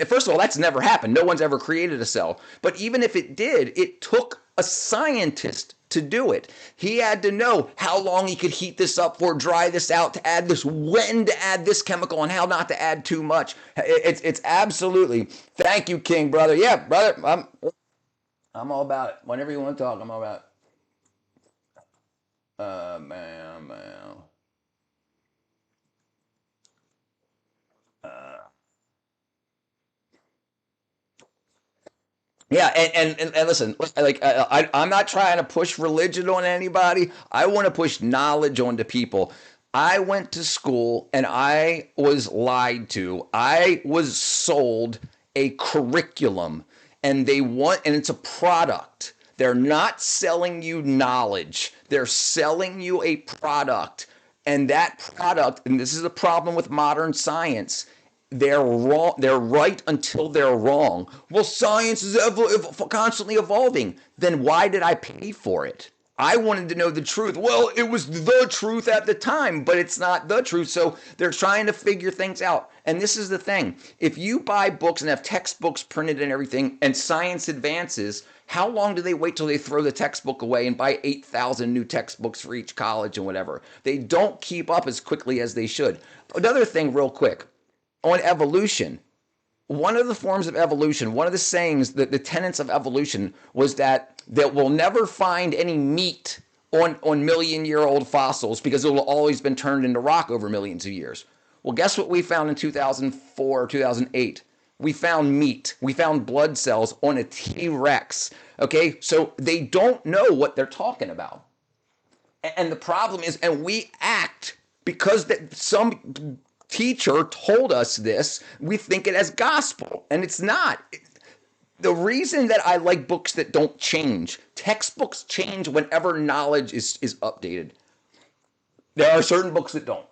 first of all, that's never happened. No one's ever created a cell. But even if it did, it took a scientist to do it. He had to know how long he could heat this up for, dry this out, to add this, when to add this chemical, and how not to add too much. It's absolutely. Thank you, King, brother. Yeah, brother, I'm all about it. Whenever you want to talk, I'm all about it. Man. Yeah, and listen, like I'm not trying to push religion on anybody. I want to push knowledge onto people. I went to school and I was lied to. I was sold a curriculum, and it's a product. They're not selling you knowledge. They're selling you a product. And that product, and this is the problem with modern science, they're wrong. They're right until they're wrong. Well, science is constantly evolving. Then why did I pay for it? I wanted to know the truth. Well, it was the truth at the time, but it's not the truth. So they're trying to figure things out. And this is the thing. If you buy books and have textbooks printed and everything, and science advances, how long do they wait till they throw the textbook away and buy 8,000 new textbooks for each college and whatever? They don't keep up as quickly as they should. Another thing real quick. On evolution, one of the forms of evolution, one of the sayings, that the tenets of evolution was that we'll never find any meat on million-year-old fossils because it will always been turned into rock over millions of years. Well, guess what we found in 2004 or 2008? We found meat. We found blood cells on a T-Rex. Okay, so they don't know what they're talking about. And the problem is, and we act because some teacher told us this, we think it as gospel, and it's not. The reason that I like books that don't change, textbooks change whenever knowledge is updated. There are certain books that don't.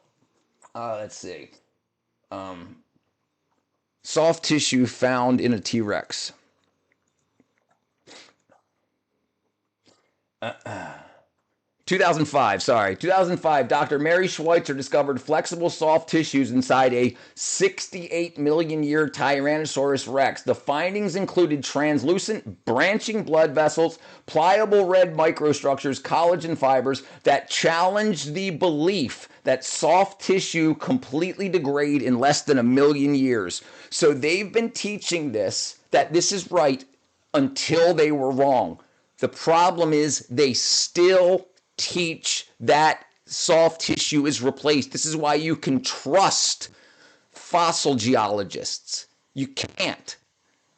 Let's see. Soft tissue found in a T-Rex. 2005, Dr. Mary Schweitzer discovered flexible soft tissues inside a 68 million year Tyrannosaurus rex. The findings included translucent, branching blood vessels, pliable red microstructures, collagen fibers that challenged the belief that soft tissue completely degrade in less than 1 million years. So they've been teaching this, that this is right, until they were wrong. The problem is they still teach that soft tissue is replaced. This is why you can trust fossil geologists. You can't.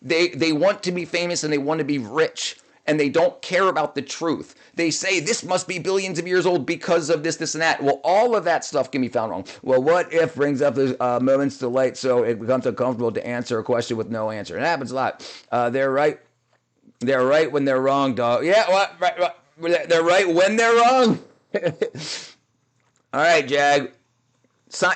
They want to be famous and they want to be rich, and they don't care about the truth. They say this must be billions of years old because of this, and that. Well, all of that stuff can be found wrong. Well, what if brings up the moments to light, so it becomes uncomfortable to answer a question with no answer. It happens a lot. They're right. They're right when they're wrong, dog. Yeah, what? Right. They're right when they're wrong. All right, Jag.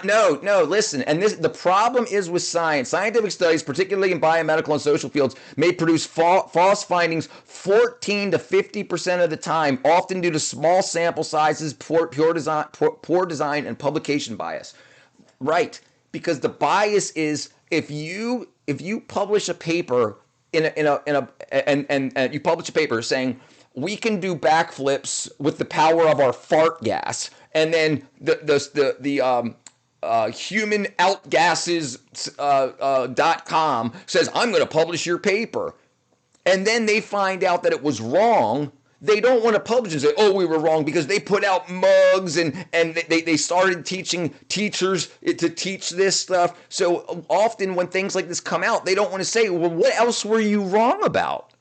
No, listen. And the problem is with science. Scientific studies, particularly in biomedical and social fields, may produce false findings 14 to 50% of the time, often due to small sample sizes, poor design, and publication bias. Right, because the bias is if you publish a paper and you publish a paper saying we can do backflips with the power of our fart gas, and then the humanoutgases.com says, I'm going to publish your paper. And then they find out that it was wrong. they don't want to publish and say, oh, we were wrong, because they put out mugs and they started teaching teachers to teach this stuff. So often when things like this come out, they don't want to say, well, what else were you wrong about?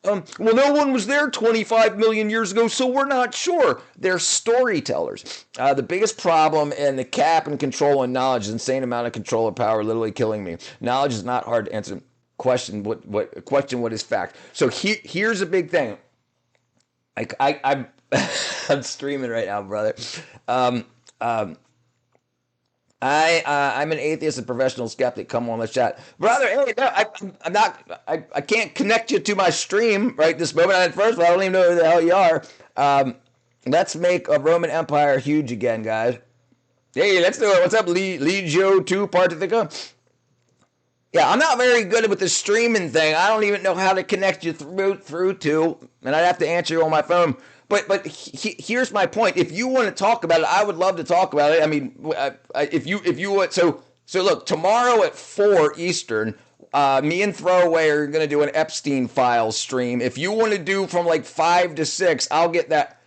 Well, no one was there 25 million years ago, so we're not sure. They're storytellers. The biggest problem in the cap and control and knowledge is insane amount of control or power, literally killing me. Knowledge is not hard to answer. Question what is fact. So here's a big thing. I'm I'm streaming right now, brother. I'm an atheist and professional skeptic. Come on, let's chat, brother. Hey, no, I'm not. I can't connect you to my stream right this moment. First of all, I don't even know who the hell you are. Let's make a Roman Empire huge again, guys. Hey, let's do it. What's up, Legio 2 Partifica? Yeah, I'm not very good with the streaming thing. I don't even know how to connect you through to, and I'd have to answer you on my phone. But here's my point. If you want to talk about it, I would love to talk about it. I mean, if you want, so look, tomorrow at 4 Eastern, me and Throwaway are going to do an Epstein Files stream. If you want to do from like 5 to 6, I'll get that.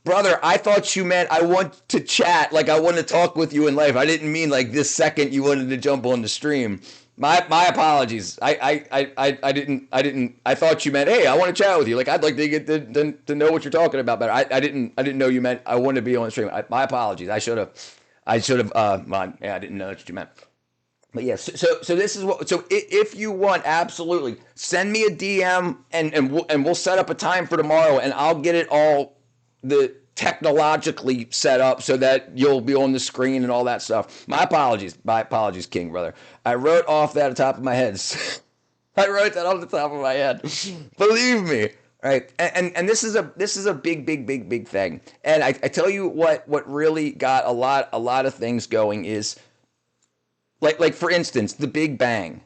Brother, I thought you meant I want to chat, like I want to talk with you in life. I didn't mean like this second you wanted to jump on the stream. My apologies. I didn't. I thought you meant, hey, I want to chat with you. Like I'd like to get to know what you're talking about. But I didn't know you meant I want to be on the stream. My apologies. I should have. I didn't know what you meant. But yes. So this is what. So if you want, absolutely send me a DM and we'll set up a time for tomorrow and I'll get it all technologically set up so that you'll be on the screen and all that stuff. My apologies, King, brother. I wrote off that at the top of my head. I wrote that off the top of my head. Believe me, right? And this is a big thing. And I tell you what really got a lot of things going is like for instance, the Big Bang.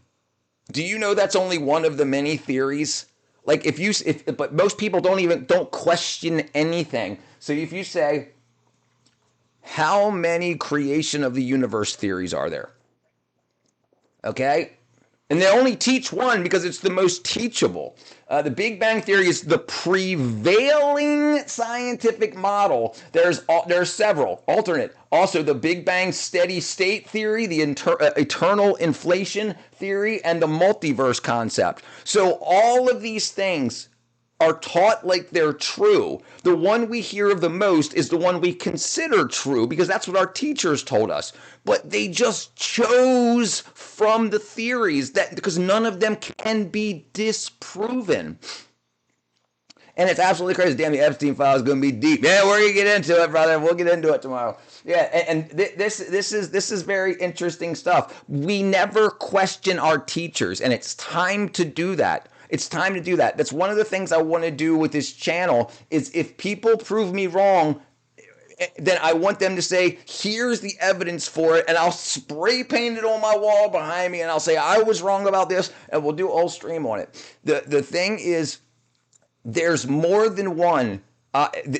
Do you know that's only one of the many theories? Like but most people don't question anything. So if you say, how many creation of the universe theories are there? Okay? And they only teach one because it's the most teachable. The Big Bang Theory is the prevailing scientific model. There's several alternate. Also, the Big Bang steady state theory, the eternal inflation theory, and the multiverse concept. So all of these things are taught like they're true. The one we hear of the most is the one we consider true because that's what our teachers told us. But they just chose from the theories because none of them can be disproven. And it's absolutely crazy. Damn, the Epstein file is going to be deep. Yeah, we're going to get into it, brother. We'll get into it tomorrow. Yeah, and this is very interesting stuff. We never question our teachers, and it's time to do that. It's time to do that. That's one of the things I want to do with this channel is if people prove me wrong, then I want them to say, here's the evidence for it, and I'll spray paint it on my wall behind me, and I'll say, I was wrong about this, and we'll do a whole stream on it. The thing is, there's more than one.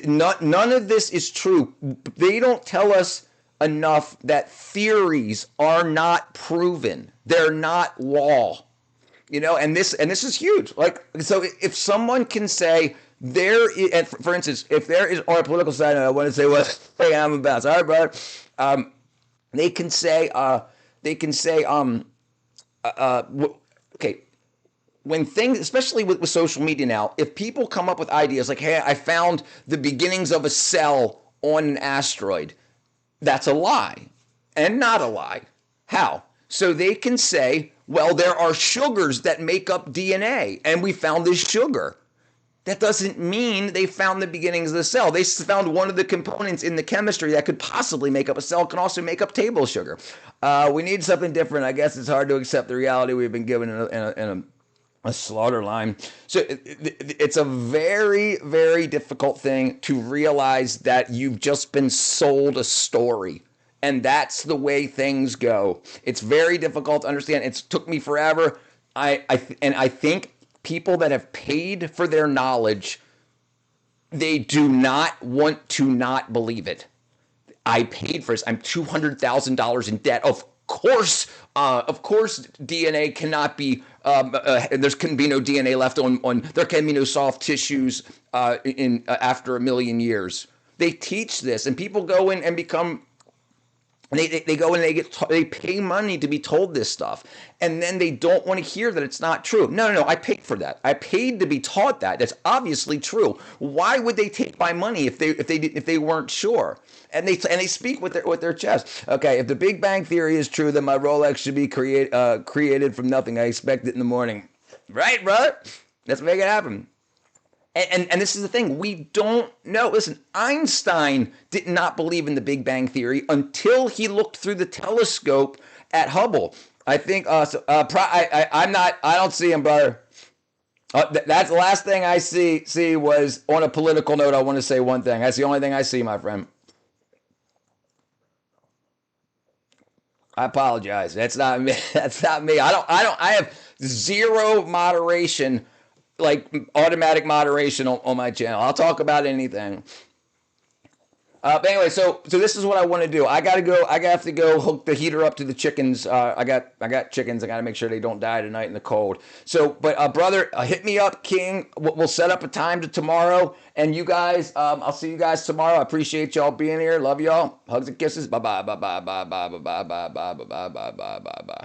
None of this is true. They don't tell us enough that theories are not proven. They're not law. You know, and this is huge. Like, so if someone can say there is, and for instance, if there is on a political side, and I want to say what I'm about. All right, brother. They can say, okay. When things, especially with social media now, if people come up with ideas like, hey, I found the beginnings of a cell on an asteroid, that's a lie and not a lie. How? So they can say, well, there are sugars that make up DNA, and we found this sugar. That doesn't mean they found the beginnings of the cell. They found one of the components in the chemistry that could possibly make up a cell, can also make up table sugar. We need something different. I guess it's hard to accept the reality we've been given in a slaughter line. So it's a very, very difficult thing to realize that you've just been sold a story. And that's the way things go. It's very difficult to understand. It's took me forever. I think people that have paid for their knowledge, they do not want to not believe it. I paid for this. I'm $200,000 in debt. Of course, DNA cannot be there can be no DNA left on there can be no soft tissues after a million years. They teach this, and people go in and become. They go and they pay money to be told this stuff, and then they don't want to hear that it's not true. No, I paid for that. I paid to be taught that. That's obviously true. Why would they take my money if they weren't sure? And they speak with their chest. Okay, if the Big Bang Theory is true, then my Rolex should be created from nothing. I expect it in the morning. Right, brother? Let's make it happen. And this is the thing, we don't know. Listen, Einstein did not believe in the Big Bang Theory until he looked through the telescope at Hubble. I think I don't see him, brother. That's the last thing I see was on a political note. I want to say one thing. That's the only thing I see, my friend. I apologize. That's not me. That's not me. I have zero moderation, like automatic moderation on my channel. I'll talk about anything. But anyway, so this is what I want to do. I have to go hook the heater up to the chickens. I got chickens. I got to make sure they don't die tonight in the cold. So, but brother, hit me up, King. We'll set up a time to tomorrow. And you guys, I'll see you guys tomorrow. I appreciate y'all being here. Love y'all. Hugs and kisses. Bye bye. Bye bye. Bye bye. Bye bye. Bye bye. Bye bye. Bye bye. Bye bye.